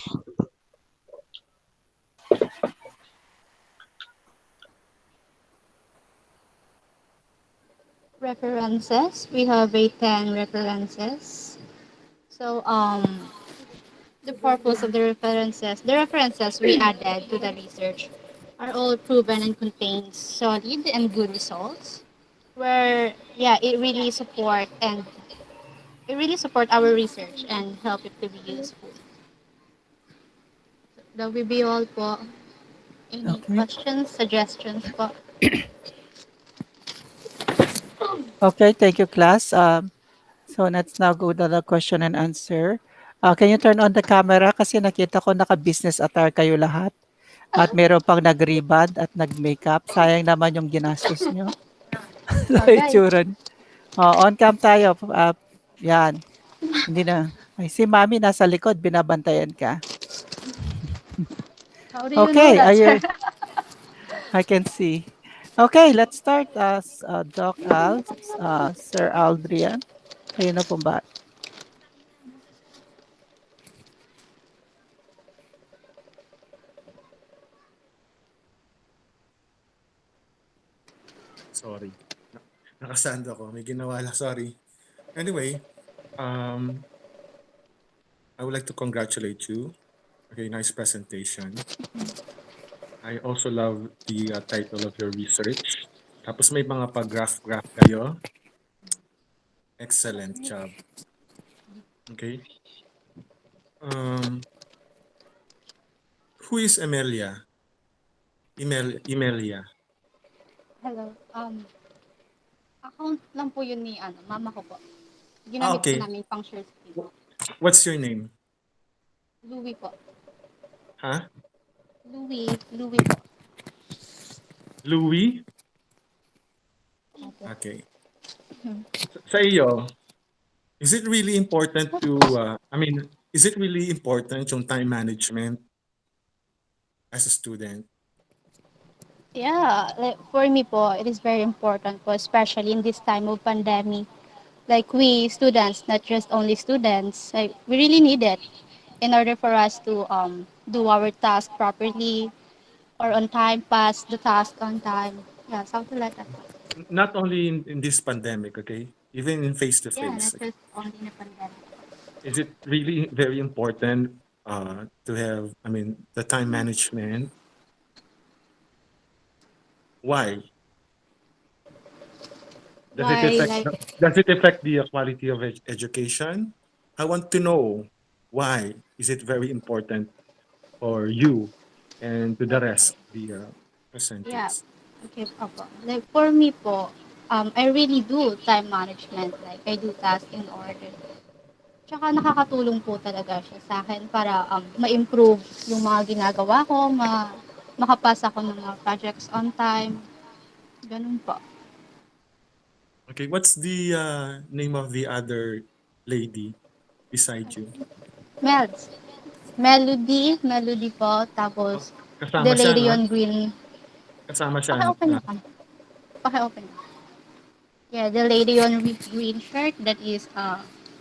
S15: References. We have a 10 references. So the purpose of the references we added to the research are all proven and contain solid and good results. Where yeah, it really support our research and help it to be useful. That will be all po. Any
S1: Okay.
S15: questions, suggestions po?
S1: Okay, thank you, class. So let's now go to the question and answer. Can you turn on the camera kasi nakita ko naka-business attire kayo lahat at meron pang nag-rebond at nag-makeup. Sayang naman yung ginastos nyo sa
S15: Bagay.
S1: itsura niyo. On cam tayo. Yan. Hindi na. Ay, si Mami nasa likod, binabantayan ka.
S15: How do you know
S1: Okay,
S15: that, sir?
S1: I can see. Okay, let's start as Doc Al, Sir Aldrian. Kayo na po ba?
S7: Sorry. Nakasand ako. May ginawa lang. Sorry. Anyway, um, I would like to congratulate you. Okay, nice presentation. I also love the title of your research. Tapos may mga pa-graph-graph kayo. Excellent job. Okay. Who is Emelia? Emelia.
S15: Hello. Account lang po yun ni mama ko po. Ginamit po
S7: Okay.
S15: namin pang share screen.
S7: What's your name?
S15: Louie po.
S7: Huh?
S15: Louie po.
S7: Louis? Okay. Sa iyo, is it really important is it really important yung time management as a student?
S15: Yeah, like for me po, it is very important po, especially in this time of pandemic. Like we students, not just only students, like we really need it in order for us to do our task properly or on time, pass the task on time. Yeah, something like that.
S7: Not only in this pandemic, okay? Even in
S15: Yeah,
S7: face-to-face.
S15: not just only in the pandemic.
S7: Is it really very important to have, I mean, the time management. Why? Does it
S15: Why,
S7: affect
S15: like,
S7: does it affect the quality of education? I want to know why is it very important for you and to the
S15: okay.
S7: rest, the
S15: Yeah.
S7: percentage.
S15: Okay, opo. Like, for me po, I really do time management. Like, I do task in order. Tsaka nakakatulong po talaga siya sa akin para ma-improve yung mga ginagawa ko, makapasa ako ng mga projects on time. Ganun po.
S7: Okay, what's the name of the other lady beside you?
S15: Meds. Melody po.
S7: Oh,
S15: Tapos, the
S7: kasama siya,
S15: lady
S7: no?
S15: on green.
S7: Kasama siya.
S15: Paki-open niyo ka. Paki-open niyo. Yeah, the lady on green shirt, that is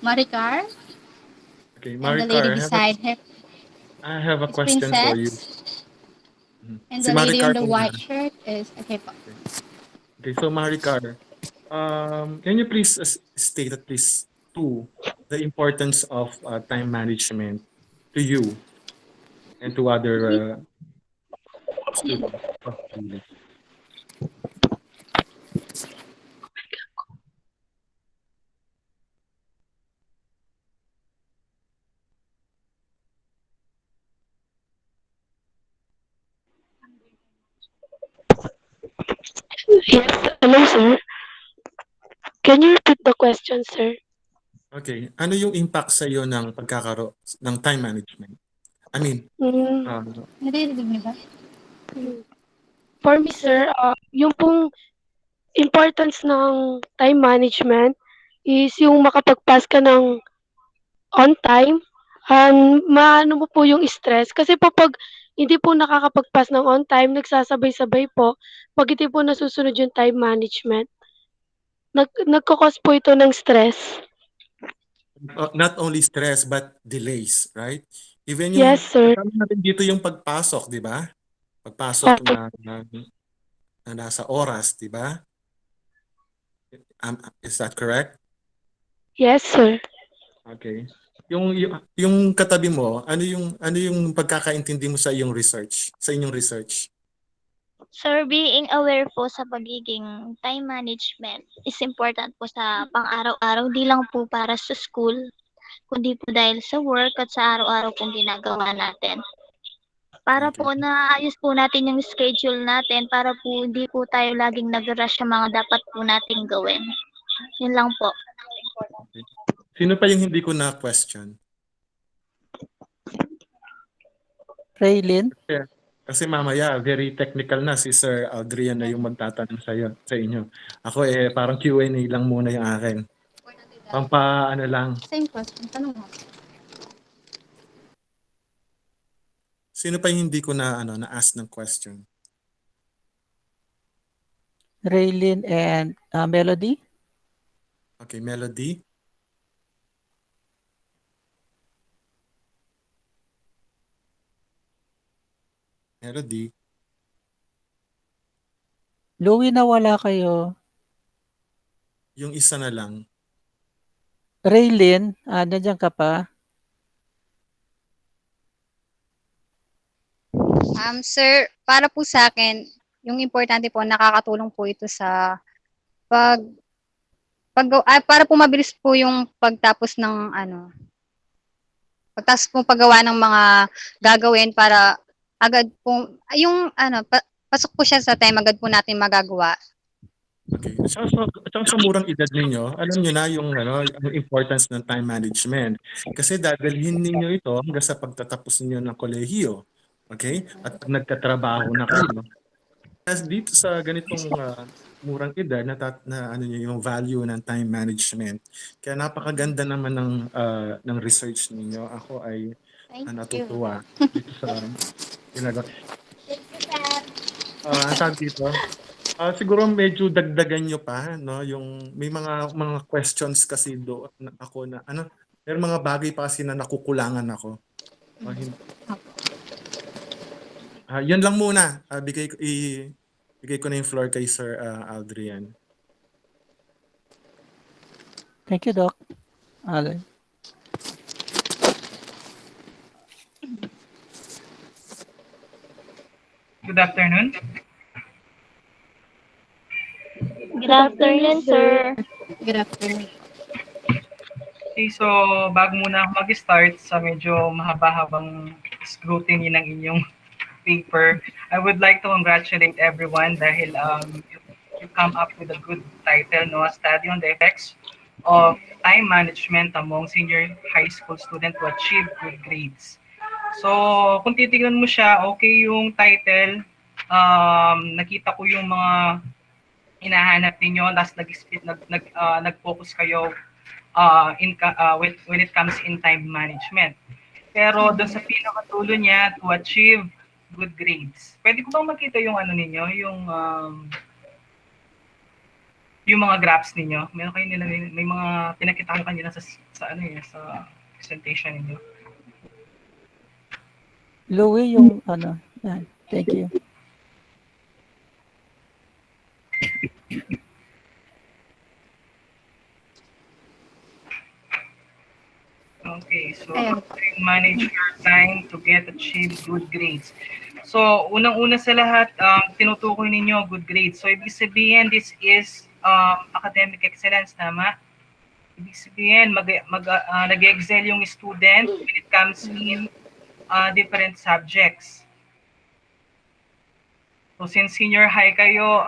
S15: Maricar.
S7: Okay,
S15: And the lady
S7: Maricar,
S15: beside her
S7: I have a
S15: is
S7: question for you.
S15: Princess. And
S7: Si
S15: the lady on
S7: Maricar
S15: the
S7: muna.
S15: white shirt is, okay po.
S7: Okay, so Maricar, can you please state at least two the importance of time management to you and to other students of the.
S19: Yes, hello sir. Can you repeat the question, sir?
S7: Okay, ano yung impact sa iyo ng pagkakaroon ng time management? I mean,
S19: Mm,
S15: Naririnig niyo ba?
S19: for me, sir, yung pong importance ng time management is yung makapag-pass ka ng on time, maano mo po yung stress. Kasi po 'pag hindi po nakakapag-pass ng on time, nagsasabay-sabay po, 'pag hindi po nasusunod yung time management, nagko-cause po ito ng stress.
S7: not only stress but delays, right? Even yung
S19: Yes, sir.
S7: kasama natin dito yung pagpasok, di ba? Pagpasok
S19: Opo.
S7: na nasa oras, di ba? Is that correct?
S19: Yes, sir.
S7: Okay. Yung katabi mo, ano yung pagkakaintindi mo sa iyong research, sa inyong research?
S18: Sir, being aware po sa pagiging time management is important po sa pang-araw-araw, di lang po para sa school, kundi po dahil sa work at sa araw-araw pong ginagawa natin. Para
S7: Okay.
S18: po naayos po natin yung schedule natin para po hindi po tayo laging nag-rush sa mga dapat po nating gawin. Yun lang po.
S7: Okay. Sino pa yung hindi ko na-question?
S1: Raylin?
S7: Kasi mamaya, very technical na si Sir Adrian na yung magtatanong sa inyo. Ako parang Q&A lang muna yung akin. Ano lang.
S15: Same question. Tanong mo.
S7: Sino pa yung hindi ko na-ask ng question?
S1: Raylin and Melody?
S7: Okay, Melody. Melody.
S1: Louie, nawala kayo.
S7: Yung isa na lang.
S1: Raylin, nandiyan ka pa?
S17: Sir, para po sa akin, yung importante po, nakakatulong po ito sa para po mabilis po yung pagtapos po paggawa ng mga gagawin para agad po, pasok po siya sa time, agad po natin magagawa.
S7: Okay. So, sa murang edad ninyo, alam niyo na yung importance ng time management. Kasi dadalhin ninyo ito hanggang sa pagtatapos niyo ng kolehiyo. Okay? At pag nagkatrabaho na kayo, as dito sa ganitong murang edad na niyo yung value ng time management. Kaya napakaganda naman ng research ninyo. Ako ay natutuwa dito sa ginagawa. Ang tawag dito, siguro medyo dagdagan nyo pa, no? Yung may mga questions kasi ako na may mga bagay pa kasi na nakukulangan ako. Yun lang muna. Bigay ko na yung floor kay Sir Aldrian.
S1: Thank you, Doc.
S6: Good afternoon.
S18: Good afternoon, sir.
S15: Good afternoon.
S6: Okay, so bago muna ako mag-start sa medyo mahaba-habang scrutiny ng inyong paper, I would like to congratulate everyone dahil you come up with a good title, no? A study on the effects of time management among senior high school students to achieve good grades. So, kung titignan mo siya, okay yung title. Nakita ko yung mga hinahanap ninyo, tapos nag-focus kayo when it comes in time management. Pero doon sa pinakatulo niya, to achieve good grades. Pwede ko bang makita yung ano ninyo, yung mga graphs ninyo? Meron kayo nilagay, may mga pinakita ko kanina sa ano sa presentation ninyo.
S1: Louie, yung ano. Yan. Thank you.
S6: Okay, so manage your time to achieve good grades. So, unang-una sa lahat, tinutukoy ninyo good grades. So, ibig sabihin, this is academic excellence, tama? Ibig sabihin, nag-excel yung student when it comes in different subjects. So, since senior high kayo,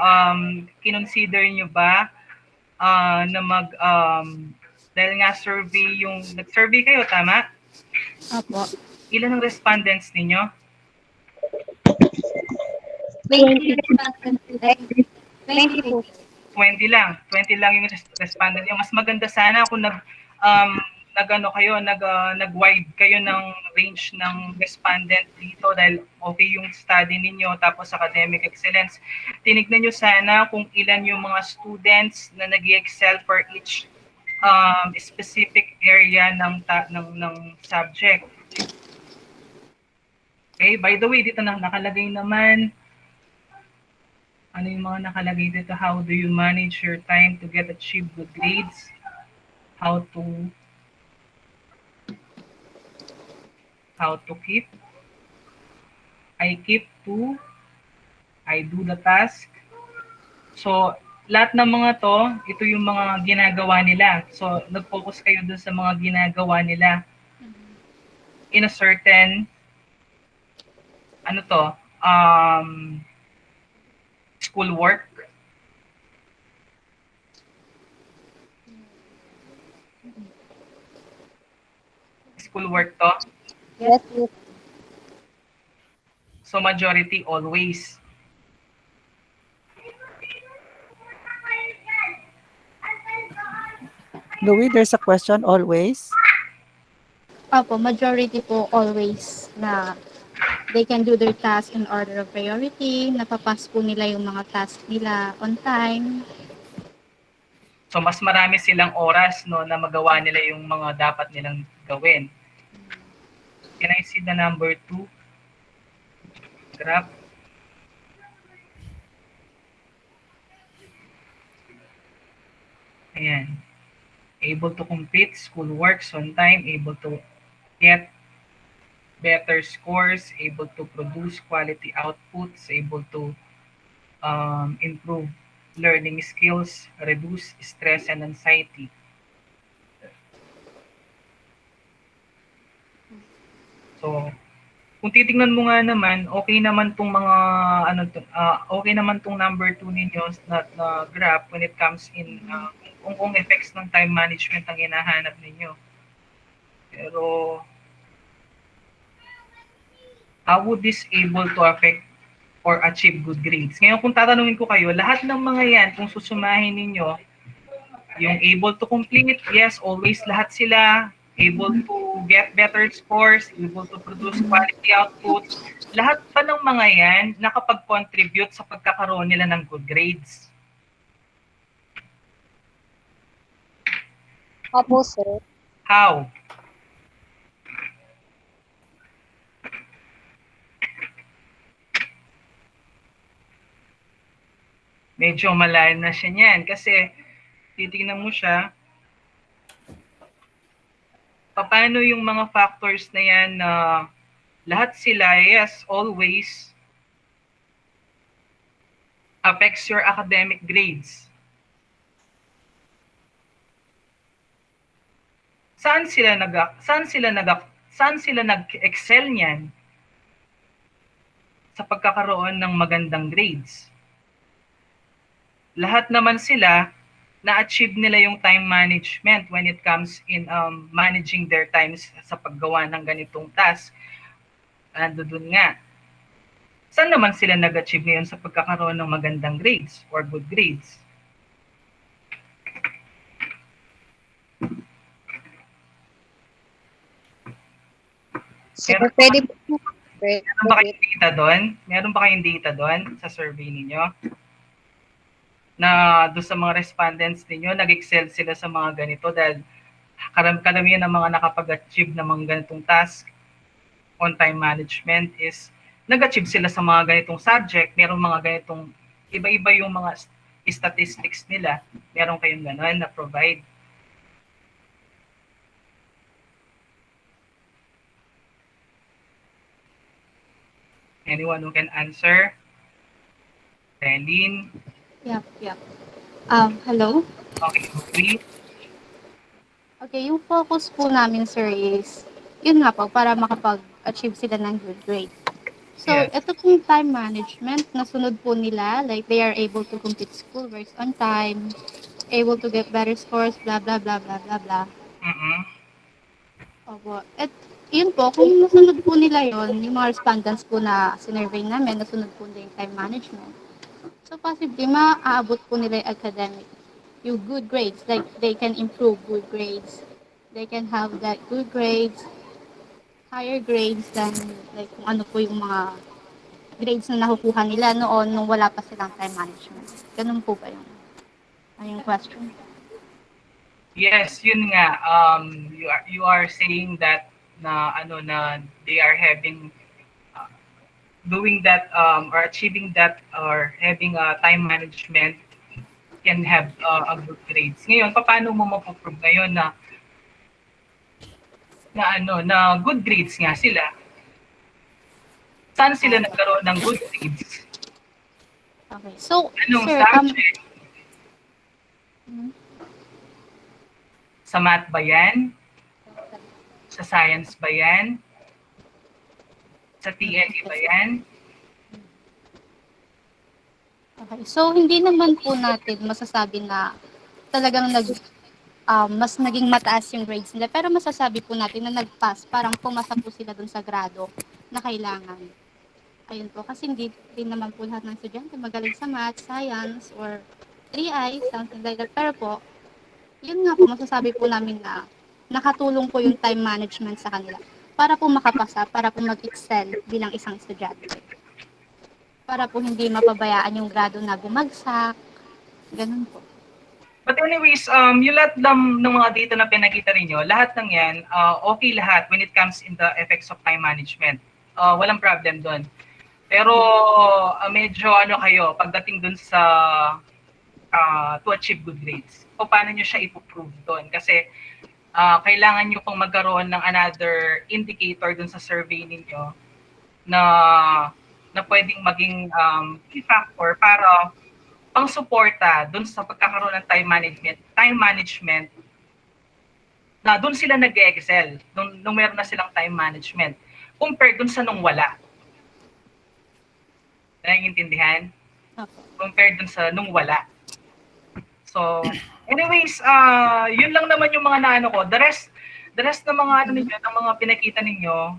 S6: kinonsider nyo ba na dahil nga nag-survey kayo, tama?
S15: Opo.
S6: Ilan ang respondents ninyo?
S17: 20 22.
S6: 20 lang. 20 lang yung respondent. Yung mas maganda sana kung nag-wide kayo ng range ng respondent dito dahil okay yung study ninyo tapos academic excellence. Tinignan nyo sana kung ilan yung mga students na nag-excel for each specific area ng subject. Okay, by the way, dito nakalagay naman ano yung mga nakalagay dito, how do you manage your time to achieve good grades, how to keep, I keep to, I do the task. So, lahat ng mga to, ito yung mga ginagawa nila. So, nag-focus kayo dun sa mga ginagawa nila in a certain schoolwork. Schoolwork to?
S17: Yes.
S6: So, majority always.
S1: Louie, there's a question always.
S15: Opo, majority po always na they can do their task in order of priority, napapas po nila yung mga task nila on time.
S6: So mas marami silang oras no na magawa nila yung mga dapat nilang gawin. Can I see the number 2 graph? Ayan. Able to complete school works on time, able to get better scores, able to produce quality outputs, able to improve learning skills, reduce stress and anxiety. So, kung titingnan mo nga naman, okay naman tong mga okay naman tong number 2 ninyo na graph when it comes in kung effects ng time management ang hinahanap ninyo. Pero how would this able to affect or achieve good grades? Ngayon kung tatanungin ko kayo, lahat ng mga yan kung susumahin ninyo, yung able to complete, yes, always lahat sila able to get better scores, able to produce quality outputs. Lahat pa ng mga yan nakapag-contribute sa pagkakaroon nila ng good grades.
S17: Opo, sir.
S6: How? Medyo malayo na siya niyan kasi titingnan mo siya, paano yung mga factors na yan na lahat sila, yes, always affects your academic grades. Saan sila nag-excel niyan? Sa pagkakaroon ng magandang grades. Lahat naman sila na-achieve nila yung time management when it comes in managing their times sa paggawa ng ganitong task. Doon nga. Saan naman sila nag-achieve ngayon sa pagkakaroon ng magandang grades or good grades?
S17: So, pwede po.
S6: Meron ba kayong data doon? Meron ba kayong data doon sa survey ninyo? Na doon sa mga respondents ninyo, nag-excel sila sa mga ganito dahil karamihan ng mga nakapag-achieve ng mga ganitong task on time management is nag-achieve sila sa mga ganitong subject. Merong mga ganitong iba-iba yung mga statistics nila. Meron kayong gano'n na provide. Anyone who can answer? Celine?
S15: Yep. Hello?
S6: Okay, please.
S15: Okay, yung focus po namin, sir, is yun nga po, para makapag-achieve sila ng good grade. So, ito pong time management, nasunod po nila, like they are able to complete schoolwork on time, able to get better scores, blah, blah, blah, blah, blah, blah. Opo. At yun po, kung nasunod po nila yon, yung mga respondents po na sinurvey namin, nasunod po nila yung time management. So, possibly, maaabot po nila yung academic, yung good grades, like they can improve good grades. They can have that good grades, higher grades than like kung ano po yung mga grades na nakukuha nila noon nung wala pa silang time management. Ganun po ba yung question?
S6: Yes, yun nga. You are saying that na they are having doing that or achieving that or having a time management can have a good grades. Ngayon, paano mo mapoprove ngayon na good grades nga sila? Saan sila nagkaroon ng good grades?
S15: Okay. So,
S6: anong
S15: sir,
S6: subject? Sa math ba yan? Sa science ba yan? Sa TLE ba yan?
S15: Okay. So, hindi naman po natin masasabi na talagang mas naging mataas yung grades nila. Pero masasabi po natin na nag-pass, parang pumasa po sila dun sa grado na kailangan. Ayun po, kasi hindi din naman po lahat ng estudyante magaling sa math, science, or 3I, something like that. Pero po, yun nga po, masasabi po namin na nakatulong po yung time management sa kanila para po makapasa, para po mag-excel bilang isang estudyante. Para po hindi mapabayaan yung grado na bumagsak, ganun po.
S6: But anyways, yung lahat ng mga data na pinakita ninyo, lahat ng yan, okay lahat when it comes in the effects of time management. Walang problem doon. Pero medyo kayo, pagdating doon sa to achieve good grades, o paano nyo siya ipoprove doon? Kasi kailangan nyo pang magkaroon ng another indicator doon sa survey ninyo na pwedeng maging key factor para pang-suporta doon sa pagkakaroon ng time management na doon sila nag-excel, nung meron na silang time management, compared doon sa nung wala. Naiintindihan? Compared doon sa nung wala. So, anyways, yun lang naman yung mga naano ko. The rest ng mga ninyo, ng mga pinakita ninyo,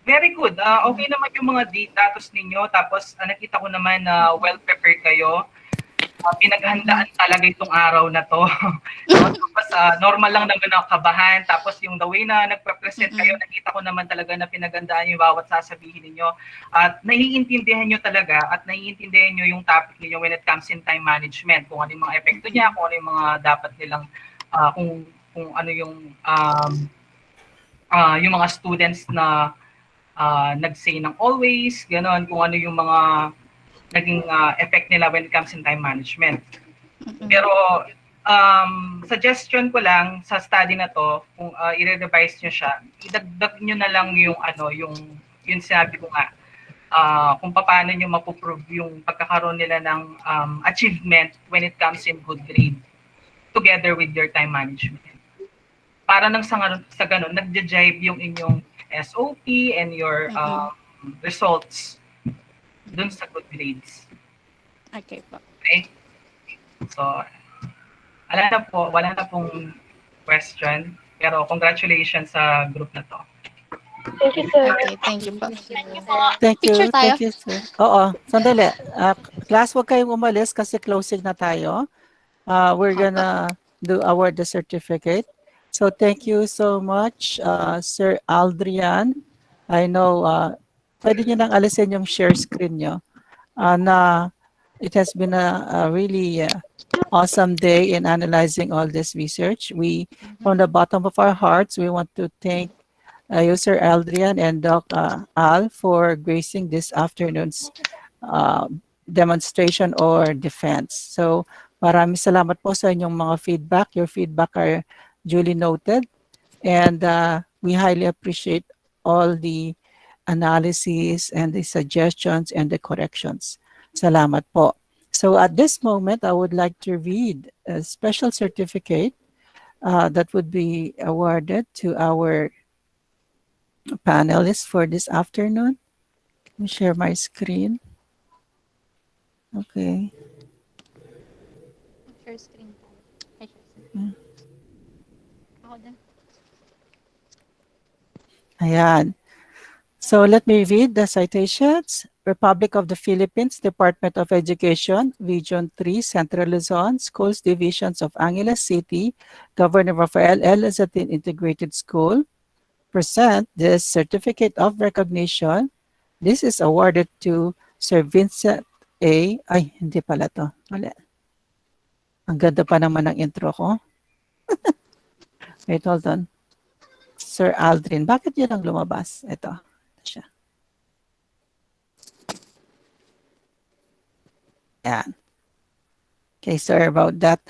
S6: very good. Okay naman yung mga datos ninyo. Tapos nakita ko naman na well-prepared kayo. Pinaghandaan talaga itong araw na to. Tapos normal lang naman ang kabahan. Tapos yung the way na nagpe-present kayo, nakita ko naman talaga na pinaghandaan yung bawat sasabihin ninyo. At naiintindihan nyo talaga at naiintindihan nyo yung topic ninyo when it comes in time management. Kung ano yung mga epekto niya, kung ano yung mga dapat nilang, kung ano yung mga students na nag-say ng always, gano'n, kung ano yung mga naging effect nila when it comes in time management. Pero suggestion ko lang sa study na to, kung i-revise nyo siya, idagdag nyo na lang yung yung sinabi ko nga, kung paano nyo mapuprove yung pagkakaroon nila ng achievement when it comes in good grade together with your time management. Para nang sa ganun, nagja-jive yung inyong SOP and your results dun sa good grades.
S15: Okay po.
S6: Okay? So, wala na pong question. Pero congratulations sa group na to.
S19: Thank you, sir.
S15: Okay, thank you po.
S1: Thank
S15: Picture
S1: you.
S15: tayo.
S1: Thank you, sir. Oo, sandali. Class, huwag kayong umalis kasi closing na tayo. We're gonna award the certificate. So thank you so much, Sir Aldrian. I know, pwede nyo nang alisin yung share screen nyo. Na it has been a really awesome day in analyzing all this research. We, from the bottom of our hearts, we want to thank you, Sir Aldrian and Doc Al, for gracing this afternoon's demonstration or defense. So maraming salamat po sa inyong mga feedback. Your feedback are duly noted, and we highly appreciate all the analyses and the suggestions and the corrections. Salamat po. So at this moment, I would like to read a special certificate that would be awarded to our panelists for this afternoon. Let me share my screen. Okay.
S15: Share screen tayo. Ay, share screen.
S1: Yeah.
S15: Ako din.
S1: Ayan. So let me read the citations. Republic of the Philippines, Department of Education, Region 3, Central Luzon, Schools Divisions of Angeles City, Governor Rafael L. Azatin Integrated School, present this certificate of recognition. This is awarded to Sir Vincent A. Ay, hindi pala to. Mali. Ang ganda pa naman ng intro ko. Wait, hold on. Sir Aldrin, bakit yun ang lumabas? Ito siya. Ayan. Okay, sorry about that.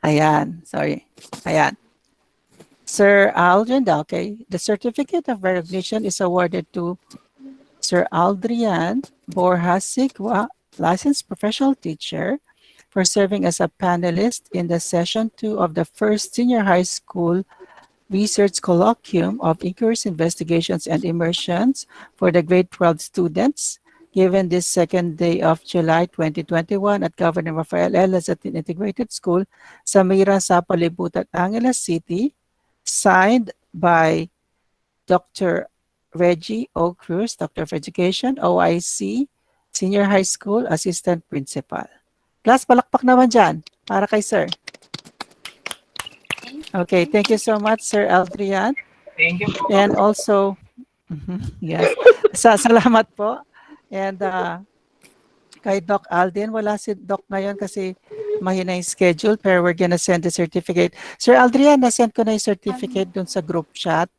S1: Ayan, sorry. Ayan. Sir Aldrin, okay. The certificate of recognition is awarded to Sir Aldrian Borhasigwa, licensed professional teacher, for serving as a panelist in the session 2 of the first senior high school research colloquium of inquiries, investigations, and immersions for the grade 12 students, given this second day of July 2021 at Governor Rafael L. Azatin Integrated School, Samira sa Palibutan, Angeles City, signed by Dr. Reggie O. Cruz, Doctor of Education, OIC, Senior High School Assistant Principal. Class, palakpak naman dyan para kay Sir. Okay, thank you so much, Sir Aldrian.
S6: Thank you.
S1: And also, yes, salamat po. And kay Doc Alden, wala si Doc ngayon kasi mahina yung schedule, pero we're gonna send the certificate. Sir Aldrian, na-send ko na yung certificate dun sa group chat.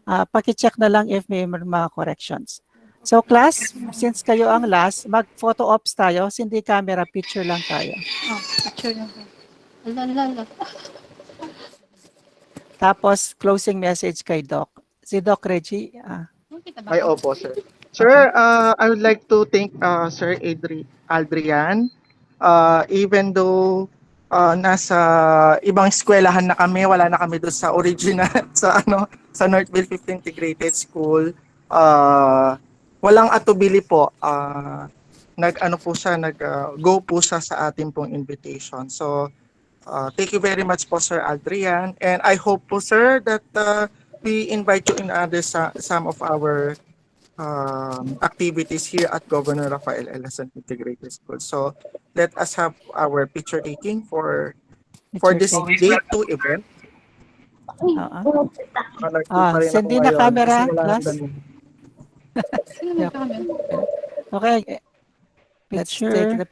S1: Paki-check na lang if may mga corrections. So class, since kayo ang last, mag-photo ops tayo, hindi camera, picture lang tayo.
S15: Oh, picture lang. Ala.
S1: Tapos, closing message kay Doc. Si Doc Reggie.
S5: Ay, opo, sir. Sir, I would like to thank Sir Aldrian. Even though nasa ibang eskwelahan na kami, wala na kami doon sa original, sa Northville 5th Integrated School. Walang atubili po. Go po siya sa ating pong invitation. So, thank you very much po, Sir Aldrian. And I hope po, sir, that we invite you in some of our activities here at Governor Rafael L. Azatin Integrated School. So let us have our picture taking for this day 2 event.
S1: Send din na camera, class. Yep. Okay. Let's take the...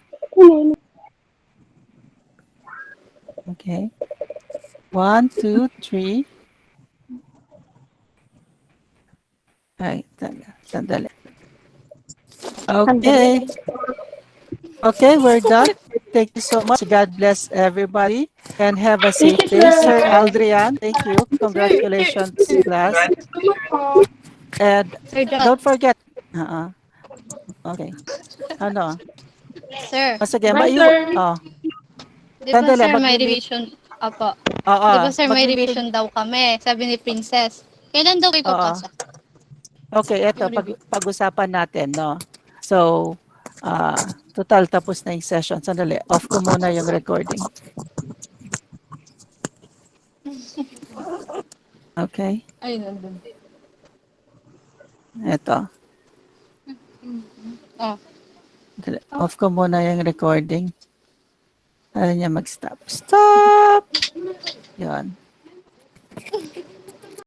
S1: Okay. 1, 2, 3. Ay, sandali. Okay. Okay, we're done. Thank you so much. God bless everybody and have a safe day. Sir Aldrian, thank you. Congratulations, class. And don't forget, Okay. Ano?
S15: Sir,
S1: Sige,
S19: Bye, sir.
S15: di ba
S1: Sandali,
S15: sir may revision? Opo. Di ba sir may
S1: magmi-meet.
S15: revision daw kami? Sabi ni Princess. Kailan daw kayo
S1: Oo.
S15: papasa?
S1: Okay, eto, pag-usapan natin, no? So, total tapos na yung session. Sandali, off ko muna yung recording. Okay?
S15: Ay, nandun.
S1: Eto.
S15: Oh.
S1: Off ko muna yung recording. Ayaw niya mag-stop. Stop! Yan.